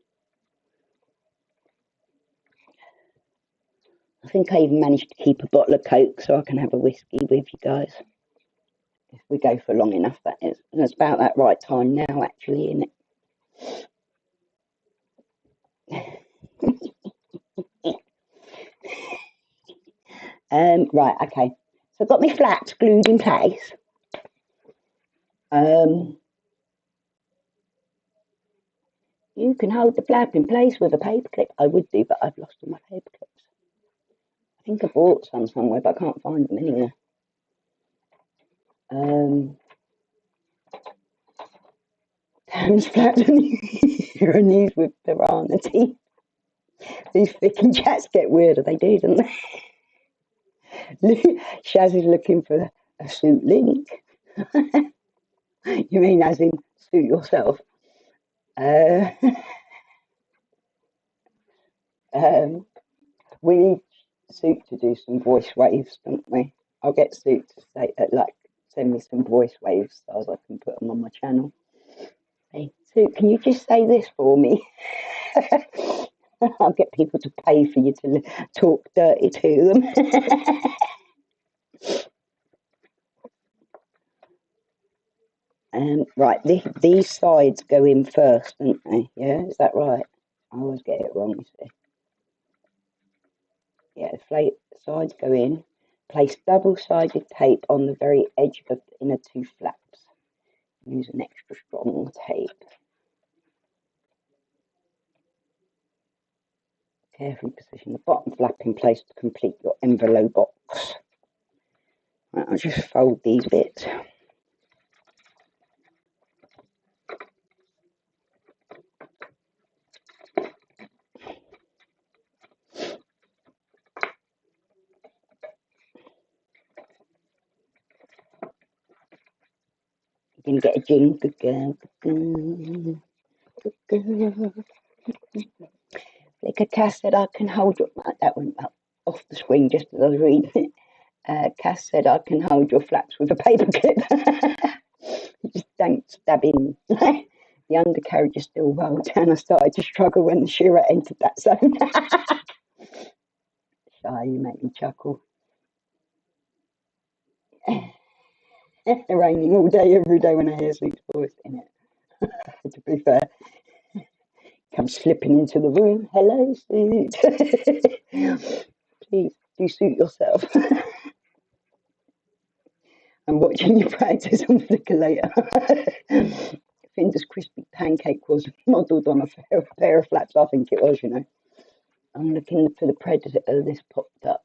I think I even managed to keep a bottle of Coke so I can have a whiskey with you guys. If we go for long enough, that is. And it's about that right time now, actually, isn't it? Right, okay. So I've got my flaps glued in place. You can hold the flap in place with a paper clip. I would do, but I've lost all my paper clips. think I bought some somewhere, but I can't find them anywhere. Tam's flat on her knees with piranha teeth. These thick chats get weirder, they do, don't they? Shaz is looking for a suit link. You mean as in suit yourself? We need Suit to do some voice waves, don't we? I'll get Suit to say send me some voice waves so I can put them on my channel. Hey, Suit, can you just say this for me? I'll get people to pay for you to talk dirty to them. Right, these sides go in first, don't they? Yeah, is that right? I always get it wrong, you see. Yeah, the sides go in. Place double-sided tape on the very edge of the inner two flaps. Use an extra strong tape. Carefully position the bottom flap in place to complete your envelope box. Right, I'll just fold these bits. You can get a jingle, good girl, good girl. Like a Cass said, I can hold your... That went up off the screen just as I was reading it. Cass said, I can hold your flaps with a paper clip. Just don't stab in. The undercarriage is still well down. I started to struggle when the shearer entered that zone. Shy, you make me chuckle. Raining all day, every day when I hear Suit's voice in it. To be fair, come slipping into the room. Hello, Suit. Please do suit yourself. I'm watching you practice on Flickr later. Finder's crispy pancake was modelled on a pair of flaps, I think it was, you know. I'm looking for the predator. This popped up.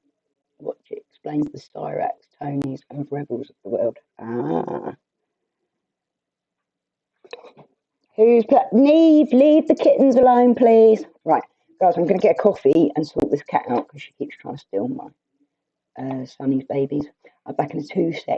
Watch it. Explains the Cyrax, Tonys, and Rebels of the world. Ah. Leave the kittens alone, please. Right, guys, I'm going to get a coffee and sort this cat out because she keeps trying to steal my Sonny's babies. I'm back in 2 seconds.